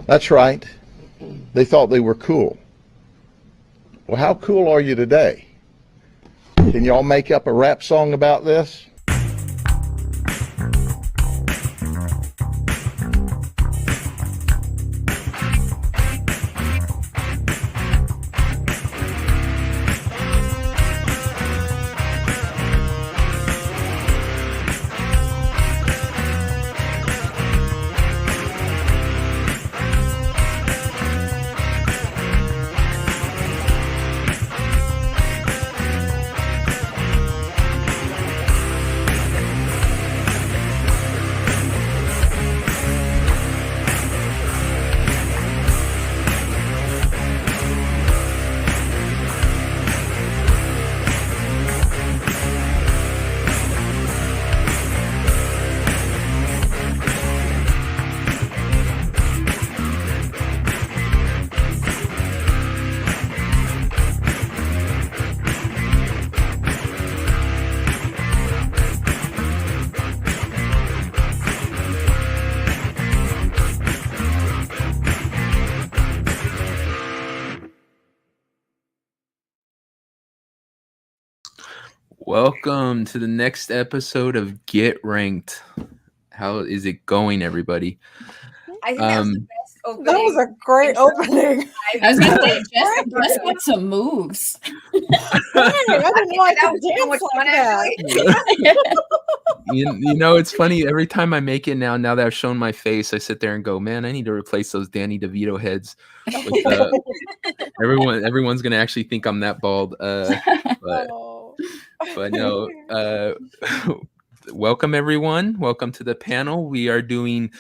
That's right. They thought they were cool. Well, how cool are you today? Can y'all make up a rap song about this? Welcome to the next episode of Get Ranked. How is it going, everybody? I think that was the best opening. That was a great opening. I was going to say, Jess got some moves. I didn't know I could dance like that. You know, it's funny. Every time I make it now that I've shown my face, I sit there and go, man, I need to replace those Danny DeVito heads. With, everyone's going to actually think I'm that bald. But no, welcome everyone. Welcome to the panel. We are doing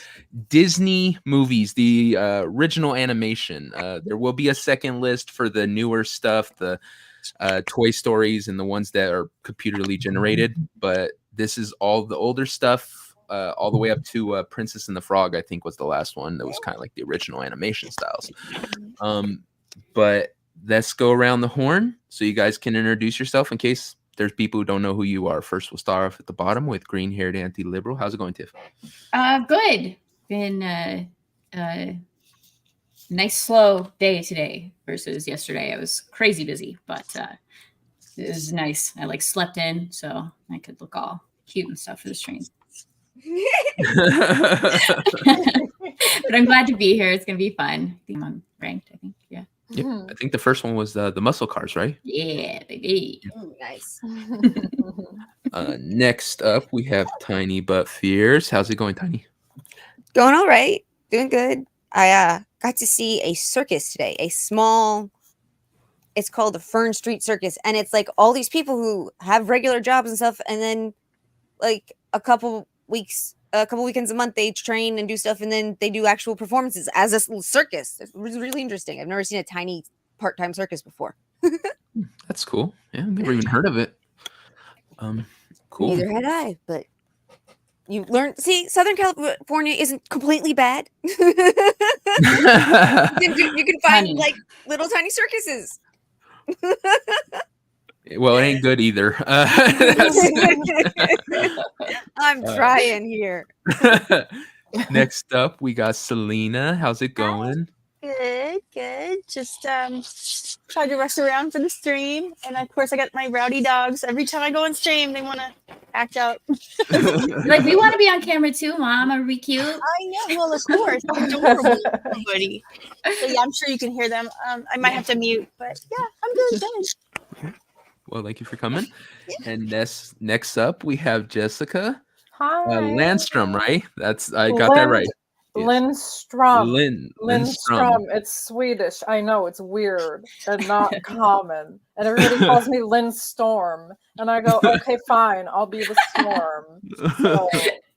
Disney movies, the original animation. There will be a second list for the newer stuff, the Toy Stories and the ones that are computerly generated. But this is all the older stuff, all the way up to Princess and the Frog, I think was the last one. That was kind of like the original animation styles. But let's go around the horn so you guys can introduce yourself in case there's people who don't know who you are. First, we'll start off at the bottom with GreenHairedAnti-Liberal. How's it going, Tiff? Good. Been a nice slow day today versus yesterday. I was crazy busy, but it was nice. I slept in so I could look all cute and stuff for the stream. But I'm glad to be here. It's gonna be fun. I think I'm ranked. I think, yeah. Yeah, I think the first one was the muscle cars, right? Yeah, baby. Ooh, nice. Next up, we have Tiny But Fierce. How's it going, Tiny? Going all right. Doing good. I got to see a circus today. It's called the Fern Street Circus. And it's like all these people who have regular jobs and stuff. And then like a couple weekends a month, they train and do stuff. And then they do actual performances as a circus. It was really interesting. I've never seen a tiny part-time circus before. That's cool. Yeah, I've never even heard of it. Cool. Neither had I, but you learn. See, Southern California isn't completely bad. You can find like little tiny circuses. Well, it ain't good either. I'm trying here. Next up, we got Selena. How's it going? Good. Just tried to rush around for the stream, and of course I got my rowdy dogs. Every time I go on stream, they want to act out. Like, we want to be on camera too, Mom. Are we cute? I know. Well, of course, I'm adorable, everybody. So yeah, I'm sure you can hear them. I might have to mute, but yeah, I'm good. Well, thank you for coming. Yeah. And next up, we have Jessika Lindstrom, right? I got that right. Lindstrom. Lindstrom. It's Swedish. I know, it's weird and not common. And everybody calls me Lindstorm. And I go, okay, fine, I'll be the storm. So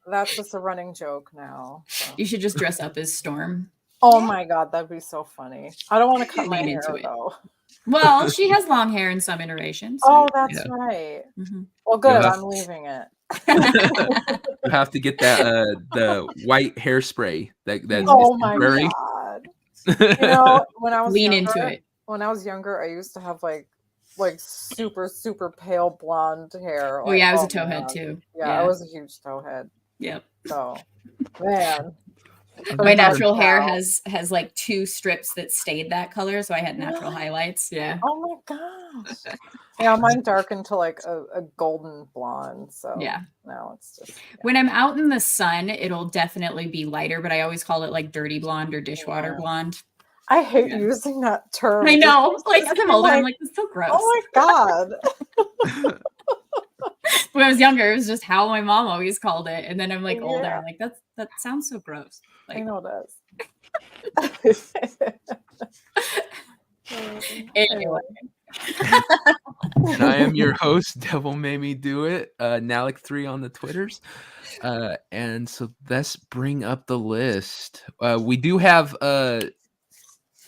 that's just a running joke now. So. You should just dress up as Storm. Oh my God, that'd be so funny. I don't want to cut my hair though. Well, she has long hair in some iterations. So. Oh, that's right. Mm-hmm. Well, good. I'm leaving it. You have to get that the white hairspray. That's oh my God. You know, when I was When I was younger, I used to have like super pale blonde hair. Oh yeah, I was a towhead too. Yeah, I was a huge towhead. Yep. So, man. My dark natural hair brow. has like 2 strips that stayed that color, so I had natural highlights. Yeah. Oh my gosh. Yeah, mine darkened to like a golden blonde. So Yeah. now it's just When I'm out in the sun, it'll definitely be lighter, but I always call it like dirty blonde or dishwater blonde. I hate Yeah. using that term. I know. Just Like as I'm older, I'm like, it's so gross. oh my god. When I was younger, it was just how my mom always called it. And then I'm like older, Yeah. I'm like, that sounds so gross. I Like, know it is. anyway. And I am your host, Devil Made Me Do It, Nalik3 on the Twitters. And so let's bring up the list. We do have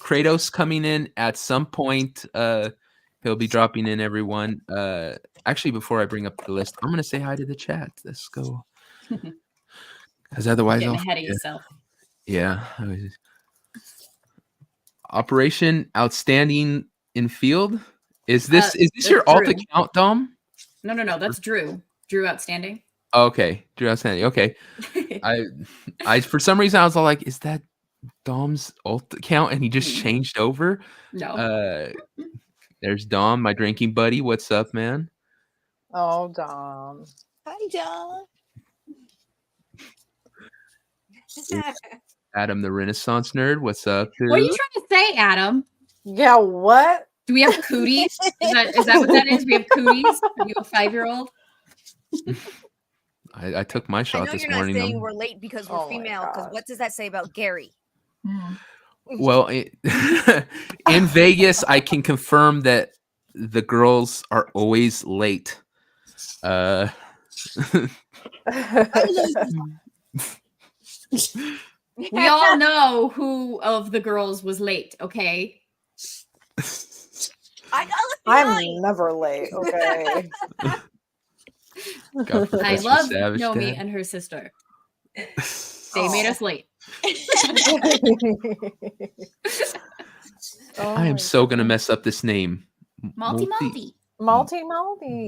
Kratos coming in at some point. He'll be dropping in, everyone. Actually, before I bring up the list, I'm going to say hi to the chat. Let's go. Because otherwise Getting I'll ahead of forget. yourself. Yeah. Operation Outstanding in Field. Is this your alt Drew. account, Dom? No. That's Drew. Drew Outstanding. Okay, Drew Outstanding. Okay, I for some reason I was all like, is that Dom's alt account? And he just changed over. No. There's Dom, my drinking buddy. What's up, man? Oh, Dom. Hi, John. Adam, the Renaissance nerd. What's up, dude? What are you trying to say, Adam? Yeah, what? Do we have cooties? Is that what that is? We have cooties? Are you a 5-year-old? I took my I shot know this you're not morning. saying though. we're late because we're Oh my female. Because God. what does that say about Gary? Well, in Vegas, I can confirm that the girls are always late. We all know who of the girls was late, okay? I got I'm never late, okay? Got I Professor love Savage Nomi Dad. and her sister. They made us late. I am so gonna mess up this name. Malty. Moldy,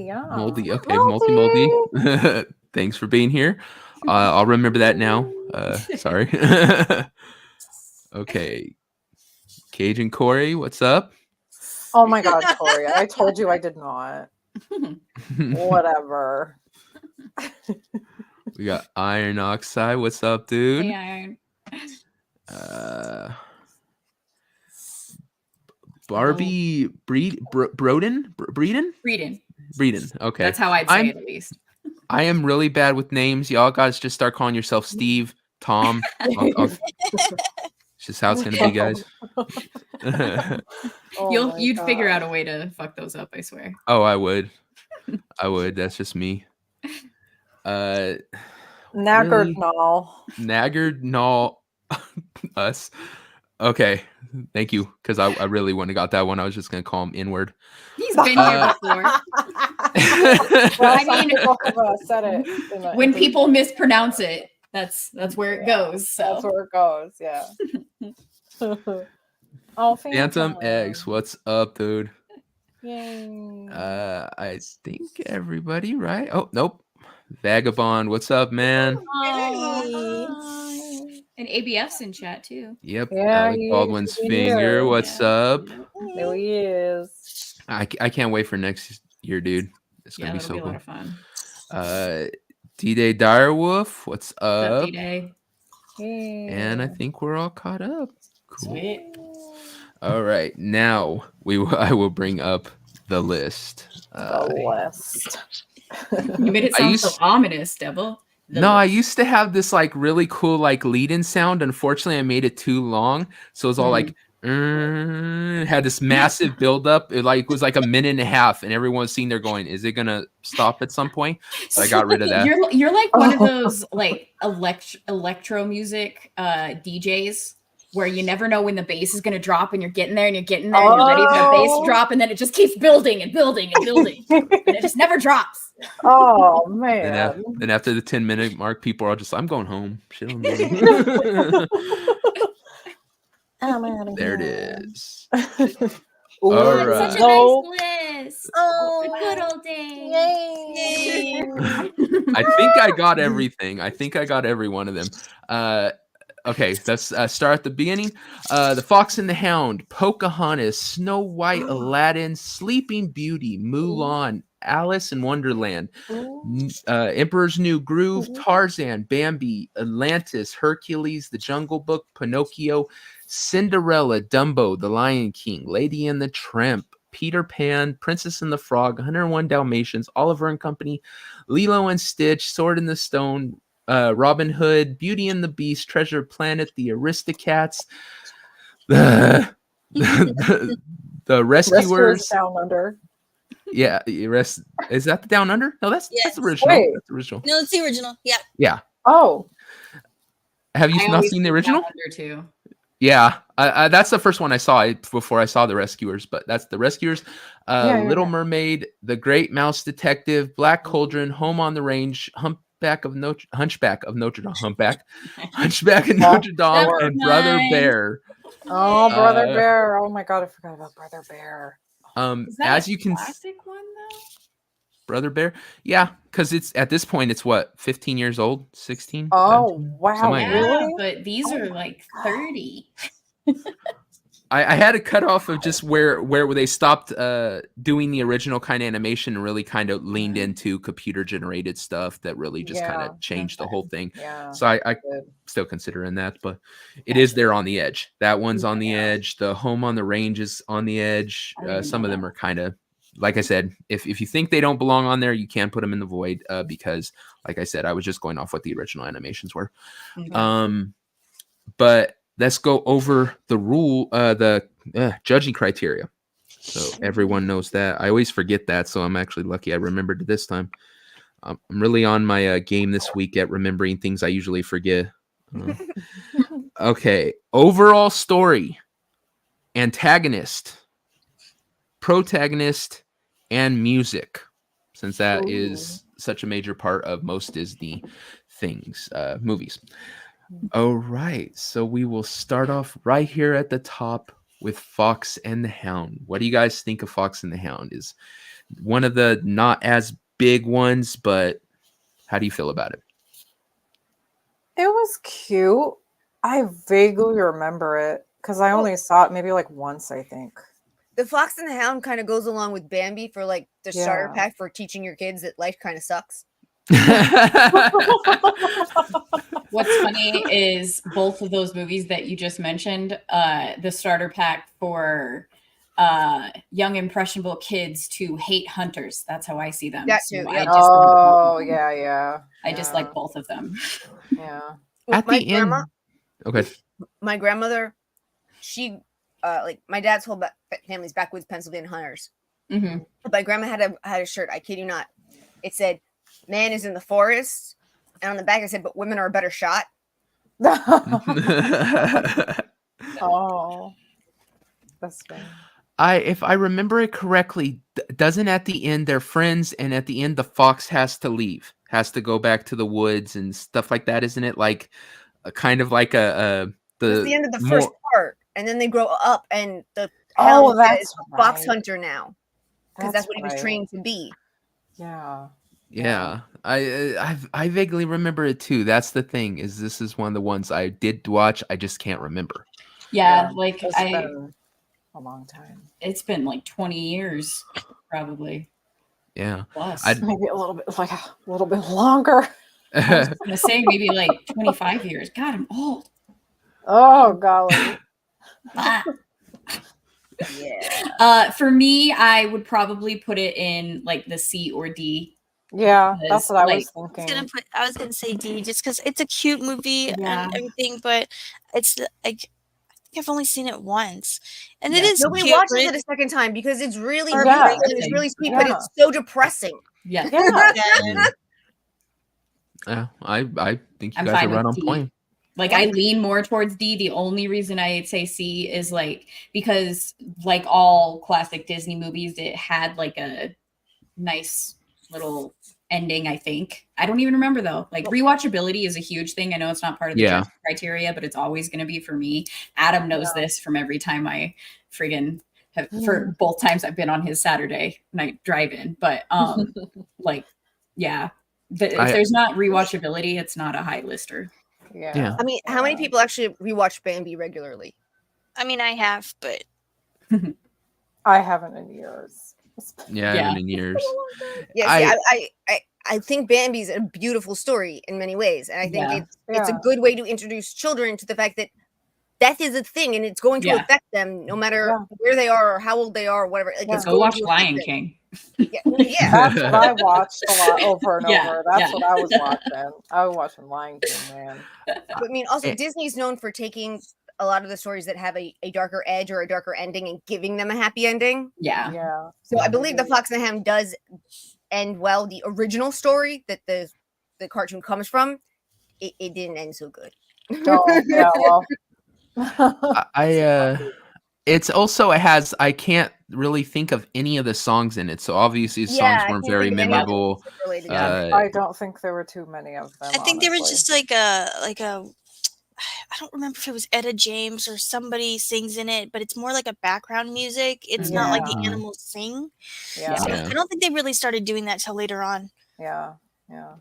yeah. Moldy. Okay, moldy. Thanks for being here. I'll remember that now. Sorry. Okay. Cajun Corey, what's up? Oh my God, Tori, I told you I did not. Whatever. We got Iron Oxide. What's up, dude? Hey, Iron. Barbie Breeden. Okay, That's how I'd say it at least. I am really bad with names. Y'all guys just start calling yourself Steve, Tom. It's just how it's gonna be, guys. You'd figure out a way to fuck those up, I swear. Oh, I would. That's just me. Naggard really? Null. Null us. Okay. Thank you. Because I really wouldn't have got that one. I was just gonna call him inward. He's been here before. Well, I mean, said it when people mispronounce it, that's where it goes. So that's where it goes. Yeah. Oh, Phantom Eggs. What's up, dude? Yay. I think everybody, right? Oh, nope. Vagabond. What's up, man? And ABF's in chat too. Yep. Yeah, Alec Baldwin's he's finger. here. What's up? There he is. I can't wait for next year, dude. It's gonna be that'll so be a cool. lot of fun. D-Day Direwolf, what's up? D-Day? And I think we're all caught up. Cool. Sweet. All right, now I will bring up the list. The list. You made it sound so ominous, Devil. I used to have this like really cool like lead-in sound. Unfortunately, I made it too long, so it was all like had this massive buildup. It was like a minute and a half, and everyone was sitting there going, "Is it gonna stop at some point?" So I got rid of that. You're like one of those like electro music DJs where you never know when the bass is gonna drop, and you're getting there and you're ready for the bass to drop, and then it just keeps building and building and building, and it just never drops. Oh man! Then after the 10-minute mark, people are just, "I'm going home." Shit on me. There it is. Ooh, all it's right. such a nice list. Oh, the good old days. Yay. I think I got everything. I think I got every one of them. Okay, let's start at the beginning. The Fox and the Hound, Pocahontas, Snow White, Aladdin, Sleeping Beauty, Mulan, Alice in Wonderland, Emperor's New Groove, Tarzan, Bambi, Atlantis, Hercules, The Jungle Book, Pinocchio, Cinderella, Dumbo, The Lion King, Lady and the Tramp, Peter Pan, Princess and the Frog, 101 Dalmatians, Oliver and Company, Lilo and Stitch, Sword in the Stone, Robin Hood, Beauty and the Beast, Treasure Planet, The Aristocats, the Rescuers. Down Under. Yeah, is that the Down Under? No, that's Yes. the original. Wait. That's the original. No, it's the original. Yeah. Yeah. Oh. Have you I not always seen the think original? Down Under too. Yeah, that's the first one I saw before I saw the Rescuers. But that's the Rescuers, Little Mermaid, The Great Mouse Detective, Black Cauldron, Home on the Range, Hunchback of Notre Dame, and Brother nice. Bear. Oh, Brother Bear. Oh my God, I forgot about Brother Bear. Is that As a you can, classic one though? Brother Bear, yeah, because it's at this point it's what 15 years old, 16. Oh, 17? wow. Something like that. Yeah, Really? but these Oh are my like God. 30. I had a cutoff of just where they stopped doing the original kind of animation and really kind of leaned into computer generated stuff that really just kind Yeah, of changed the whole thing. Yeah. So I Good. still considering that, but it is there on the edge. That one's on the edge. The Home on the Range is on the edge. I didn't Some know of them that. are kind of, like I said, if you think they don't belong on there, you can put them in the void because, like I said, I was just going off what the original animations were. Okay. But let's go over the judging criteria. So everyone knows that. I always forget that, so I'm actually lucky I remembered it this time. I'm really on my game this week at remembering things I usually forget. Okay. Overall story, antagonist, protagonist, and music, since that is such a major part of most Disney movies. All right, so we will start off right here at the top with Fox and the Hound. What do you guys think of Fox and the Hound? Is one of the not as big ones, but how do you feel about it? It was cute. I vaguely remember it because I only saw it maybe like once, I think. The Fox and the Hound kind of goes along with Bambi for like the starter Yeah. pack for teaching your kids that life kind of sucks. What's funny is both of those movies that you just mentioned, the starter pack for young impressionable kids to hate hunters. That's how I see them. That So too, I yep. just like both of them. Yeah. I just like both of them. Yeah. At my the end, okay. My grandmother, she like my dad's whole family's backwoods Pennsylvania hunters. Mm-hmm. My grandma had a shirt, I kid you not. It said, "Man is in the forest," and on the back it said, "But women are a better shot." Oh, that's funny. If I remember it correctly, doesn't at the end they're friends, and at the end the fox has to leave, has to go back to the woods and stuff like that, isn't it? Like kind of like That's the end of the first part, and then they grow up, and the hound Oh, that's is a fox right. hunter now because that's what he was right. trained to be. Yeah. Yeah, I vaguely remember it too. That's the thing, is this is one of the ones I did watch. I just can't remember. Yeah, like It's been a long time. it's been like 20 years, probably. Yeah, Plus. Maybe a little bit longer. I was gonna say maybe like 25 years. God, I'm old. Oh, golly. Ah. Yeah. For me, I would probably put it in like the C or D. Yeah, that's what I Like, was thinking. I was gonna say D just because it's a cute movie Yeah. and everything, but it's like I think I've only seen it once, and it Yeah. is Nobody cute. watches but it a second time because it's really Or beautiful yeah. and it's really sweet, but Yeah. it's so depressing. Yeah. Yeah. Yeah, I think you I'm guys are fine right with on D. point. Like I lean more towards D. The only reason I'd say C is like because like all classic Disney movies, it had like a nice little ending, I think. I don't even remember though. Like rewatchability is a huge thing. I know it's not part of the judging criteria, but it's always going to be for me. Adam knows this from every time I friggin' have, for both times I've been on his Saturday night drive-in. But like, yeah, if there's not rewatchability, it's not a high lister. Yeah. I mean, how many people actually rewatch Bambi regularly? I mean, I have, but I haven't in years. Yeah, I Yeah. haven't in years. Yeah, see, I think Bambi's a beautiful story in many ways, and I think Yeah. it's a Yeah. good way to introduce children to the fact that death is a thing, and it's going to Yeah. affect them no matter Yeah. where they are or how old they are or whatever. Like, Yeah. it's Go going watch to affect Lion them. King. Yeah, yeah. That's what I watched a lot over and Yeah, over. That's yeah. what I was watching. I was watching Lion King, man. But I mean, also Eh. Disney's known for taking a lot of the stories that have a darker edge or a darker ending and giving them a happy ending. Yeah. Yeah. So I believe The Fox and the Hound does end well. The original story that the cartoon comes from, it didn't end so good. Oh, yeah, well. It's also, it has, I can't really think of any of the songs in it, so obviously the songs I weren't can't very think of any other memorable. ones that related to Yeah. it. I don't think there were too many of them. I think they were honestly. just like a. I don't remember if it was Etta James or somebody sings in it, but it's more like a background music. It's not like the Yeah. animals sing. Yeah. So Yeah. I don't think they really started doing that till later on. Yeah. Yeah.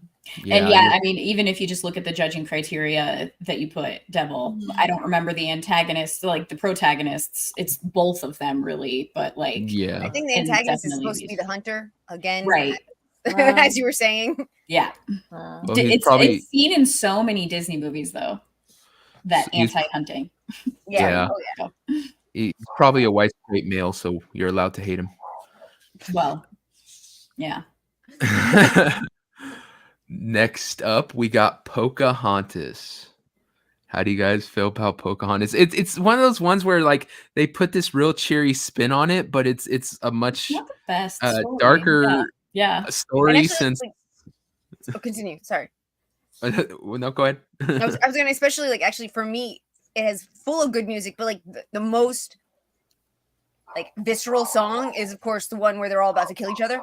And yeah, I mean, even if you just look at the judging criteria that you put, Devil, I don't remember the antagonists, like the protagonists. It's both of them, really. But like, I Yeah. think the And antagonist is definitely supposed to be the hunter again, right? as you were saying. Yeah, Well, he's it's probably, it's seen in so many Disney movies, though. That He's- anti-hunting. Yeah. Oh, yeah. he's probably a white straight male, so you're allowed to hate him. Well, yeah. Next up, we got Pocahontas. How do you guys feel about Pocahontas? It's one of those ones where like they put this real cheery spin on it, but it's a much Not the best. story. darker Yeah. story And actually, since. continue. Sorry. Well, no, go ahead. I was gonna, especially like actually for me, it has full of good music, but like the most like visceral song is of course the one where they're all about to kill each other.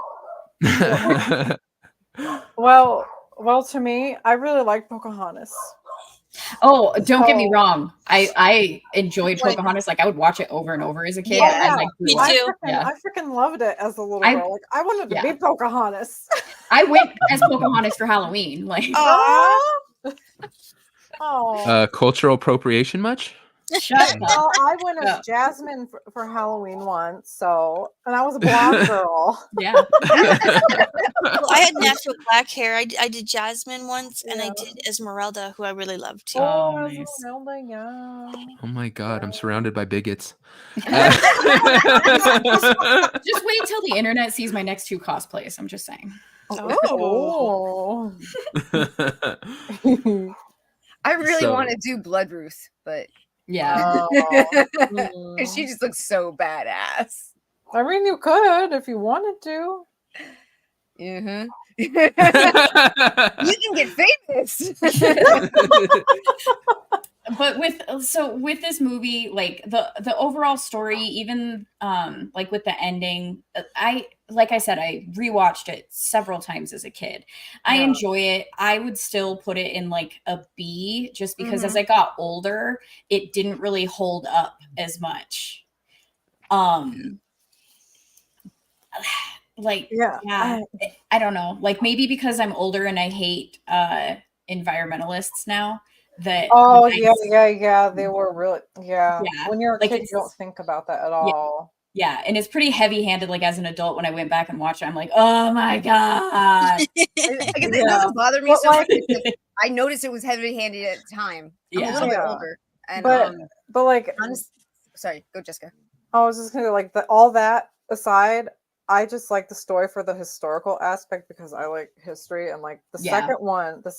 Well, to me, I really like Pocahontas. Oh, don't get me So- wrong. I enjoyed Like- Pocahontas. Like I would watch it over and over as a kid. Yeah, as I grew me up. too. Yeah. I freaking loved it as a little I- girl. Like I wanted to yeah. be Pocahontas. I went as Pocahontas for Halloween. Like Oh. Oh. Cultural appropriation much? shut up. Well, I went as Yeah. Jasmine for Halloween once, and I was a blonde girl. Yeah. Well, I had natural black hair. I did Jasmine once, and I Yeah. did Esmeralda, who I really loved too. Oh, I was nice. Esmeralda, yeah. Oh my god, I'm surrounded by bigots. Just wait till the internet sees my next two cosplays. I'm just saying. Oh. I really So- want to do Blood Ruth, but Yeah. because she just looks so badass. I mean, you could if you wanted to. Mm-hmm. You can get famous. But with this movie, like the overall story, even like with the ending, I said, I rewatched it several times as a kid. I Yeah. enjoy it. I would still put it in like a B just because as I got older, it didn't really hold up as much. Like Yeah. I don't know. Like maybe because I'm older and I hate environmentalists now. That Oh when I yeah. They were really Yeah. When you're a Like, kid, you it's- don't think about that at all. Yeah, and it's pretty heavy-handed. Like as an adult, when I went back and watched it, I'm like, oh my god. I guess it Yeah. doesn't bother me But, so much like- because I noticed it was heavy-handed at the time. I'm a Yeah. little bit Yeah. older, and But like, sorry, go Jessica. I was just gonna like all that aside. I just like the story for the historical aspect because I like history, and like the Yeah.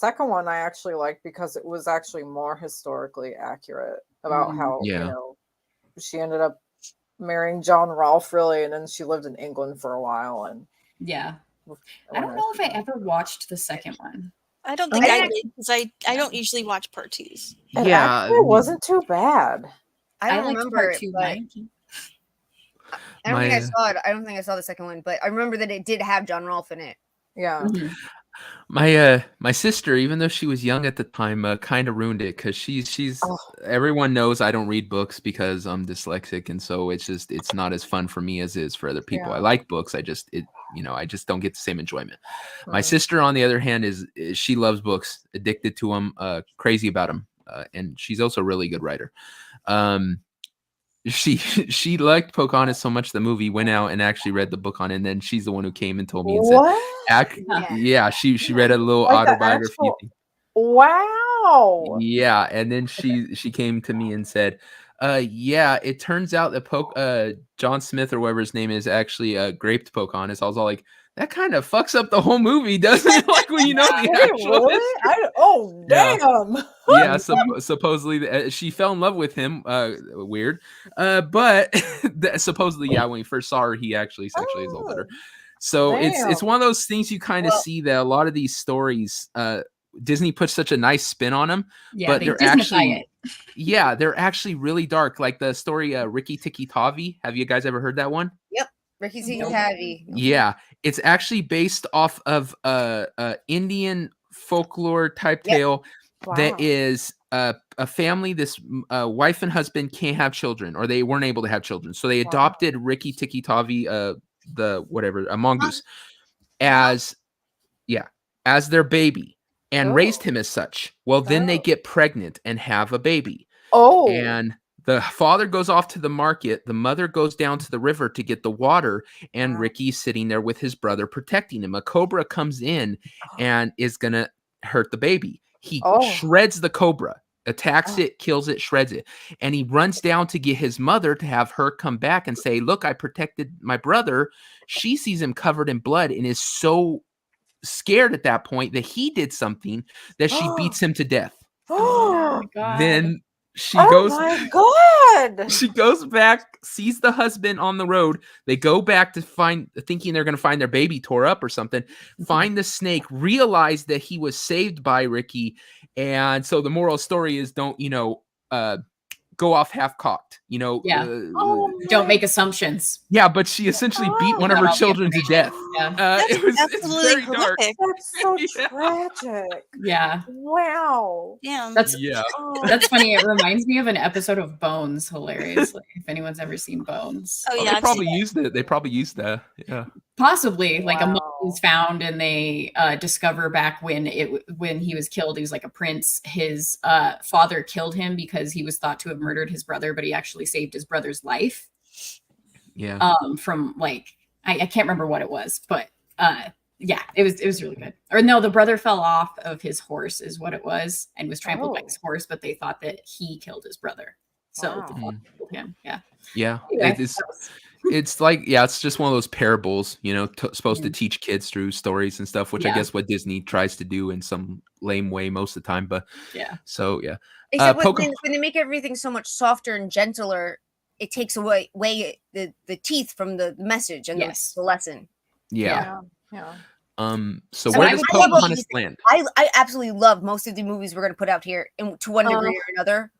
second one I actually liked because it was actually more historically accurate about how Yeah. she ended up marrying John Rolfe really, and then she lived in England for a while. And Yeah. I don't know if I ever watched the second one. I don't think I I didn't- did because I don't usually watch part twos. It Yeah, actually wasn't too bad. I don't liked remember part it, two. but I don't think I My, saw it. I don't think I saw the second one, but I remember that it did have John Rolfe in it. Yeah. Mhm. My sister, even though she was young at the time, kind of ruined it because she's Oh. everyone knows I don't read books because I'm dyslexic, and so it's not as fun for me as it is for other people. Yeah. I like books, I just don't get the same enjoyment. My Mhm. sister, on the other hand, is she loves books, addicted to them, crazy about them. and she's also a really good writer. She liked Pocahontas so much the movie went out and actually read the book on it, and then she's the one who came and told me and said, she read a little Like the autobiography. actual- Wow. Yeah, and then she came to me and said, yeah, it turns out that John Smith or whatever his name is actually raped Pocahontas. I was all like, that kind of fucks up the whole movie, doesn't it? Like when you know the actual history. Damn. Yeah, supposedly she fell in love with him. Weird. But supposedly, yeah, when we first saw her, he actually sexually assaulted her. So it's one of those things you kind of see that a lot of these stories, Disney puts such a nice spin on them, but they're actually really dark. Like the story Rikki Tikki Tavi. Have you guys ever heard that one? Yep. Rikki Tikki Tavi. Yeah, it's actually based off of Indian folklore type tale that is a family. This wife and husband can't have children, or they weren't able to have children, so they adopted Rikki Tikki Tavi, a mongoose, as their baby. And raised him as such. Well, then they get pregnant and have a baby. And the father goes off to the market. The mother goes down to the river to get the water. And Ricky's sitting there with his brother protecting him. A cobra comes in and is going to hurt the baby. He shreds the cobra, attacks it, kills it, shreds it. And he runs down to get his mother to have her come back and say, look, I protected my brother. She sees him covered in blood and is so scared at that point that he did something that she beats him to death. Then she goes she goes back, sees the husband on the road. They go back to thinking they're going to find their baby tore up or something, find the snake, realize that he was saved by Rikki. And so the moral story is don't go off half-cocked, don't make assumptions. Yeah, but she essentially beat one of her children to death. It's very dark. That's so tragic. Yeah. Wow. Yeah. That's funny. It reminds me of an episode of Bones, hilariously. If anyone's ever seen Bones. Oh, yeah. They probably used it. They probably used that. Yeah. Possibly. Like a mummy is found and they discover back when he was killed, he was like a prince. His father killed him because he was thought to have murdered his brother, but he actually saved his brother's life. Yeah. From like I can't remember what it was, but it was really good. Or no, the brother fell off of his horse is what it was and was trampled by his horse, but they thought that he killed his brother. So the father killed him. Yeah. Yeah. Anyway, it's like, it's just one of those parables, supposed to teach kids through stories and stuff, which I guess what Disney tries to do in some lame way most of the time. But so Except when they make everything so much softer and gentler, it takes away the teeth from the message and the lesson. Yeah. So I where mean, does Pocahontas land? I absolutely love most of the movies we're going to put out here to one degree or another,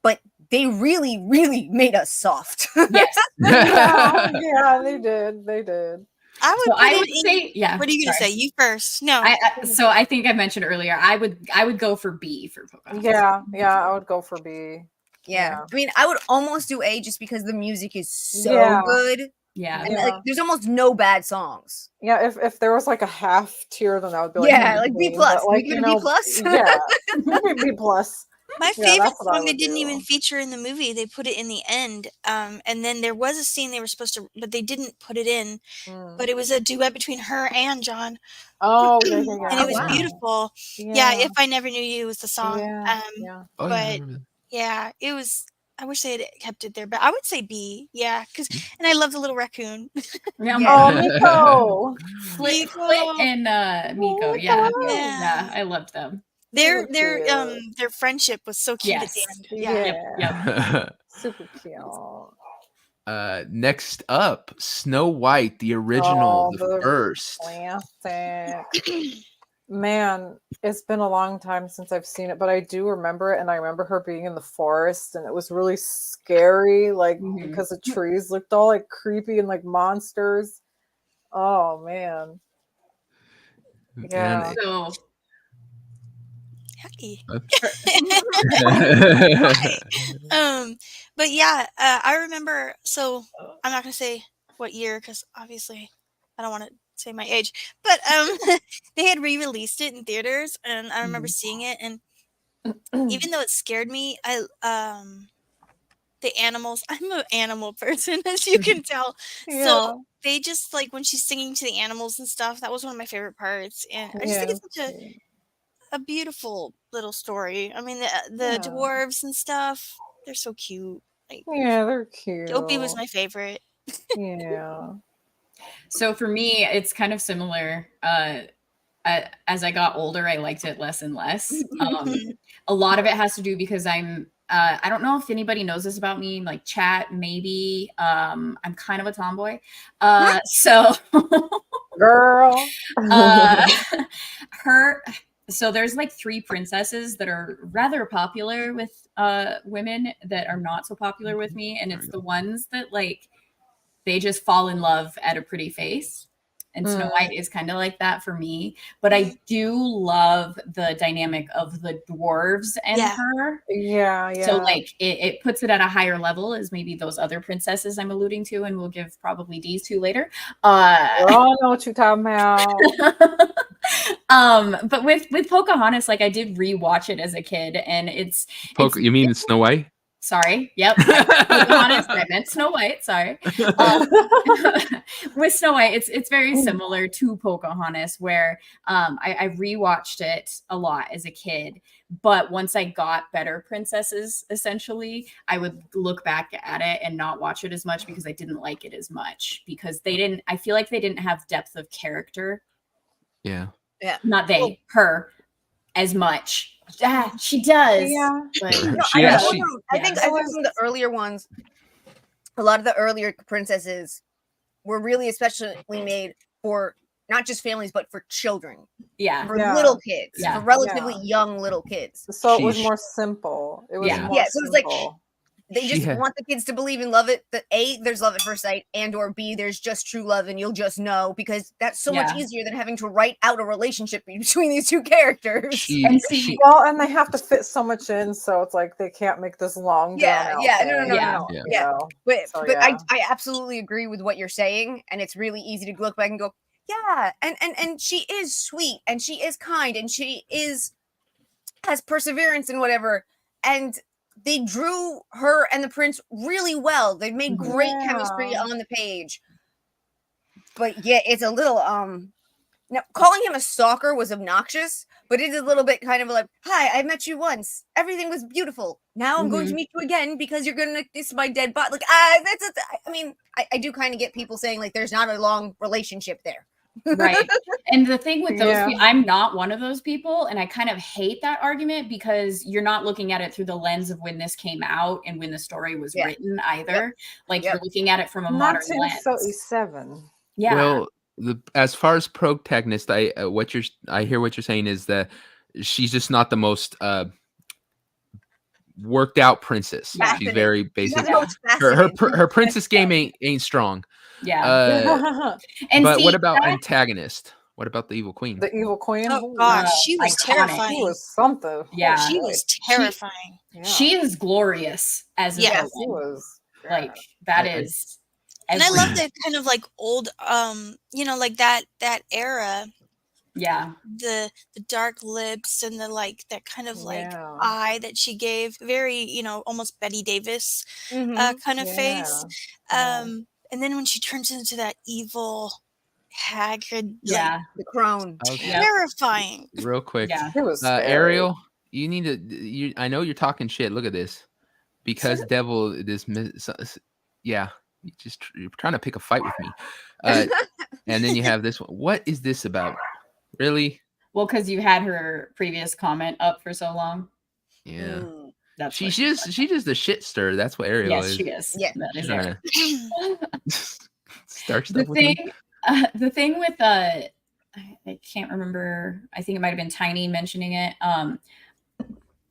but they really, really made us soft. Yes. Yeah, they did. I would say, What are you going to say? You first. No. So I think I mentioned earlier, I would go for B for Pocahontas. Yeah, I would go for B. Yeah. I mean, I would almost do A just because the music is so good. Yeah. And like, there's almost no bad songs. Yeah, if there was like a half tier, then that would be like B plus. Like, B plus. Yeah, maybe B plus. My favorite song they didn't even feature in the movie. They put it in the end. And then there was a scene they were supposed to, but they didn't put it in. But it was a duet between her and John. Oh, and it was beautiful. Yeah, If I Never Knew You was the song. But it was. I wish they had kept it there, but I would say B. Yeah, and I love the little raccoon. Oh, Miko. Flit and Miko. Yeah, I loved them. Their friendship was so cute at the end. Yeah. Super cute. Next up, Snow White, the original, the first. Classic. Man, it's been a long time since I've seen it, but I do remember it, and I remember her being in the forest, and it was really scary, because the trees looked all like creepy and like monsters. Oh man. Yeah. But I remember, so I'm not gonna say what year because obviously I don't want to say my age, but they had re-released it in theaters and I remember seeing it and even though it scared me, the animals, I'm an animal person, as you can tell. Yeah. So they just like when she's singing to the animals and stuff, that was one of my favorite parts. And I just think it's such a beautiful little story. I mean, the dwarves and stuff, they're so cute. Like, yeah, they're cute. Dopey was my favorite. Yeah. So for me, it's kind of similar. As I got older, I liked it less and less. A lot of it has to do because I don't know if anybody knows this about me, like chat, maybe. I'm kind of a tomboy. So Girl. So there's like 3 princesses that are rather popular with women that are not so popular with me. And it's the ones that like, they just fall in love at a pretty face. And Snow White is kind of like that for me. But I do love the dynamic of the dwarves and her. Yeah. So like it puts it at a higher level as maybe those other princesses I'm alluding to, and we'll give probably D's to later. I don't know what you're talking about. But with Pocahontas, like I did rewatch it as a kid, and it's you mean Snow White? Sorry. Yep. Pocahontas. I meant Snow White. Sorry. With Snow White, it's very similar to Pocahontas, where I rewatched it a lot as a kid. But once I got better princesses, essentially, I would look back at it and not watch it as much because I didn't like it as much because I feel like they didn't have depth of character. Yeah. Not they, her, as much. She does. Yeah. But I think some of the earlier ones, a lot of the earlier princesses were really especially made for not just families, but for children. Yeah. For little kids. For relatively young little kids. So it was more simple. It was more so it was like they just want the kids to believe in love it. A, there's love at first sight, and or B, there's just true love, and you'll just know because that's so much easier than having to write out a relationship between these 2 characters. And they have to fit so much in, so it's like they can't make this long. No. But I absolutely agree with what you're saying, and it's really easy to look back and go, yeah, and she is sweet, and she is kind, and she has perseverance and whatever, and they drew her and the prince really well. They made great chemistry on the page. But it's a little now calling him a stalker was obnoxious, but it is a little bit kind of like, hi, I met you once. Everything was beautiful. Now I'm going to meet you again because you're gonna kiss my dead body. Like I do kind of get people saying like there's not a long relationship there. Right. And the thing with those people, I'm not one of those people, and I kind of hate that argument because you're not looking at it through the lens of when this came out and when the story was written either. Like you're looking at it from a modern lens. 1937. Yeah. Well, as far as protagonist, I hear what you're saying is that she's just not the most worked out princess. She's very basic. Her princess game ain't strong. Yeah. But what about antagonist? What about the evil queen? The evil queen? Oh gosh, she was terrifying. She was something. Yeah, she was terrifying. She is glorious as a villain. She was. Like that is. And I love that kind of like old, like that era. Yeah. The dark lips and the like that kind of like eye that she gave, very almost Betty Davis kind of face. And then when she turns into that evil, haggard, the crone, terrifying. Real quick, it was Ariel, you need to. I know you're talking shit. Look at this, because devil. You're trying to pick a fight with me, and then you have this one. What is this about? Really? Well, because you had her previous comment up for so long. Yeah. She's just a shit stir. That's what Ariel is. Yes, she is. Yeah, that is Ariel. Start stuff the thing with I can't remember. I think it might have been Tiny mentioning it.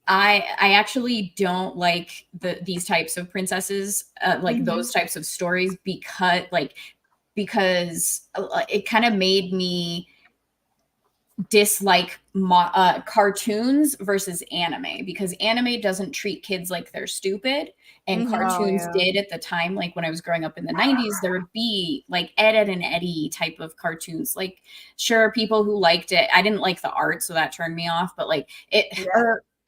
I actually don't like these types of princesses, like those types of stories, because it kind of made me dislike cartoons versus anime, because anime doesn't treat kids like they're stupid, and cartoons did at the time. Like when I was growing up in the 90s, there would be like Ed and Eddie type of cartoons. Like, sure, people who liked it, I didn't like the art, so that turned me off, but like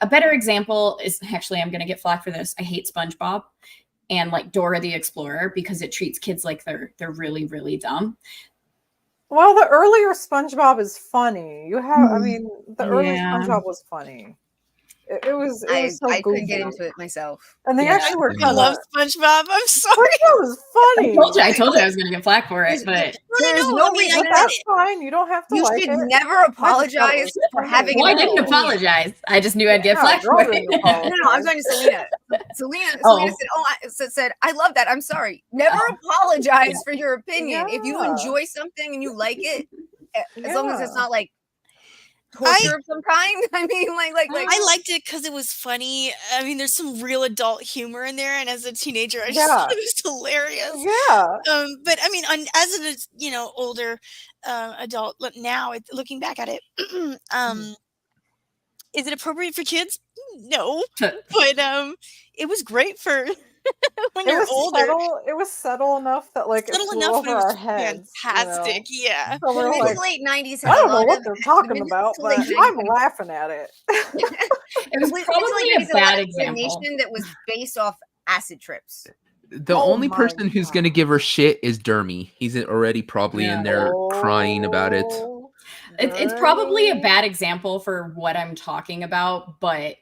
a better example is, actually, I'm going to get flack for this. I hate SpongeBob and like Dora the Explorer because it treats kids like they're really, really dumb. Well, the earlier SpongeBob is funny. I mean, the earlier SpongeBob was funny. It was so I goofy. couldn't get into it myself. And they actually were I love SpongeBob. I'm sorry. SpongeBob was funny. I told you I was going to get flack for it, but there's no reason. That's fine. You don't have to. You like should it. never apologize for having. Well, I didn't apologize. I just knew I'd get flack for it. No, I'm talking to Selena. Selena said, "I love that. I'm sorry. Never apologize for your opinion. If you enjoy something and you like it, as long as it's not like torture of some kind." I mean, like I liked it because it was funny. I mean, there's some real adult humor in there, and as a teenager, I just thought it was hilarious. Yeah. But I mean, as an older adult now, looking back at it, is it appropriate for kids? No, but it was great for when you're older. It was subtle enough that like it flew over our heads. Fantastic, yeah. So we're like, late 90s. I don't know what they're talking about, but I'm laughing at it. It was probably a bad example that was based off acid trips. The only person who's going to give her shit is Dermy. He's already probably in there crying about it. It's probably a bad example for what I'm talking about, but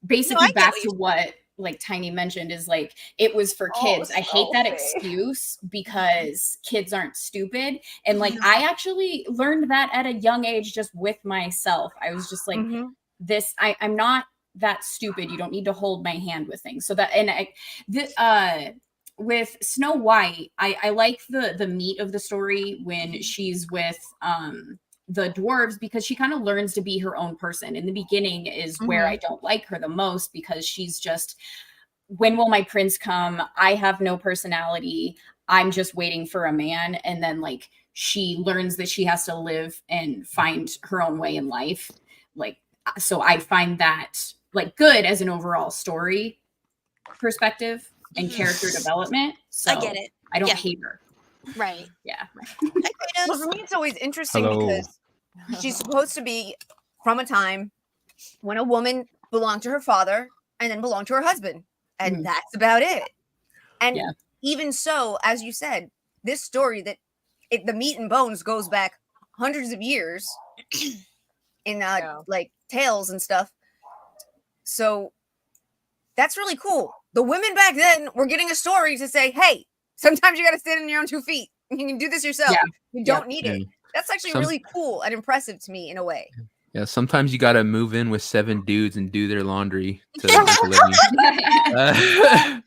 basically back to what like Tiny mentioned is like, it was for kids. I hate that excuse because kids aren't stupid. And like, I actually learned that at a young age, just with myself. I was just like, I'm not that stupid. You don't need to hold my hand with things. So that, and with Snow White, I like the meat of the story when she's with, the dwarves, because she kind of learns to be her own person. In the beginning is where I don't like her the most, because she's just, when will my prince come? I have no personality. I'm just waiting for a man. And then like, she learns that she has to live and find her own way in life. Like, so I find that like good as an overall story perspective and character development. So I get it. I don't hate her. Right. Yeah. Well, for me, it's always interesting because she's supposed to be from a time when a woman belonged to her father and then belonged to her husband. And that's about it. And even so, as you said, this story that the meat and bones goes back hundreds of years in like tales and stuff. So that's really cool. The women back then were getting a story to say, hey, sometimes you got to stand on your own 2 feet. You can do this yourself. You don't need it. That's actually really cool and impressive to me in a way. Yeah, sometimes you got to move in with 7 dudes and do their laundry to make a living. That's a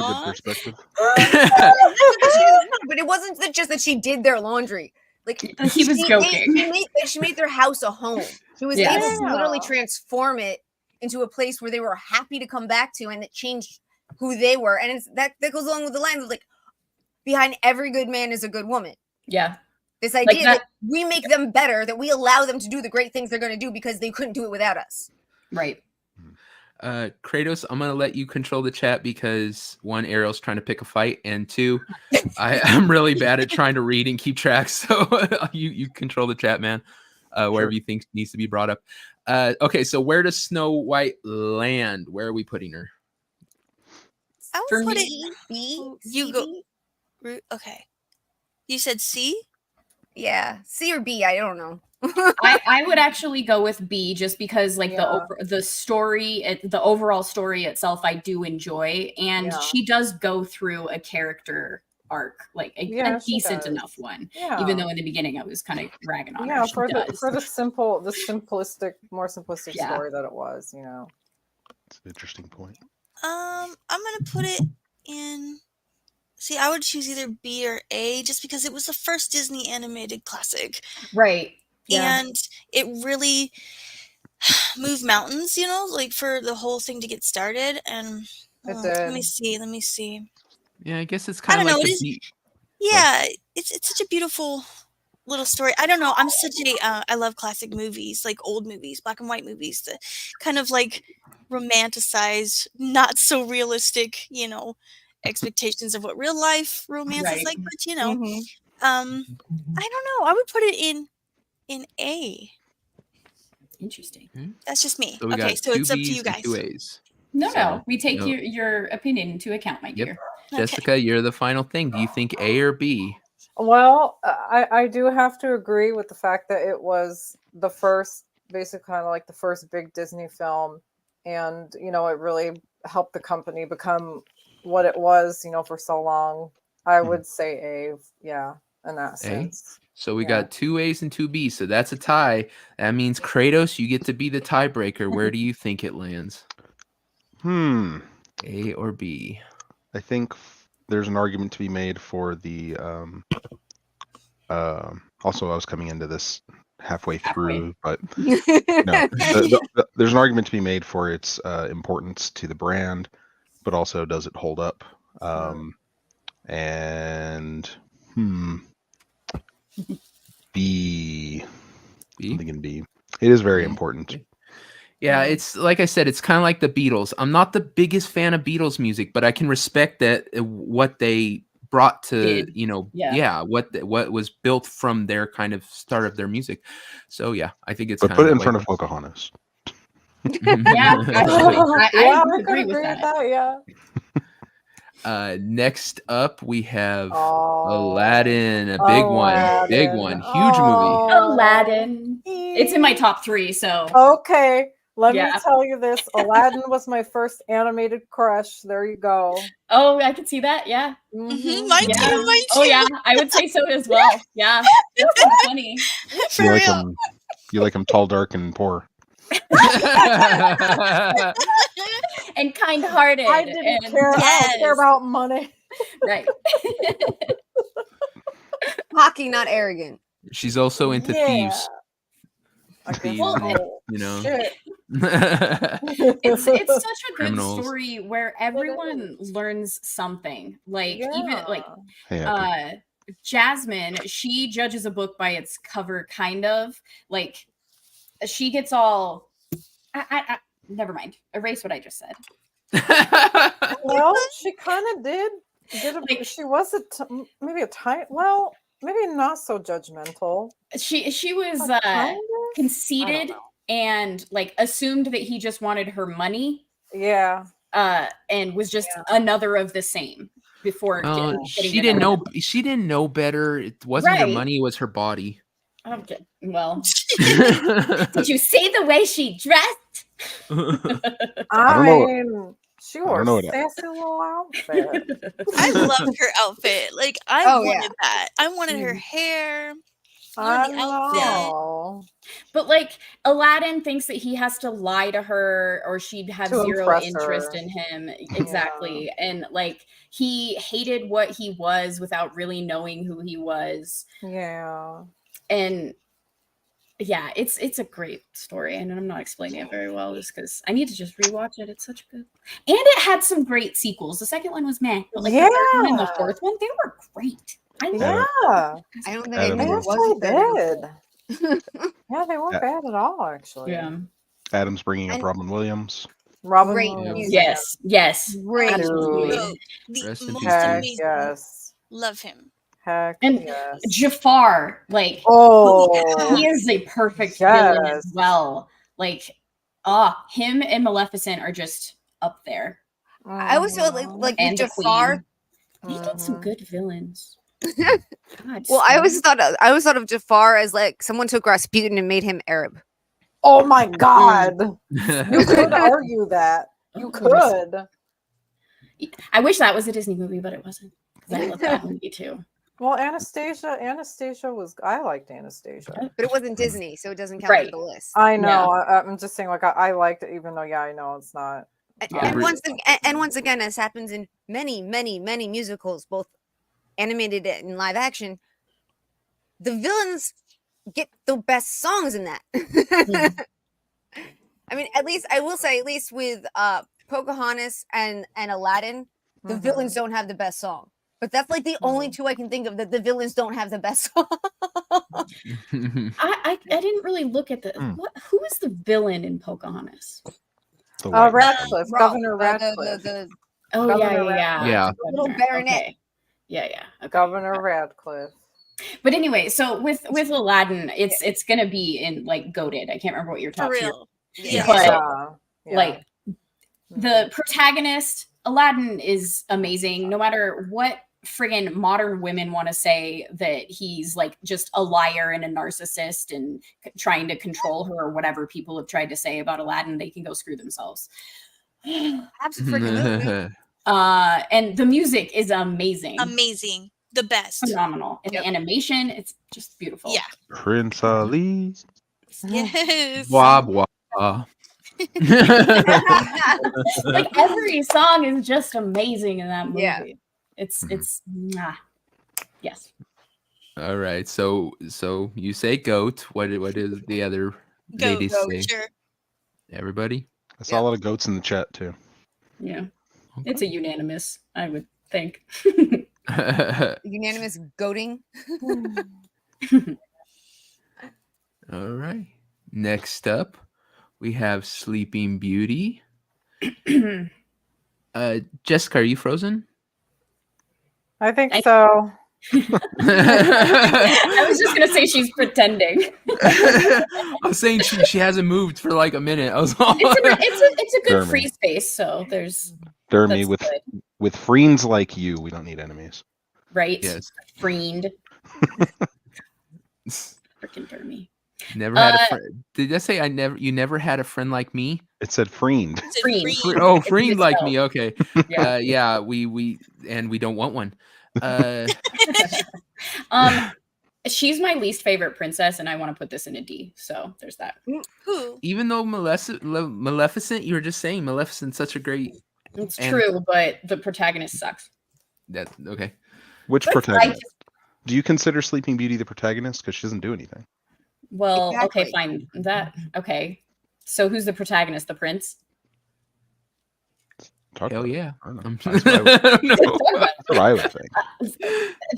good perspective. But it wasn't just that she did their laundry. Like he was joking. She made their house a home. She was able to literally transform it into a place where they were happy to come back to, and it changed who they were. And that goes along with the line of like, behind every good man is a good woman. Yeah. This idea that we make them better, that we allow them to do the great things they're going to do because they couldn't do it without us. Right. Kratos, I'm going to let you control the chat because 1, Ariel's trying to pick a fight, and 2, I'm really bad at trying to read and keep track. So you control the chat, man, wherever you think needs to be brought up. Okay, so where does Snow White land? Where are we putting her? I would put it B. You go. Okay. You said C? Yeah, C or B. I don't know. I would actually go with B, just because like the story, the overall story itself, I do enjoy, and she does go through a character arc, like a decent enough one. Even though in the beginning I was kind of ragging on her. For the simplistic, more simplistic story that it was, you know. It's an interesting point. I'm gonna put it in. See, I would choose either B or A, just because it was the first Disney animated classic. Right. Yeah. And it really moved mountains, you know, like for the whole thing to get started. And let me see. Yeah, I guess it's kind of like it's such a beautiful little story. I don't know. I'm such a I love classic movies, like old movies, black and white movies, that kind of like romanticize not so realistic, you know, expectations of what real life romance is like. But you know, I don't know. I would put it in A. Interesting. That's just me. So we Okay, got so two it's up to Bs you and guys. two A's. No, So, no, we take no. your opinion into account, my dear. Okay. Jessica, you're the final thing. Do you think A or B? Well, I do have to agree with the fact that it was the first, basically kind of like the first big Disney film, and it really helped the company become what it was, for so long. I would say A, yeah, in that sense. So we got two A's and two B's. So that's a tie. That means Kratos, you get to be the tiebreaker. Where do you think it lands? A or B? I think there's an argument to be made for the. Also, I was coming into this halfway through, but no, there's an argument to be made for its importance to the brand, but also does it hold up? And B. I'm thinking B. It is very important. Yeah, it's like I said, it's kind of like the Beatles. I'm not the biggest fan of Beatles music, but I can respect that what they brought to, what was built from their kind of start of their music. So yeah, I think it's But kind put of it in front of Pocahontas. I would agree with that. Yeah. Next up, we have Aladdin, a big one, huge movie. Aladdin. It's in my top 3, so. Okay, let me tell you this. Aladdin was my first animated crush. There you go. Oh, I can see that. Yeah. Mine too. Mine too. Oh yeah, I would say so as well. Yeah, that's so funny. You like him tall, dark, and poor. And kind-hearted. I didn't care. I don't care about money. Right. Cocky, not arrogant. She's also into thieves. Thieves, Shit. It's such a good story where everyone learns something. Like even like Jasmine, she judges a book by its cover, kind of. Like she gets all I never mind. Erase what I just said. Well, she kind of did. She was maybe a tiny. Well, maybe not so judgmental. She was conceited and like assumed that he just wanted her money. Yeah. And was just another of the same before. She didn't know. She didn't know better. It wasn't her money; it was her body. Okay. Well, did you see the way she dressed? I mean, she wore a sassy little outfit. I loved her outfit. Like I wanted that. I wanted her hair. I know. But like Aladdin thinks that he has to lie to her or she'd have zero interest in him. Exactly. And like he hated what he was without really knowing who he was. Yeah. And yeah, it's a great story, and I'm not explaining it very well just because I need to just rewatch it. It's such good, and it had some great sequels. The second one was meh, but like the third one and the fourth one, they were great. I don't think I actually did. Yeah, they weren't bad at all, actually. Yeah. Adam's bringing up Robin Williams. Robin Williams. Yes, great. The most amazing. Yes, love him. Heck, and yes. Jafar, like, he is a perfect villain as well. Like, him and Maleficent are just up there. I always feel like and Jafar. He did some good villains. God, well, I always thought of Jafar as like someone took Rasputin and made him Arab. Oh my God! You could argue that. You could. I wish that was a Disney movie, but it wasn't. I love that movie too. Well, Anastasia was. I liked Anastasia, but it wasn't Disney, so it doesn't count for the list. I know. Yeah. I'm just saying, like I liked it, even though, I know it's not. And once again, as happens in many musicals, both animated and live action, the villains get the best songs in that. I mean, at least I will say, at least with Pocahontas and Aladdin, the villains don't have the best song. But that's like the only two I can think of that the villains don't have the best song. I didn't really look at who is the villain in Pocahontas? Radcliffe, Governor Radcliffe. Yeah. Little baronet. Okay. Yeah. Okay. Governor Radcliffe. But anyway, so with Aladdin, it's gonna be in like goated. I can't remember what your top tier. Yeah. But like the protagonist, Aladdin is amazing. No matter what friggin' modern women want to say that he's like just a liar and a narcissist and trying to control her or whatever people have tried to say about Aladdin, they can go screw themselves. Absolutely. And the music is amazing. Amazing. The best. Phenomenal. And the animation, it's just beautiful. Yeah. Prince Ali. Yes. Blah, blah. Like every song is just amazing in that movie. Yeah. It's yes. All right. So you say goat. What is the other ladies say? Sure. Everybody? I saw a lot of goats in the chat too. Yeah. It's a unanimous, I would think. Unanimous goating. All right. Next up, we have Sleeping Beauty. Jessica, are you frozen? I think so. I was just gonna say she's pretending. I was saying she hasn't moved for like a minute. I was it's a good Dermy. free space, so there's Dermy, that's with friends like you, we don't need enemies. right. Yes. Friend. Freaking Dermy. Never had a friend. Did I say you never had a friend like me? It said friend. Friend. Oh, It's friend like misspelled. me. Okay. Yeah. Yeah, we don't want one. She's my least favorite princess, and I want to put this in a D. So there's that. Who? Even though Maleficent, you were just saying Maleficent's such a great. It's true, but the protagonist sucks. That okay. Which But protagonist? Do you consider Sleeping Beauty the protagonist? Because she doesn't do anything. Well, Exactly. okay, fine. Okay. So who's the protagonist? The prince? Talk Hell about it. yeah. I don't know. I'm- That's what I would think.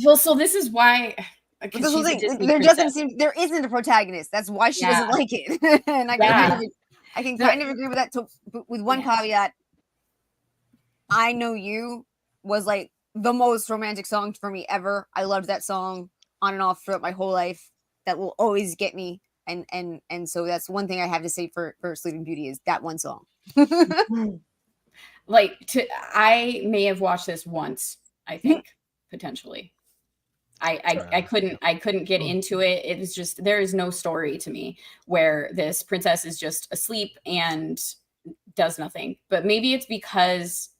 Well, so this is why. But this whole thing, there isn't a protagonist. That's why she doesn't like it. And I can kind of agree with that. With one caveat, I Know You was like the most romantic song for me ever. I loved that song on and off throughout my whole life. That will always get me. And so that's one thing I have to say for Sleeping Beauty is that one song. I may have watched this once, I think, potentially. I couldn't get into it. It was just, there is no story to me where this princess is just asleep and does nothing. But maybe it's because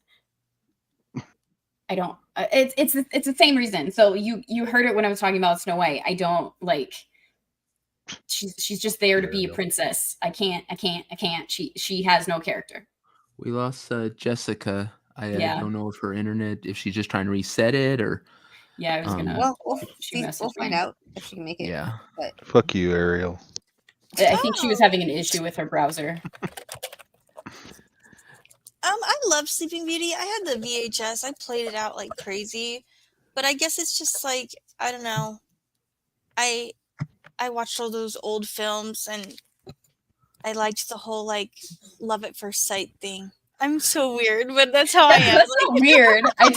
I don't it's the same reason. So you heard it when I was talking about Snow White. I don't like, she's just there to be a princess. I can't. She has no character. We lost Jessica. I don't know if her internet, if she's just trying to reset it or. Yeah, I was gonna. Well, we'll find out if she can make it. Yeah. But Fuck you, Ariel. I think she was having an issue with her browser. I love Sleeping Beauty. I had the VHS. I played it out like crazy, but I guess it's just like, I don't know. I watched all those old films and I liked the whole like love at first sight thing. I'm so weird, but that's how I am. That's not weird. I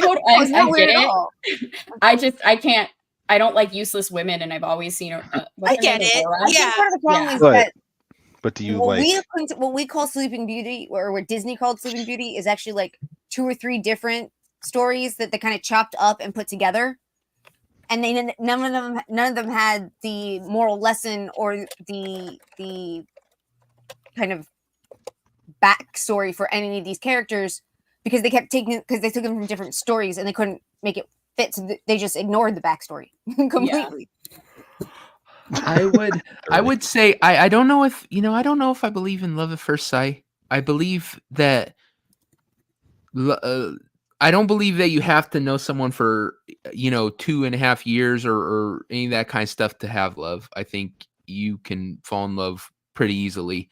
get it. I can't. I don't like useless women, and I've always seen her. I get it. I think part of the problem is that. But do you what we call Sleeping Beauty, or what Disney called Sleeping Beauty, is actually like 2 or 3 different stories that they kind of chopped up and put together, and none of them had the moral lesson or the kind of backstory for any of these characters, because they took them from different stories and they couldn't make it fit, so they just ignored the backstory completely. I would say I don't know if I believe in love at first sight. I believe that I don't believe that you have to know someone for 2.5 years or any of that kind of stuff to have love. I think you can fall in love pretty easily.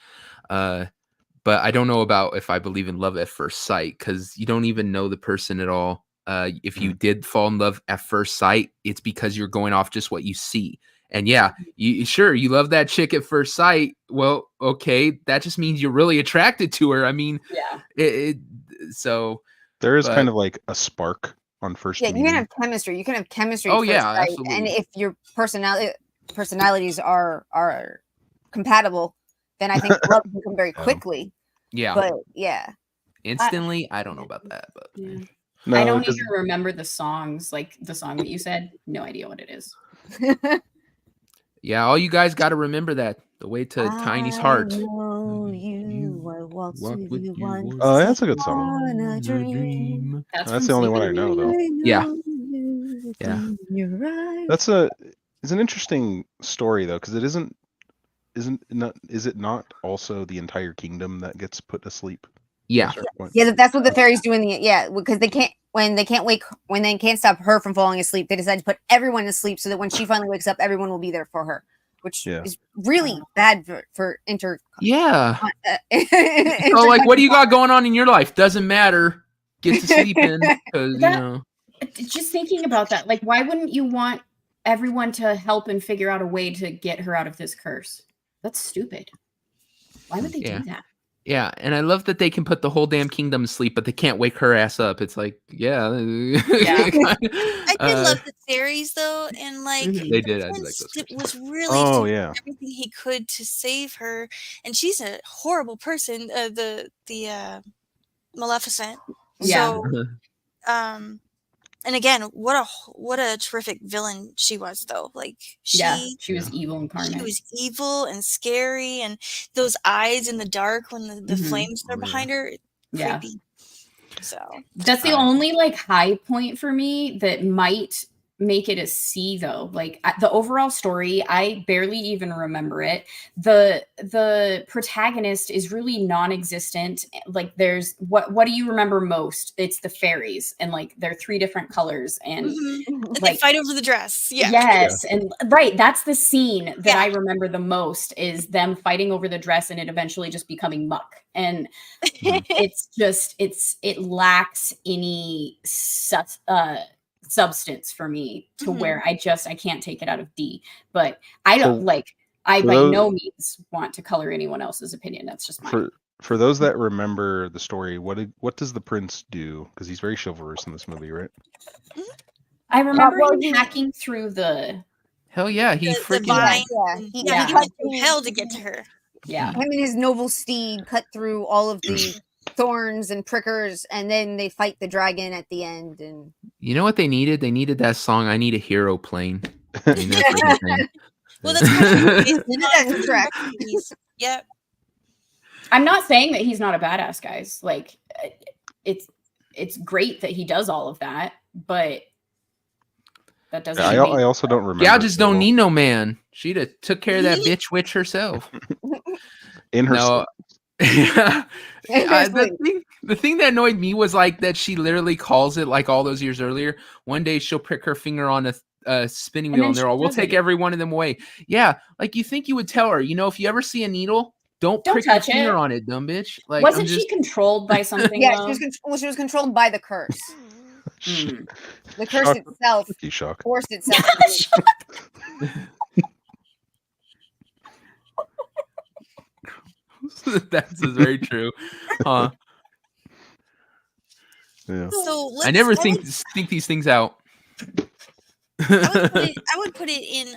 But I don't know about if I believe in love at first sight, because you don't even know the person at all. If you did fall in love at first sight, it's because you're going off just what you see. And yeah, you love that chick at first sight. Well, okay, that just means you're really attracted to her. I mean, yeah. So there is kind of like a spark on first Yeah, you meeting. can have chemistry. You can have chemistry. Oh, at first yeah, sight, absolutely. And if your personalities are compatible, then I think love can come very Yeah. quickly. Yeah. But yeah, Instantly, I don't know about that, but Yeah. No, I don't because even remember the songs, like the song that you said. No idea what it is. yeah, all you guys got to remember that the way to Tiny's heart. I know you. I walked Walked with you once. Oh, that's a good song. On a dream. That's That's from the only one I Sleeping know, though. Yeah. Yeah. It's an interesting story though, because it is it not also the entire kingdom that gets put to sleep? Yeah. Yeah, that's what the fairies do in the because they can't stop her from falling asleep. They decide to put everyone to sleep so that when she finally wakes up, everyone will be there for her, which is really bad for Yeah. So, like, what do you got going on in your life? Doesn't matter. Get to sleep in, because Just thinking about that, like, why wouldn't you want everyone to help and figure out a way to get her out of this curse? That's stupid. Why would they do that? Yeah, and I love that they can put the whole damn kingdom to sleep, but they can't wake her ass up. It's like, Yeah. I did love the fairies though, and like They did. I Prince like those was really doing everything he could to save her, and she's a horrible person. The Maleficent. Yeah. So, and again, what a terrific villain she was, though. Like she was evil incarnate. She was evil and scary, and those eyes in the dark when the flames are behind her, creepy. So that's the only like high point for me that might make it a C though. Like the overall story, I barely even remember it. The protagonist is really non-existent. Like there's what do you remember most? It's the fairies, and like they're 3 different colors, and like, they fight over the dress. Yeah. Yes, and right, that's the scene that I remember the most, is them fighting over the dress and it eventually just becoming muck. And it's just it lacks any substance for me to where I can't take it out of D. But I don't I by no means want to color anyone else's opinion. That's just mine. For those that remember the story, what does the prince do? Because he's very chivalrous in this movie, right? I remember him hacking through the hell yeah, he freaking he went through hell to get to her. Yeah, him and his noble steed cut through all of the thorns and prickers, and then they fight the dragon at the end. And you know what they needed? They needed that song "I Need a Hero" playing. I mean, that's well, that's kind of track. Yep. I'm not saying that he's not a badass, guys. Like it's great that he does all of that, but that doesn't. I also don't remember. Gal just don't need no man. She'd have took care of that bitch witch herself. In her. The thing that annoyed me was like that she literally calls it like all those years earlier. One day she'll prick her finger on a spinning wheel, and they're all, "We'll take every one of them away." Yeah, like you think you would tell her, if you ever see a needle, don't prick your finger on it, dumb bitch. Like, wasn't she controlled by something? Yeah, she was controlled by the curse. The curse itself forced itself. That's very true. Huh? Yeah. So I never think these things out. I would put it in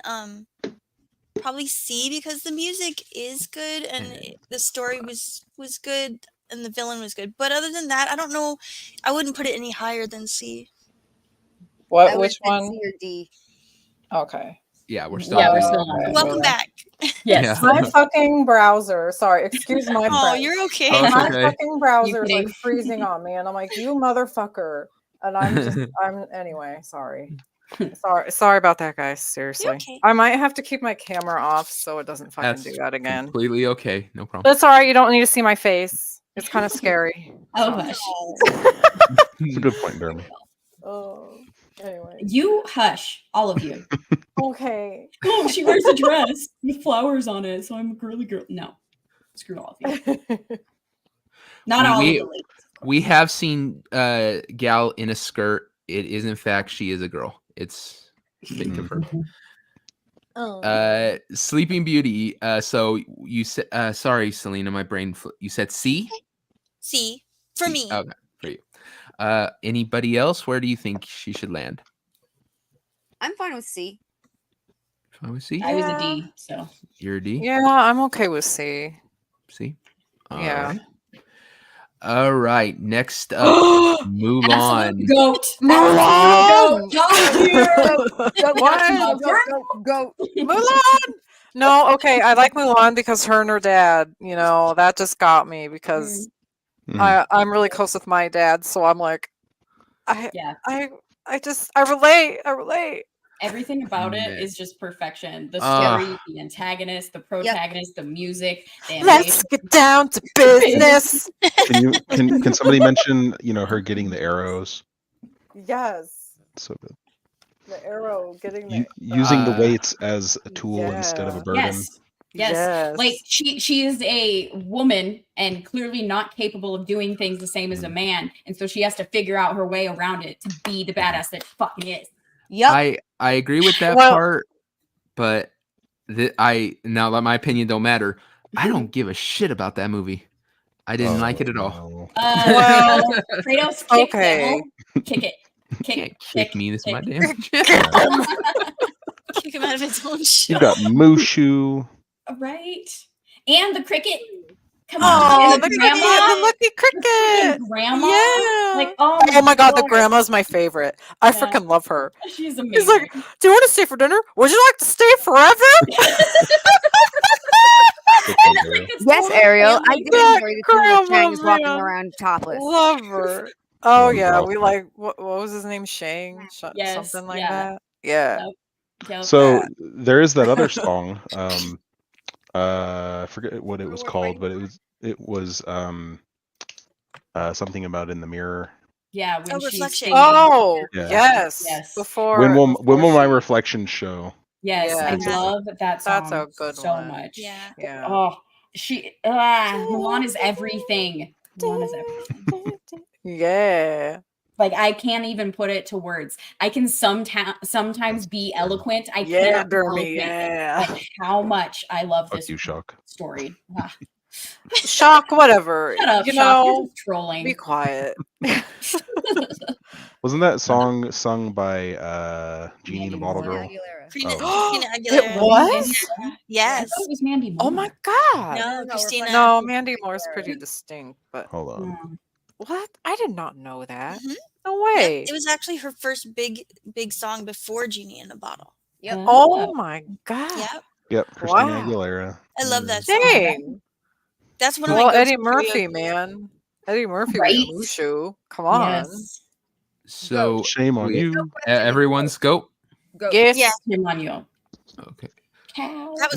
probably C, because the music is good and the story was good and the villain was good. But other than that, I don't know. I wouldn't put it any higher than C. What? Which one? C or D. Okay. Yeah, we're still. Welcome back. Yes. My fucking browser. Sorry, excuse my French. Oh, you're okay. My fucking browser is like freezing on me, and I'm like, you motherfucker. And I'm anyway. Sorry. Sorry about that, guys. Seriously, okay. I might have to keep my camera off so it doesn't fucking do that again. Completely okay, no problem. That's all right. You don't need to see my face. It's kind of scary. Oh, hush. That's a good point, Jeremy. Oh, anyway. You hush, all of you. Okay. Oh, she wears a dress with flowers on it, so I'm a girly girl. No, screw all of you. Not all of the ladies. We have seen Gal in a skirt. It is, in fact, she is a girl. It's been confirmed. Sleeping Beauty. So you said, sorry, Selena, my brain. You said C? C for me. Okay, for you. Anybody else? Where do you think she should land? I'm fine with C. Fine with C? I was a D, so. You're a D? Yeah, I'm okay with C. C? Yeah. Right. All right. Next up, Mulan. Goat. Mulan! Go. Mulan! No, okay, I like Mulan because her and her dad, that just got me because I'm really close with my dad, so I'm like, I relate. Everything about it is just perfection. The story, the antagonist, the protagonist, the music. The Let's get down to business. Can somebody mention her getting the arrows? Yes. So good. The arrow getting using the weights as a tool instead of a burden. Yes. Like she is a woman and clearly not capable of doing things the same as a man, and so she has to figure out her way around it to be the badass that she fucking is. Yep. I agree with that part, but now that my opinion don't matter, I don't give a shit about that movie. I didn't like it at all. Kratos, kick it. Kick me. This is my damn. Kick him out of his own show. You got Mushu. Right, and the cricket. Come on, the grandma, the lucky cricket. Grandma, yeah. Like oh my god, the grandma's my favorite. I freaking love her. She's amazing. He's like, "Do you want to stay for dinner? Would you like to stay forever?" Yes, Ariel. I did enjoy the two Changs walking around topless. Love her. Oh yeah, we like what was his name? Shang, something like that. Yeah. So there is that other song. I forget what it was called, but it was something about in the mirror. Yeah, when reflection. Yes. Before when will my reflection show? Yes, I love that song. That's a good so one. much. Yeah. Oh, Mulan is everything. Mulan is everything. Yeah. Like I can't even put it to words. I can sometimes be eloquent. I yeah, can't Dermy, yeah. Like how much I love this Shock. story. Shock, whatever. Shut up, you Shock. know, You're just trolling. Be quiet. Wasn't that song sung by Genie and the Bottle Girl? Christina Aguilera. It was? Yes. I thought it was Mandy Moore. Oh my god. No, Christina. No, Mandy Moore's pretty distinct, but hold on. What? I did not know that. Mm-hmm. No way. Yep, it was actually her first big song before Genie in a Bottle. Yep. Oh my god. Yep. Christina Aguilera. I love that song. Dang. That's one of my Eddie Murphy, man. Eddie Murphy with Mushu. Come on. Yes. So shame on you. Everyone's go. Yes. Yeah. Shame on you. Okay.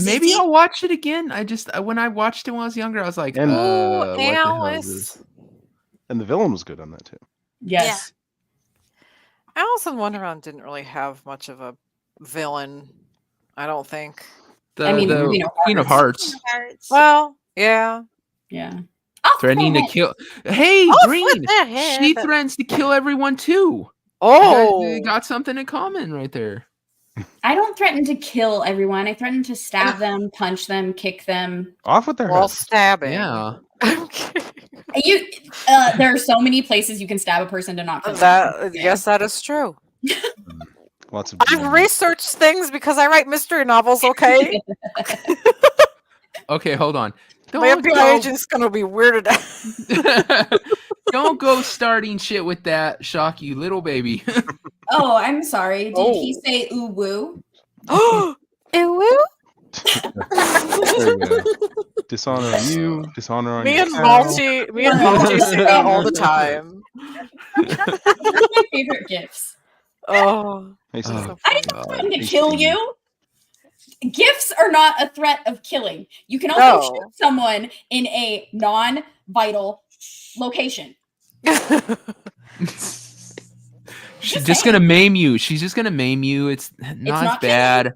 Maybe I'll watch it again. When I watched it when I was younger, I was like, and what the hell is this? And the villain was good on that too. Yes. Yeah. Alice in Wonderland didn't really have much of a villain, I don't think. The Queen of Hearts. Well, yeah. Yeah. Threatening to kill. Hey, Green. She threatens to kill everyone too. Oh, you got something in common right there. I don't threaten to kill everyone. I threaten to stab them, punch them, kick them. Off with their while heads. stabbing. Yeah. There are so many places you can stab a person to not kill them. Yes, that is true. Lots of. I've researched things because I write mystery novels. Okay. Okay, hold on. My FBI agent's gonna be weirded out. Don't go starting shit with that, Shock, you little baby. Oh, I'm sorry. Did he say ooh woo? Ooh woo? Dishonor on you. Dishonor on me you. And Malty say that all the time. One of my favorite gifts. Oh. I didn't threaten to kill you. Gifts are not a threat of killing. You can also shoot someone in a non-vital location. She's just gonna maim you. She's just gonna maim you. It's not bad.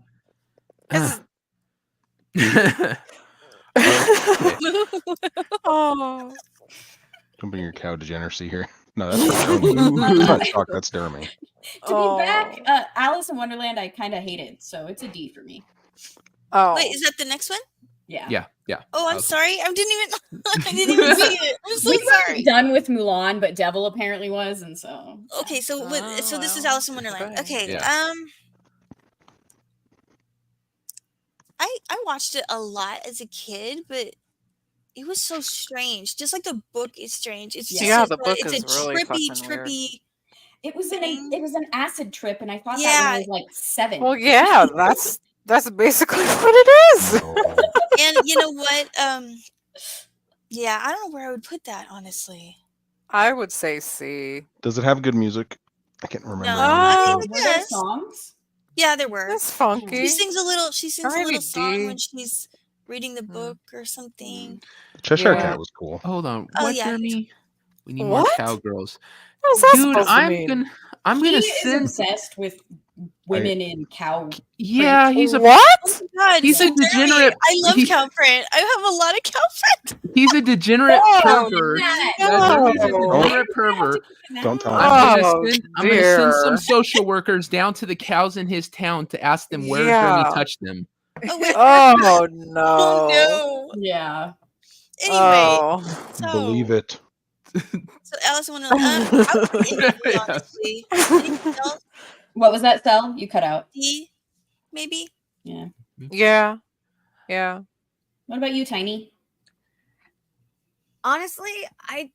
Oh. Don't bring your cow degeneracy here. No, that's not Shock. That's Dermy. To be back, Alice in Wonderland, I kind of hated, so it's a D for me. Oh, wait, is that the next one? Yeah. Oh, I'm Okay. sorry. I didn't even see it. I'm so We weren't sorry. done with Mulan, but Devil apparently was, and so. Okay, so this is well, Alice in Wonderland. okay. Okay, Yeah. I watched it a lot as a kid, but it was so strange. Just like the book is strange. It's just Yeah, it's the book it's a is really fucking weird. trippy. It was an acid trip, and I thought that when Yeah, I was like 7. Well, yeah, that's basically what it is. No. and you know what? Yeah, I don't know where I would put that, honestly. I would say C. Does it have good music? I can't remember. No, any I of mean, the- Were there yes. songs? Yeah, there were. That's funky. She sings a little maybe song D. when she's reading the book or something. Cheshire Yeah. Cat was cool. Hold on. Oh, What, yeah. Jeremy? We need more What? cowgirls. What is that Dude, supposed to I'm mean? gonna He is send. obsessed with women in cow. Yeah, he's a What? Oh my God, He's a so Jeremy, degenerate- I love he- cow print. I have a lot of cow print. he's a degenerate Oh, pervert. that. Jeremy's a No. degenerate pervert. Don't tell I'm him. gonna send some dear. social workers down to the cows in his town to ask them where Jeremy Yeah. touched them. Oh wait. Oh no. Oh no. Yeah. Anyway, Oh. so Believe it. So Alice in Wonderland. I would put it in D, Yes. honestly. Anything else? What was that, Sel? You cut out. D, maybe. Yeah. Yeah. Yeah. What about you, Tiny? Honestly, I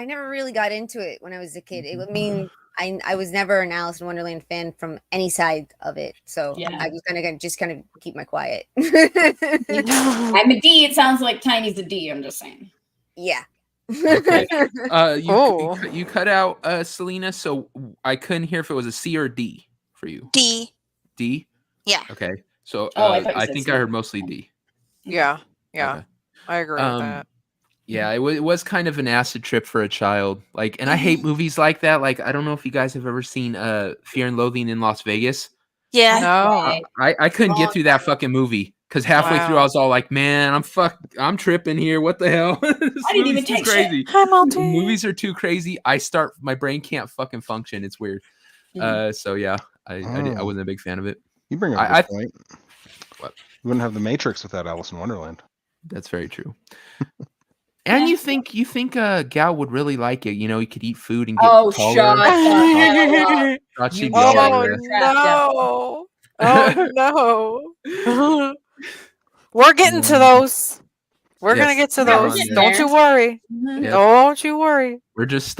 never really got into it when I was a kid. I mean, I was never an Alice in Wonderland fan from any side of it, so Yeah. I was gonna just kind of keep my quiet. I'm a D. It sounds like Tiny's a D. I'm just saying. Yeah. Okay. Oh. You cut out Selena, so I couldn't hear if it was a C or D for you. D. D. Yeah. Okay. So Oh, I thought you I said think C. I heard mostly D. Yeah. Yeah. Okay. I agree with that. Yeah, it was kind of an acid trip for a child. Like, and I hate movies like that. Like, I don't know if you guys have ever seen Fear and Loathing in Las Vegas. Yeah. No. I couldn't get through that fucking movie because halfway through I Wow. was all like, "Man, I'm tripping here. What the hell? This I didn't even movie's too take shit. crazy. Hi, Monty. Movies are too crazy. My brain can't fucking function. It's weird. So yeah, I wasn't a big fan of it. You bring up a I- good point. What? You wouldn't have the Matrix without Alice in Wonderland. That's very true. And you think Gal would really like it? You know, he could eat food and get Oh, taller. shut the hell up. Thought she'd You be all know over Oh there. no. Oh no. We're getting to those. We're gonna Yes. get to Yeah, we're those. getting Don't there. you worry. Yep. Don't you worry. We're just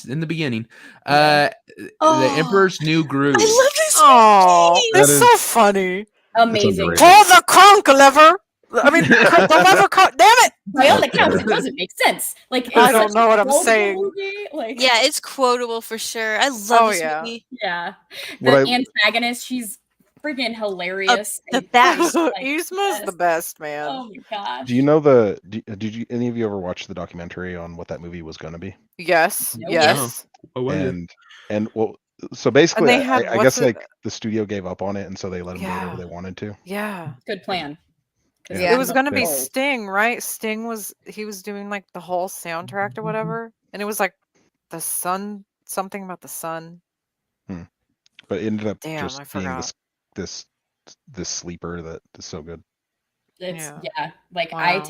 in the beginning. Yeah. The Oh. Emperor's New Groove. I love this Oh, movie. it's That so is- funny. Amazing. underrated. Pull the conch lever. I mean, the lever conch. Damn it. By all accounts, it doesn't make sense. Like, I it's don't such know a what I'm quotable saying. movie, like, Yeah, it's quotable for sure. I love Oh, this yeah. movie. yeah. What The I- antagonist, she's freaking hilarious. The and best. she's, like, Yzma's the best, man. Oh my gosh. Do you know did you any of you ever watch the documentary on what that movie was going to be? Yes. No. Yes. Oh, And well, so basically, they had- I what's guess it- like the studio gave up on it, and so they let them do Yeah. whatever they wanted to. Yeah. Good plan. 'Cause Yeah. It was gonna be Oh. Sting, right? Sting was doing like the whole soundtrack or whatever, and it was like the sun, something about the sun. But it ended up Damn, just I being forgot. this sleeper that is so good. It's Yeah. yeah. Like Wow.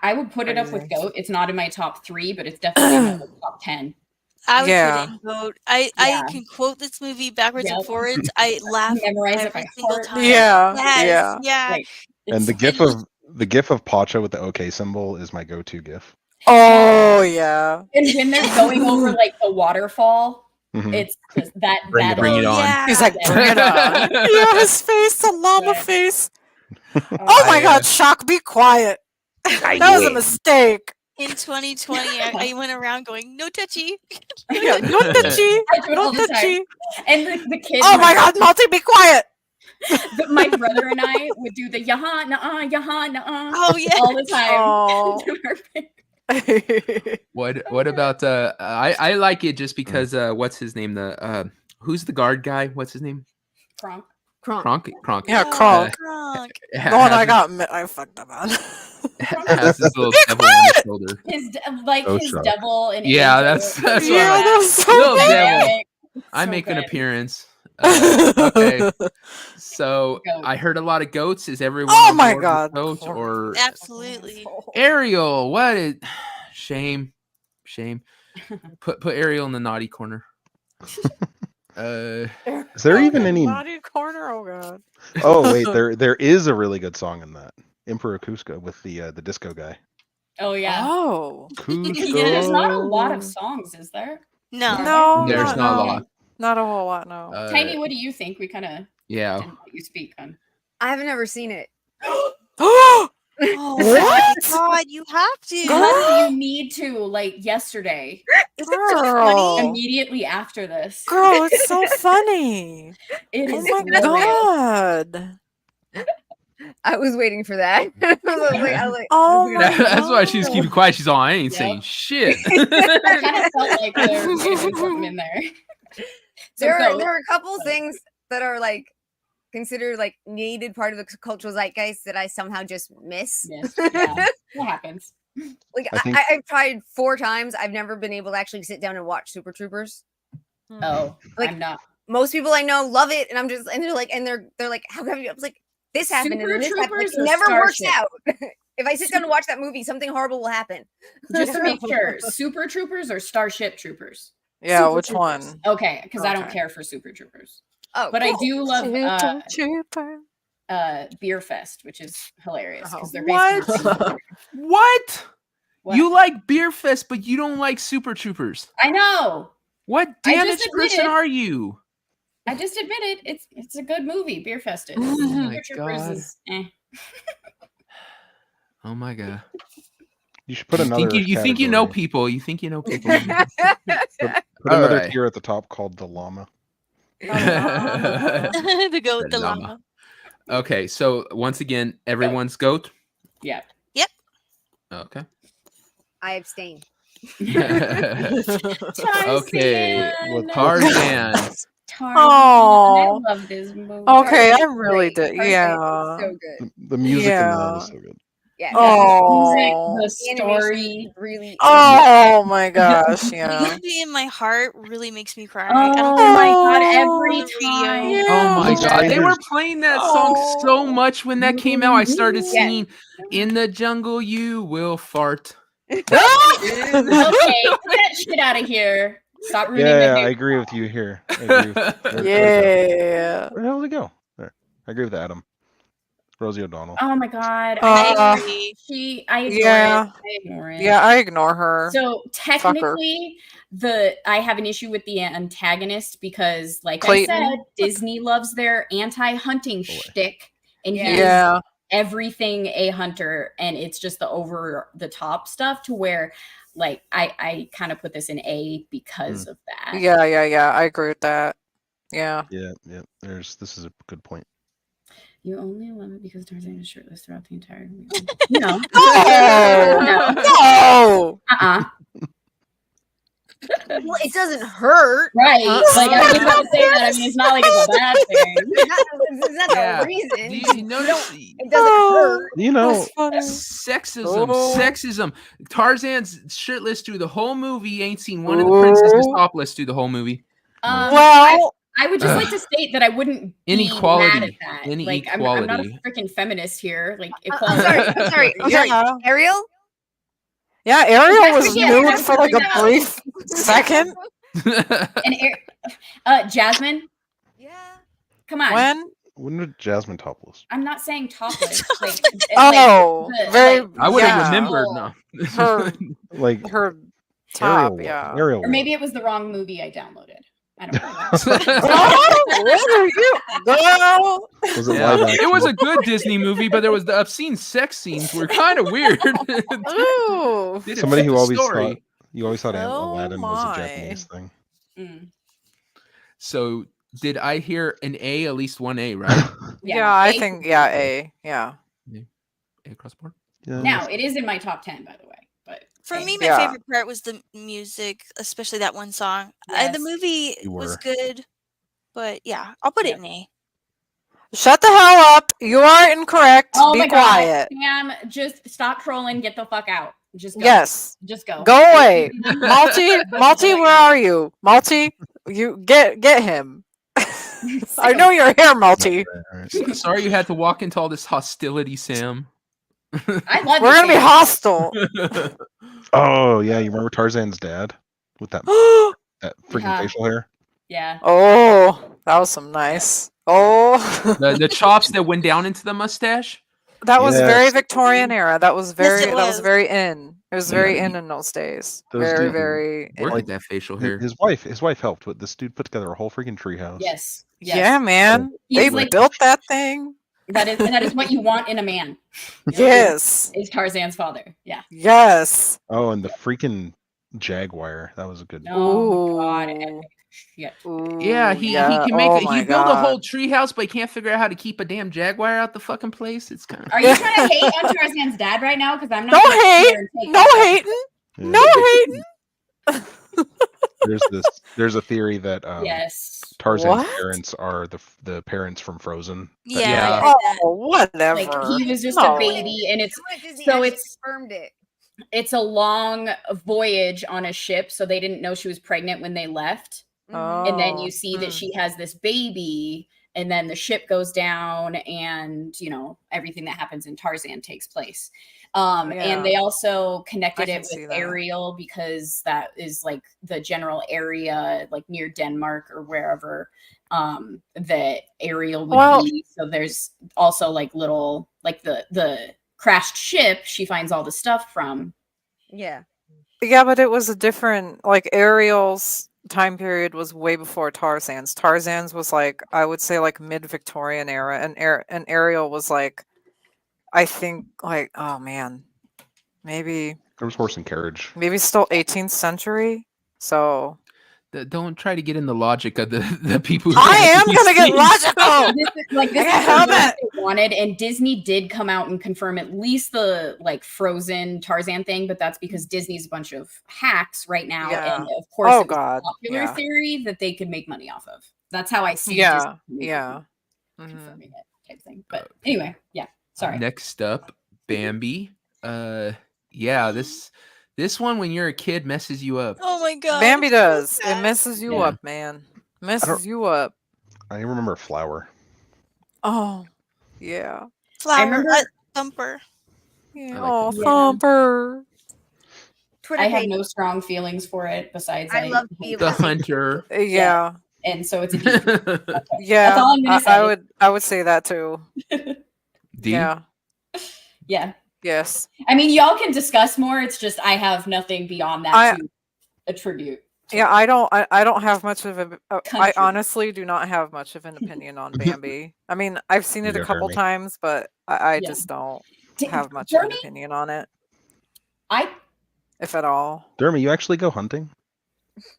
I would put it up with Crazy. Goat. It's not in my top 3, but it's definitely in my top 10. I would Yeah. put it in vote. I Yeah. can quote this movie backwards and Yep. forwards. I laugh Memorize it every by single heart. time. Yeah. Yes. Yeah. Like, And the it's- gif of Pacha with the OK symbol is my go-to gif. Oh yeah. and when they're going over like the waterfall, Mhm. it's just that Bring it on. Yeah. He's like, Yeah. bring it on. Yeah, his face, the llama Yeah. face. Oh my God, Shock, be quiet. That was a mistake. In 2020, I went around going, "No touchy." Yeah, no touchy, I do it no all the time. touchy. And the kids. Oh my God, Multi, be quiet. My brother and I would do the yaha nah Oh yeah. all the time. Oh. To our face. What about I like it just because what's his name? The who's the guard guy? What's his name? Kronk. Kronk. Yeah, Oh, Kronk. Kronk. The one I fucked up on. Has his little Be devil on his shoulder. Oh, His Shrek. devil and Yeah, Angel. that's what Yeah, I- that was so Little good. devil. Dynamic. I So make an good. appearance. Okay. So I heard a lot of goats. Is everyone? Oh on my board with God, goats Corey. or Absolutely. Ariel? What? Shame. Put Ariel in the naughty corner. Is there even any? naughty corner? Oh God. Oh wait, there is a really good song in that Emperor Cusco with the disco guy. Oh yeah. Oh. Cusco. Yeah, there's not a lot of songs, is there? No. No, There's not a lot. Not a whole lot. No. Tiny, what do you think? We kind of Yeah. didn't let you speak on. I've never seen it. Oh What? my God, you have to. You need to, like yesterday, Girl. immediately after this. Girl, it's so funny. It Oh is my hilarious. God. I was waiting for that. I was like, Oh my That's why she was keeping quiet. She's all, I ain't Yep. saying shit. I kind of felt like there was gonna be something in there. there So are a couple things that are like considered like needed part of the cultural zeitgeist that I somehow just miss. Yes, yeah. What happens? Like I think- I've tried 4 times. I've never been able to actually sit down and watch Super Troopers. Oh, Like, I'm not. Most people I know love it, and I'm just and they're like, how come you? I was like, this happened Super and this happened. Like, Troopers it or never works Starship? out. If I sit down and watch that movie, something horrible will happen. Just to make sure, Super Troopers or Starship Troopers? Yeah, Super which Troopers. one? Okay, because I don't Okay. care for Super Troopers. Oh, But cool. I do love Trooper. Beer Fest, which is hilarious because they're What? based on What? What? You like Beer Fest, but you don't like Super Troopers. I know. What I damaged just person admitted- are you? I just admitted it's a good movie. Beer Fest is. Oh my Super Troopers God. is Oh my God. You should put You another. think you know category. people. You think you know people. Put All another right. tier at the top called the llama. The goat, the Llama. llama. Okay, so once again, everyone's goat. Yeah. Yep. Okay. I abstain. Okay. What- Tarzan. Tarzan. Oh. I love this movie. Okay, I Tarzan's really great. did. Tarzan is Yeah. so good. The music in that Yeah. is so good. Yeah. Oh. The The animation story. really. Oh my gosh, The yeah. movie in my heart really makes me cry. Oh I don't my know God! Oh, Every radio. time. Oh my Yeah. God. They were playing that song so much when that came out. I started Yeah. singing, In the jungle you will fart. Okay, get that shit out of here. Stop ruining Yeah, the I day. agree with you here. I agree with where did Yeah. the hell did it go? There. I agree with Adam. Rosie O'Donnell. Oh my God! Uh, I ignore yeah. it. I ignore it. Yeah, I ignore her. So technically, I have an issue with the antagonist because, like Clayton. I said, Disney loves their anti-hunting shtick, and he is Yeah. everything a hunter, and it's just the over the top stuff to where, like, I kind of put this in A because of that. Yeah, I agree with that. Yeah. Yeah. This is a good point. You only love it because Tarzan is shirtless throughout the entire movie. No. No. No. Well, it doesn't hurt. Right. Like, I was about to say that. I mean, it's not like it's a bad thing. It's not Yeah. the reason. Do you notice It doesn't hurt. You know, That's funny. sexism? Oh. Sexism. Tarzan's shirtless through the whole movie. Ain't seen one of the princesses Oh. topless through the whole movie. Well, I would just like to state that I wouldn't be Inequality. mad at that. Any Like, I'm not a equality. freaking feminist here. Like, I'm equality. sorry. yeah. Ariel? Yeah, Ariel was Yeah, nude that's for like a what I know. brief second. And Jasmine, Yeah. come on. When? when did Jasmine topless? I'm not saying topless. Like, Oh, like, very. I would have yeah. remembered. No. Her, Like her top, Ariel. yeah. Ariel. or maybe it was the wrong movie I downloaded. I don't know. Oh, what are you, girl? Was it Yeah. live action? It was a good Disney movie, but there was the obscene sex scenes were kind of weird. Ooh. Didn't Somebody fit who the always story. thought you always thought Oh Aladdin was my. a Japanese thing. Mm. So did I hear an A? At least one A, right? Yeah, I A- think A. Yeah. A across the board. Yeah. Now it is in my top 10, by the way. But For A. me, my Yeah. favorite part was the music, especially that one song. The Yes. movie You was were. good, but yeah, I'll put it in A. Shut the hell up. You are incorrect. Oh Be my quiet. God, Sam, just stop trolling. Get the fuck out. Just go. Yes. Just go. Go away. Malty, where are you? Malty, you get him. I know your hair, Melty. Sorry you had to walk into all this hostility, Sam. I love We're you, gonna be Sam. hostile. Oh yeah, you remember Tarzan's dad with that freaking Yeah. facial hair? Yeah. Oh, that was some nice. Oh, the chops that went down into the mustache. that was very Yes. Victorian era. That was very. it That was was. very in. It was very Yeah. in those days. Those Very, dudes- very. Work in. at that facial hair. His wife helped. But this dude put together a whole freaking treehouse. Yes. Yes. Yeah, man. He's They like- built that thing. That is what you want in a man. Yes. Is Tarzan's father. Yeah. Yes. Oh, and the freaking jaguar. That was a good. Oh my god. Ooh. Yeah. Ooh, Yeah, he can make oh he my built a whole God. treehouse, but he can't figure out how to keep a damn jaguar out the fucking place. It's kind of. Are you trying to hate on Tarzan's dad right now? Because I'm not. No gonna sit hate. here and take No that. hating. No hating. There's a theory that Yes. Tarzan's What? parents are the parents from Frozen. That- Yeah. Yeah. I heard that. Oh, whatever. Like he was just No. a baby, and it's Disney so actually it's- confirmed it. it's a long voyage on a ship, so they didn't know she was pregnant when they left. And then you see that she has this baby, and then the ship goes down, and everything that happens in Tarzan takes place. Yeah. And they also connected I it can see with that. Ariel because that is like the general area, like near Denmark or wherever that Ariel would be. So there's also like little, like the crashed ship she finds all the stuff from. Yeah. Yeah, but it was a different, like Ariel's time period was way before Tarzan's. Tarzan's was like, I would say like mid-Victorian era, and Ariel was like, I think like, oh man, maybe There was horse and carriage. still 18th century. So Don't try to get in the logic of the people. Who I am these gonna get things. logical. This I is can't help what they wanted, and Disney did come out and confirm at least the like Frozen Tarzan thing, but that's because Disney's a bunch of hacks right now, Yeah. and of course, Oh, it was God. a popular Yeah. theory that they could make money off of. That's how I see. Yeah, Disney yeah. Mhm. confirming it type thing. But anyway, yeah. Sorry. Next up, Bambi. Yeah, this one when you're a kid messes you up. Oh my god. Bambi so does. It sad. messes you Yeah. up, man. Messes you up. I remember Flower. Oh, yeah. Flower. remember- Thumper. Yeah. I like Oh, that. Yeah. Thumper. Twitter I have page. no strong feelings for it besides I love hate The Bambi. hunter. Yeah. and so it's a D. Yeah. That's all I'm gonna say. I would say that too. D? Yeah. Yeah. Yes. I mean, y'all can discuss more. It's just I have nothing beyond that to attribute. to Yeah, I don't have much of a. I Country. honestly do not have much of an opinion on Bambi. I mean, I've seen it a Neither, couple Jeremy. times, but I Yeah. just don't D- have much of an Jeremy, opinion on it, I if at all. Dermy, you actually go hunting?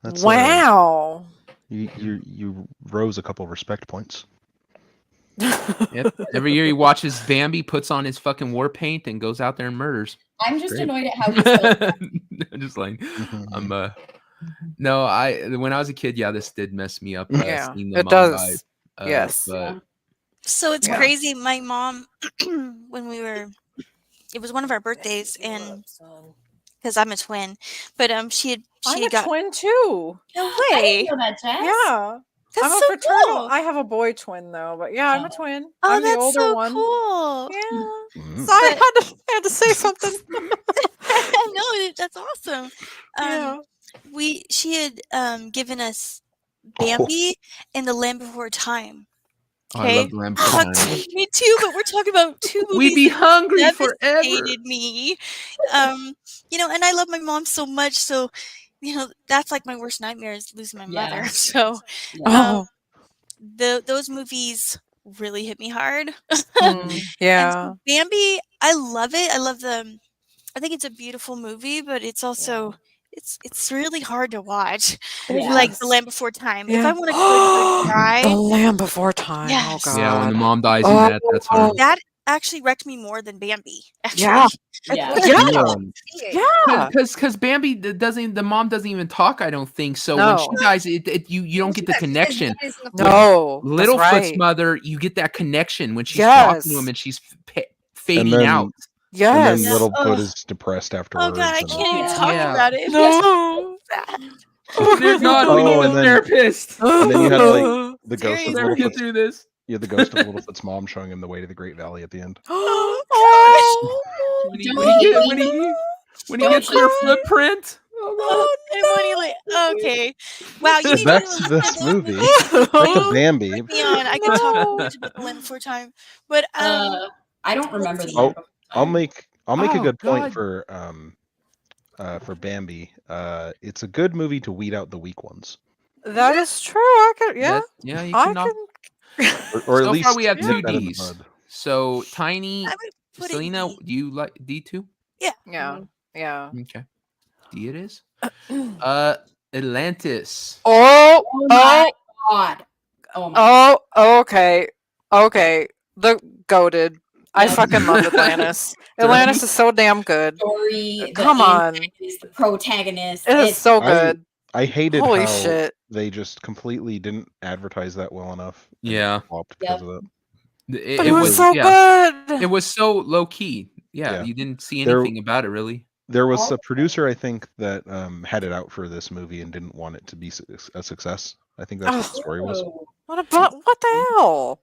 That's, Wow. you rose a couple respect points. Yep. Every year he watches Bambi, puts on his fucking war paint, and goes out there and murders. I'm just Great. annoyed at how he's spelled. I'm just like, Mhm. I'm no, when I was a kid, yeah, this did mess me up. Yeah, seeing the it mom does. die. Yes. But So it's Yeah. crazy. My mom, when it was one of our birthdays, and because I'm a twin, but she had I'm a got twin too. no I way. didn't know that, Jess. Yeah. That's I'm a so fraternal. cool. I have a boy twin though, but yeah, I'm a twin. Oh, I'm the that's older so one. cool. Yeah. Mm. So I had to say something. No, that's awesome. Yeah. She had given us Bambi and The Land Before Time. oh, I Okay. love the Lamb for Time. Me too, but we're talking about two movies We'd be that hungry forever. devastated me. And I love my mom so much, so that's like my worst nightmare is losing my Yeah. mother. So Oh. those movies really hit me hard. Mm, yeah. And so Bambi, I love it. I love I think it's a beautiful movie, but it's also it's really hard to watch. Yeah. Like The Land Before Time. If Yeah. I want a good cry, The Land Before Time. Yes. Oh god. Yeah, when the mom dies in that, that's hard. that actually wrecked me more than Bambi. Actually. Yeah. Yeah. Yeah. Yeah. Because Bambi the mom doesn't even talk. I don't think so. When No. she dies, you don't get the connection. No. Littlefoot's that's right. mother, you get that connection when she's talking to Yes. him and she's fading then- out. Yes. And then Littlefoot Ugh. is depressed Oh afterwards. god, I and- can't even Yeah. talk Yeah. about it. No. Dear God, we Oh, need a and then- therapist. And then you had, like, The ghost of We'll never get Littlefoot's through this. yeah, the ghost of Littlefoot's mom showing him the way to the Great Valley at the end. Oh, When he Don't gets their cry. footprint. Oh, and when he okay. Wow, you need Back to to listen this to movie. movie. Back to Bambi. Put me on. I can talk to Lynn for a time. But I don't remember the Oh, end. I'll make a Oh, good point God. for Bambi. It's a good movie to weed out the weak ones, That is true. I could, yeah. Yeah, you I can knock. or at So least far, we have nip two that in the Ds. bud. So Tiny, I would put Selena, it do you like D2? Yeah. Yeah. Okay. D it is. Atlantis. Oh, Oh my god. Oh my okay. Okay. The goated. I Yeah. fucking love Atlantis. Derby? Atlantis is so damn good. story. Come the on. antagonist, the protagonist. It is so I- good. I hated Holy how shit. they just completely didn't advertise that well enough. and Yeah. it flopped because of that. But it was so good. It was so low key. Yeah, Yeah. you didn't see There- anything about it really. There was Oh. a producer, I think, that had it out for this movie and didn't want it to be a success. I think that's what the story was. Oh. What the hell?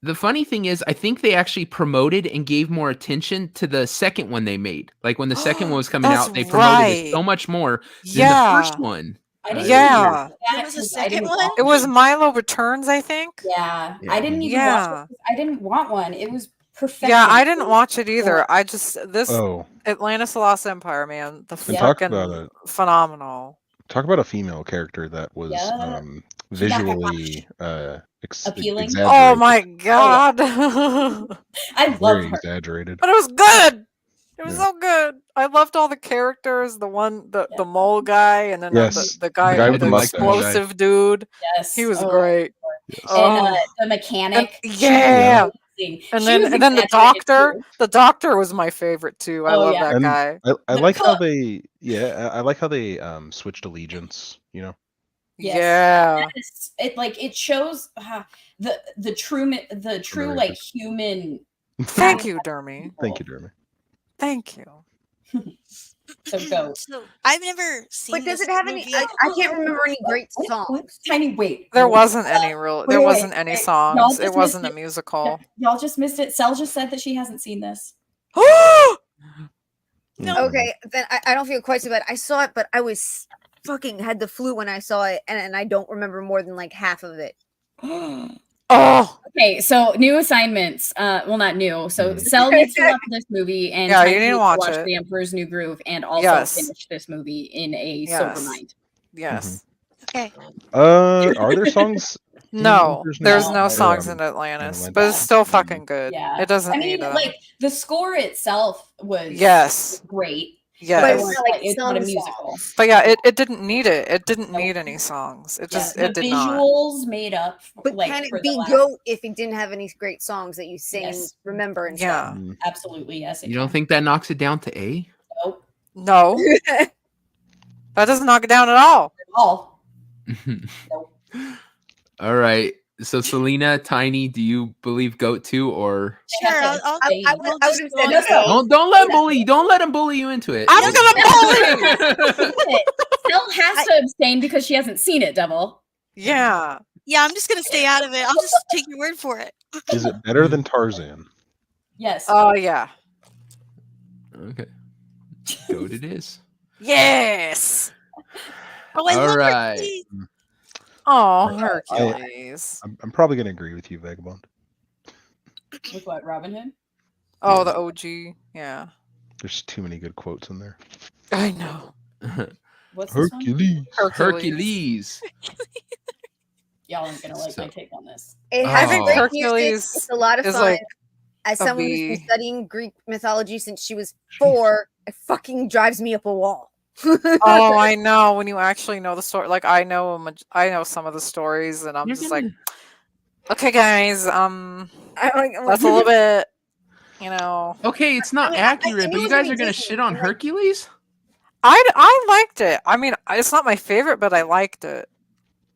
The funny thing is, I think they actually promoted and gave more attention to the second one they made. Like when the second one was coming That's out, they promoted it right. so much more than Yeah. the first one. I didn't Yeah. even There was a 'cause I second didn't one? want It was Milo Returns, I think. Yeah. Yeah. I didn't even watch it 'cause I didn't want one. It was perfect. Yeah, I didn't watch it either. I just Oh, Atlantis: The Lost Empire, man, the and talk fucking about phenomenal. a female character that was Yeah. visually Appealing? exaggerated. Oh my god. I love Very her. exaggerated. But it was good. It was Yeah. so good. I loved all the characters. The mole guy, and then Yes, the guy, the guy with the the mustache. explosive dude. Yes. He was Oh, great. Yes. And Oh. the mechanic. And- she was yeah. amazing. And She was then the exaggerated doctor. too. The doctor was my favorite too. I Oh, love yeah. that And guy. I The like how cook. I like how they switched allegiance. You know, Yes. Yeah. Yes. It shows the true American. like human. Thank you, Dermy. Thank you, Jeremy. Thank you. So go. So I've never seen. But does this it have any? movie. I can't remember any great What? songs. Tiny wait. There wait. wasn't any real. There wait, wasn't any wait. songs. Y'all It just wasn't a missed it. musical. Y'all just missed it. Sel just said that she hasn't seen this. No. Okay, then I don't feel quite so bad. I saw it, but I was fucking had the flu when I saw it, and I don't remember more than like half of it. Oh, Okay, so new assignments. Well, not new. So Sel needs to watch this movie, and Yeah, you Tiny need to needs watch it. The Emperor's New Groove, and also Yes. finish this movie in a sober Yes. mind. yes. Okay. Are there songs? No, there's no- no or, songs in Atlantis, but it's Yeah. still fucking good. Yeah, It doesn't I mean, need them. like the score itself was Yes. great. Yes. But But it's, like it's not a some musical. But yeah, it didn't need it. It didn't need any songs. It just the it did not. visuals made up. But like, can for it the be last- goat if it didn't have any great songs that you sing, Yes. remember, and Yeah. stuff? Absolutely, yes. You don't think that knocks it down to A? Nope. No, that doesn't knock it down at all. All. All right. So Selena, Tiny, do you believe GOAT 2 or Sure. I'll I would we'll have just said go on no. with it. don't let him bully you into it. I'm gonna bully you. Sel has to abstain because she hasn't seen it, Devil. Yeah. Yeah, I'm just gonna stay out of it. I'll just take your word for it. Is it better than Tarzan? Yes. Oh yeah. Okay. GOAT it is. Yes. Oh, I All love right. Hercules. Oh, Hercules. I'm probably gonna agree with you, Vagabond. With what, Robin Hood? Oh, the OG. Yeah. There's too many good quotes in there. I know. What's this one? Hercules. Hercules. Y'all aren't gonna like So- my take on this. It has I think great Hercules music. It's a lot of is fun. like As a someone who's been B. studying Greek mythology since she was 4, it fucking drives me up a wall. Oh, I know. When you actually know the story, like I know some of the stories, and I'm You're just gonna- like, okay, guys, I'm like, that's a little bit, you know. Okay, it's not I mean, accurate, I but knew you it was gonna guys be are gonna Disney, shit on but, like- Hercules? I liked it. I mean, it's not my favorite, but I liked it.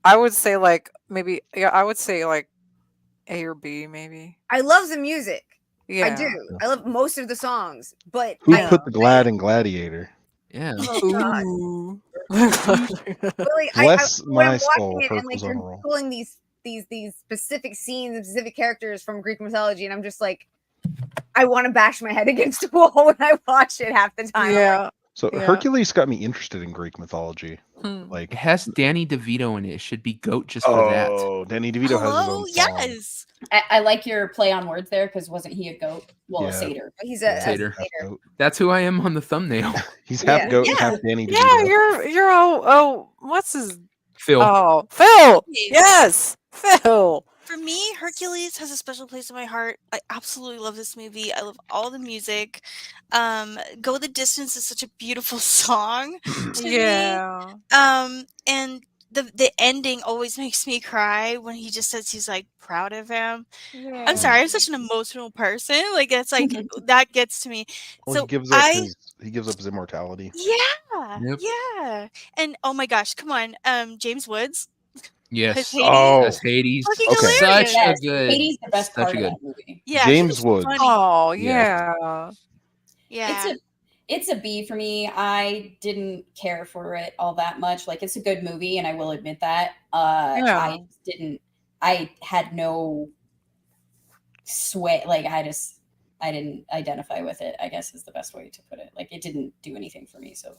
I would say like maybe I would say like A or B maybe. I love the music. Yeah. I do. I love most of the songs, but Who Yeah. put the Glad in Gladiator? Yeah. oh god. Ooh. But, like, Bless when I'm my soul, watching it and Herc like was on you're a roll. pulling these these specific scenes and specific characters from Greek mythology, and I'm just like, I want to bash my head against a wall when I watch it half the time. Yeah. So Hercules got me interested in Greek mythology. Like, it has Danny DeVito in it. It should be GOAT just for that. Oh, Danny DeVito has his own song. Yes. I like your play on words there, because wasn't he a goat? Well, a satyr. He's a Satyr. satyr. That's who I am on the thumbnail. He's half goat and half Danny DeVito. Yeah, you're what's his Phil. Oh, Phil. Yes, Phil. For me, Hercules has a special place in my heart. I absolutely love this movie. I love all the music. Go the Distance is such a beautiful song to me. And the ending always makes me cry when he just says he's like proud of him. Yeah. I'm sorry, I'm such an emotional person. Like it's like that gets to me. Well, So he gives up his immortality. Yeah. Yep. Yeah. And oh my gosh, come on. James Woods. Yes. As Hades. As Hades. Fucking Okay. hilarious. Such a good. Hades the best Such part a of good. that movie. Yeah, James he was Woods. funny. Oh Yeah. Yeah. It's a B for me. I didn't care for it all that much. Like, it's a good movie, and I will admit that. I had no sway. Like, I didn't identify with it, I guess is the best way to put it. Like, it didn't do anything for me. So,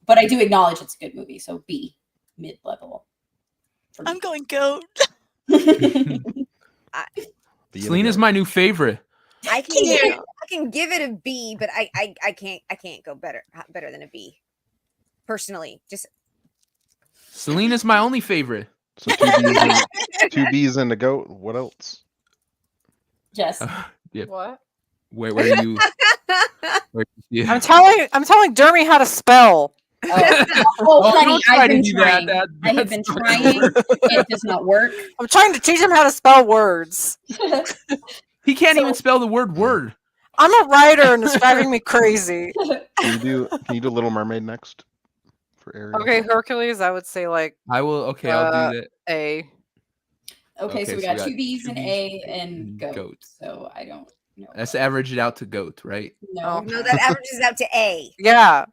but I do acknowledge it's a good movie. So B, mid-level. I'm going GOAT. Selena's my new favorite. I can give it a B, but I can't go better than a B. Personally, just Selena's my only favorite. So two B's and a goat. What else? Jess. Yep. What? Where are you? I'm telling Jeremy how to spell. Honey, don't try I've to been do trying. that. I have been trying. It does not work. I'm trying to teach him how to spell words. He can't even spell the word word. I'm a writer and it's driving me crazy. Can you do Little Mermaid next for Ariel? Okay, Hercules, I would say like I will. Okay, I'll do that. A. Okay, so we got two B's, an A, and goat. So I don't know. Let's average it out to GOAT, right? No, no, that averages out to A. Yeah.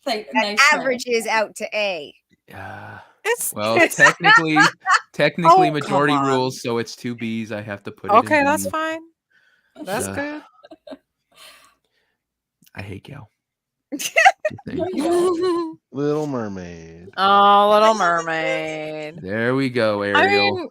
Like, That nice averages out to A. Yeah. It's Well, technically Oh, majority come on. rules, so it's two B's. I have to put it okay, in that's B. fine. That's Yeah. good. I hate Gal. Little Mermaid. Oh, Little Mermaid. There we go, Ariel. I mean,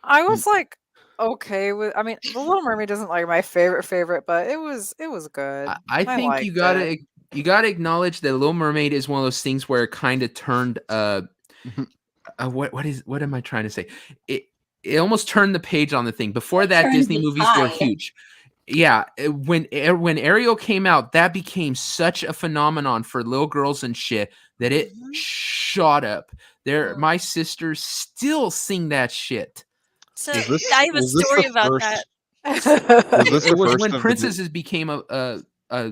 I was like okay with. I mean, The Little Mermaid isn't like my favorite, but it was good. I think liked you it. gotta acknowledge that Little Mermaid is one of those things where it kind of turned what am I trying to say? It almost turned the page on the thing. Before that, Disney movies were huge. Yeah, when Ariel came out, that became such a phenomenon for little girls and shit that it shot up. My sisters still sing that shit. So I have a story about that. It was when princesses became a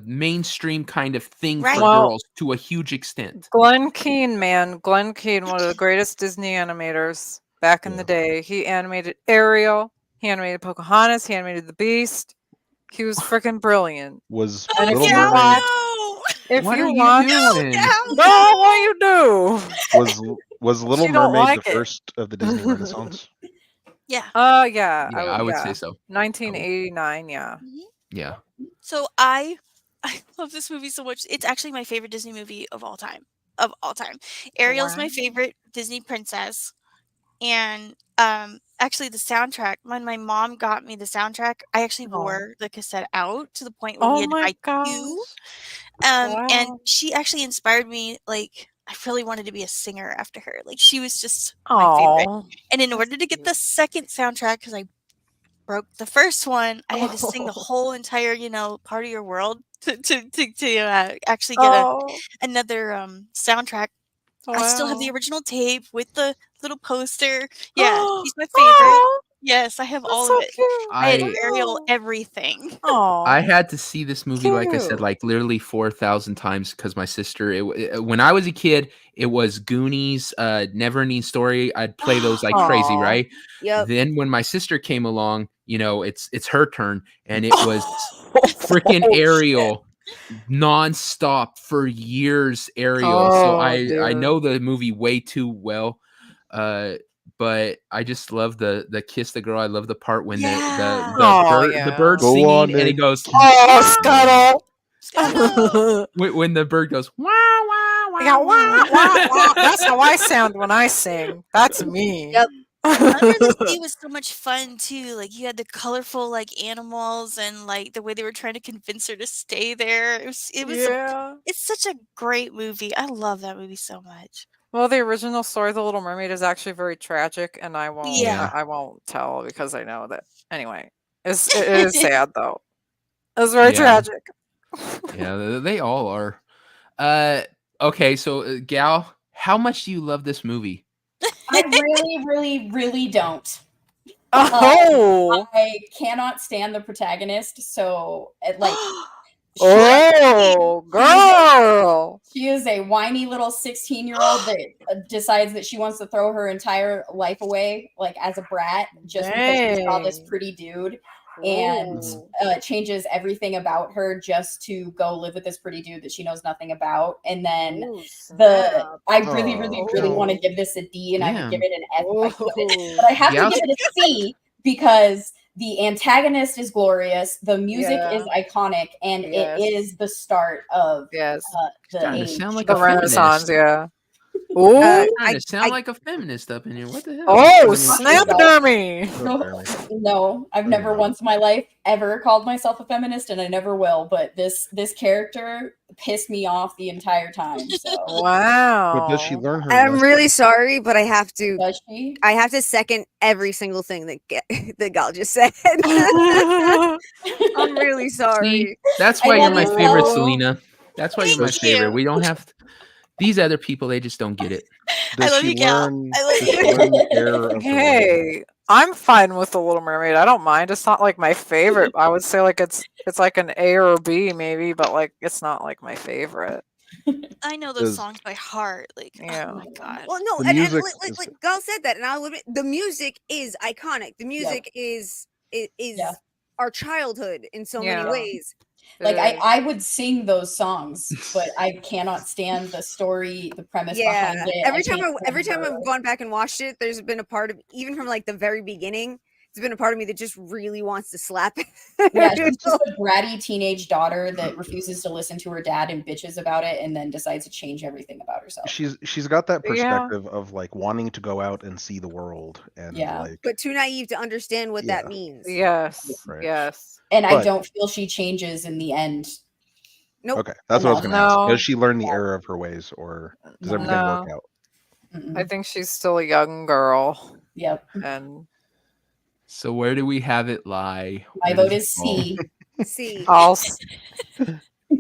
mainstream kind of thing for girls to a huge extent. Glenn Keane, one of the greatest Disney animators back in the day. He animated Ariel. He animated Pocahontas. He animated The Beast. He was freaking brilliant. Was And Little if you Mermaid? watch, if What you are you watch, doing? no, what you do? Was Little She don't Mermaid like the it. first of the Disney Renaissance? Yeah. Yeah. I would say so. 1989. Yeah. Yeah. So I love this movie so much. It's actually my favorite Disney movie of all time. Ariel's my favorite Disney princess. And actually the soundtrack, when my mom got me the soundtrack, I actually wore the cassette out to the point where we had to buy two. And she actually inspired me. Like, I really wanted to be a singer after her. Like, she was just my favorite. And in order to get the second soundtrack, because I broke the first one, I had to sing the whole entire, Part of Your World to actually get another soundtrack. Wow. I still have the original tape with the little poster. Yeah, she's my favorite. Yes, I have all of it. Cute. I had Ariel everything. I had to see this movie, like I said, like literally 4,000 times because my sister. When I was a kid, it was Goonies, Neverending Story. I'd play those like crazy, right? Yep. Then when my sister came along, it's her turn, and it was freaking Ariel. Non-stop for years, Ariel. So I know the movie way too well, but but I just love the kiss the girl. I love the part when Yeah. the bird's Go singing on and it then. goes Oh, Scuttle. Scuttle. when the bird goes wah wah wah. Yeah, wah, wah. wah, wah. That's how I sound when I sing. That's me. Yep. Under the Sea was so much fun too. Like you had the colorful like animals and like the way they were trying to convince her to stay there. Yeah. It's such a great movie. I love that movie so much. Well, the original story of The Little Mermaid is actually very tragic, and I won't. Yeah. I won't tell because I know that. Anyway, it is sad though. It's very tragic. Yeah, they all are. Okay, so Gal, how much do you love this movie? I really, really, really don't. Oh. I cannot stand the protagonist, so like. Oh, girl! She is a whiny little 16-year-old that decides that she wants to throw her entire life away, like as a brat, just because she saw this pretty dude, and changes everything about her just to go live with this pretty dude that she knows nothing about. And then I really, really, really want to give this a D, and I would give it an F if I could, but I have to give it a C because the antagonist is glorious, the music is iconic, and it is the start of the age. Sound like The a Renaissance, feminist. I sound like a feminist up in here. What the hell? Oh, snap dummy! No, I've never once in my life ever called myself a feminist, and I never will. But this character pissed me off the entire time. So. Wow. But does she learn her? I'm really sorry, but I have to. Does she? I have to second every single thing that Gal just said. I'm really sorry. See, that's why you're my favorite, so. Selena. That's why you're my favorite. We don't have these other people. They just don't get it. Does she learn? Does she learn the error of her ways? Hey, I'm fine with The Little Mermaid. I don't mind. It's not like my favorite. I would say like it's like an A or a B maybe, but like it's not like my favorite. I know those songs by heart. Like, yeah. oh my god. Well, no, and like Gal said that, and I'll admit the music is iconic. The music is our childhood in so many ways. Like I would sing those songs, but I cannot stand the story, the premise behind it. Every time I've gone back and watched it, there's been a part of, even from like the very beginning, there's been a part of me that just really wants to slap it. Yeah, she's just a bratty teenage daughter that refuses to listen to her dad and bitches about it, and then decides to change everything about herself. She's got that perspective of like wanting to go out and see the world, and like, but too naive to understand what that means. Yes, right. yes. And I don't feel she changes in the end. Nope. Okay, that's what I was going to ask. Does she learn the error of her ways, or does everything work out? I think she's still a young girl. Yep. And so where do we have it lie? My vote is C. C.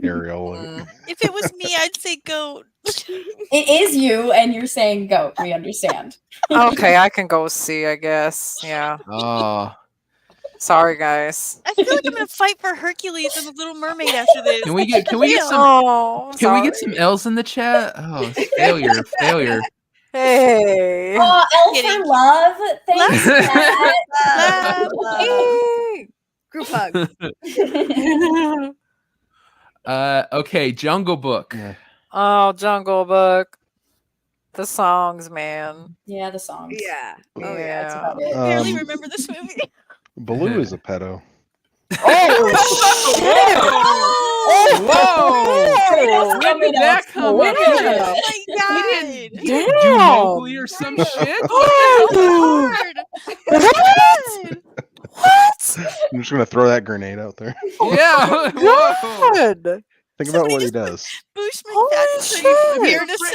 Ariel. If it was me, I'd say goat. It is you, and you're saying goat. We understand. Okay, I can go C, I guess. Yeah. Oh. Sorry, guys. I feel like I'm gonna fight for Hercules and the Little Mermaid after this. Can we get some L's in the chat? Oh, failure. Hey. Oh, L for love. Thanks, Matt. Group hug. Okay, Jungle Book. Oh, Jungle Book. The songs, man. Yeah, the songs. Yeah. Oh yeah, that's about it. I barely remember this movie. Baloo is a pedo. Oh shit! Whoa! When did that come up? Oh my god! Do Mowgli or some shit? What? I'm just gonna throw that grenade out there. Yeah. God. Think about what he does. Holy shit!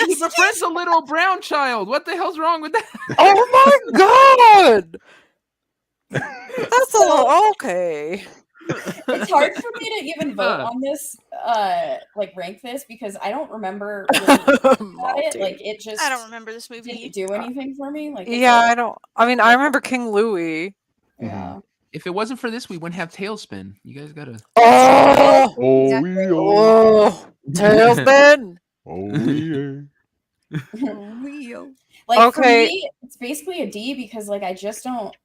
He befriends a little brown child. What the hell's wrong with that? Oh my god! That's a okay. It's hard for me to even vote on this, like rank this, because I don't remember really about it. Like it just I don't remember this movie. Didn't do anything for me. Like I don't. I mean, I remember King Louis. Yeah. If it wasn't for this, we wouldn't have Tailspin. You guys gotta. Tailspin. Like for me, it's basically a D because like I just don't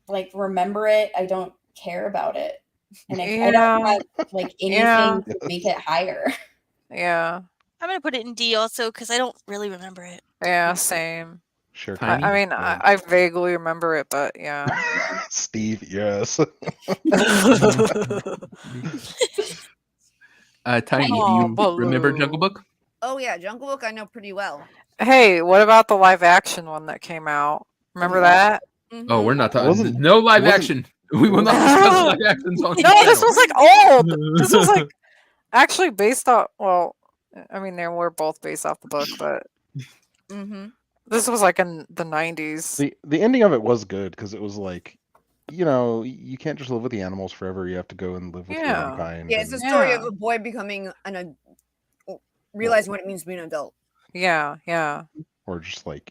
like remember it. I don't care about it, and I don't have like anything to make it higher. Yeah, I'm gonna put it in D also because I don't really remember it. Yeah, same. Sure. Tiny? I mean, I vaguely remember it, but yeah. Steve, yes. Tiny, do Oh, you remember Jungle Baloo. Book? Oh yeah, Jungle Book I know pretty well. Hey, what about the live action one that came out? Remember that? Oh, we're not talking. wasn't- No live it wasn't- action. We will not discuss live actions on No, this this channel. was like old. This was like actually based off. Well, I mean, they were both based off the book, but this was like in the 90s. The ending of it was good because it was like, you can't just live with the animals forever. You have to go and live with your own kind. Yeah, it's a and- story of a boy becoming realizing what it means to be an adult. Yeah, yeah. Or just like,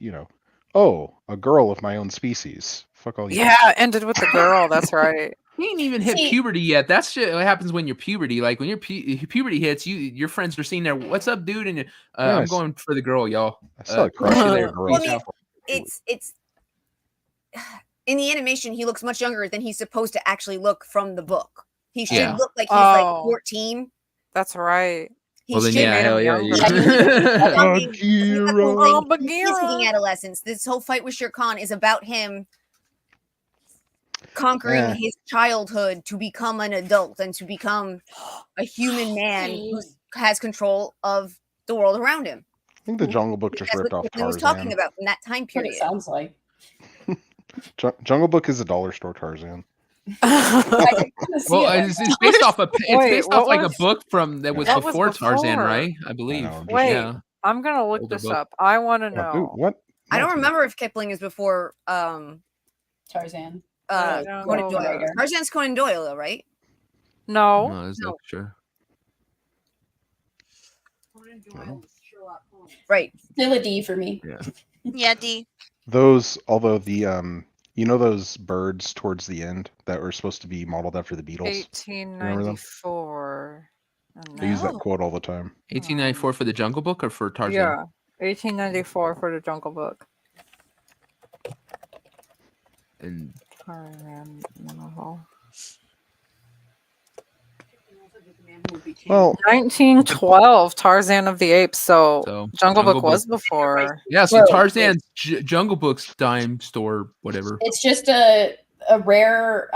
oh, a girl of my own species. Fuck all you. Yeah, ended with the girl. That's right. He ain't even hit puberty yet. That's shit what happens when you're puberty. Like when your puberty hits, your friends are sitting there. What's up, dude? And I'm going for the girl, y'all. I saw a crush on a girl. Well, I mean, it's in the animation. He looks much younger than he's supposed to actually look from the book. He should look like he's like 14. That's right. Well, then yeah, hell yeah. He's hitting adolescence. This whole fight with Shere Khan is about him conquering his childhood to become an adult and to become a human man who has control of the world around him. I think the Jungle Book just ripped off He Tarzan. was talking about in that time period. What it sounds like. Jungle Book is a dollar store Tarzan. Well, it's based off like a book that was before Tarzan, right? I believe. Wait, I'm gonna look this up. I want to know. What? I don't remember if Kipling is before Tarzan. Conan Doyle. Tarzan's Conan Doyle, though, right? No. No, is that sure? Right. Still a D for me. Yeah. Yeah, D. Although the those birds towards the end that were supposed to be modeled after the Beatles. 1894. I use that quote all the time. 1894 for the Jungle Book or for Tarzan? Yeah, 1894 for the Jungle Book. And Tarzan novel. Well, 1912, Tarzan of the Apes. So Jungle Book was before. Yeah, so Tarzan's Jungle Book's dime store, whatever. It's just a rare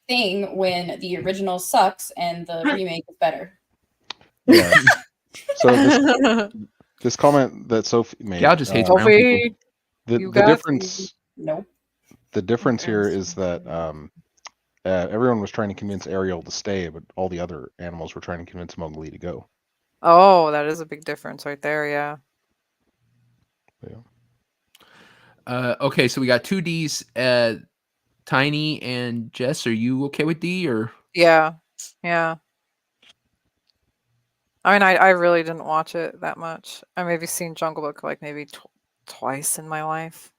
thing when the original sucks and the remake is better. Yeah. So this comment that Sophie made. Yeah, I'll just hate Sophie. The difference. Nope. The difference here is that everyone was trying to convince Ariel to stay, but all the other animals were trying to convince Mowgli to go. Oh, that is a big difference right there. Yeah. Okay, so we got two Ds. Tiny and Jess, are you okay with D or? Yeah. Yeah. I mean, I really didn't watch it that much. I maybe seen Jungle Book like maybe twice in my life.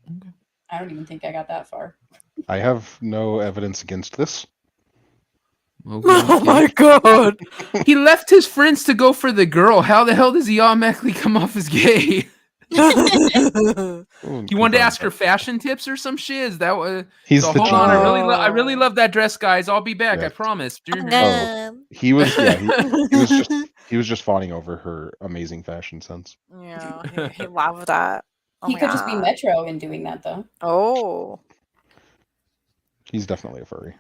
Okay. I don't even think I got that far. I have no evidence against this. Oh my god! He left his friends to go for the girl. How the hell does he automatically come off as gay? He wanted to ask her fashion tips or some shit. Is that what? He's so the hold on. I really love that dress, guys. I'll be back. Yeah. I promise. He was. Yeah, he was just fawning over her amazing fashion sense. Yeah, he loved that. Oh He my could just be God. Metro in doing that, though. Oh. He's definitely a furry.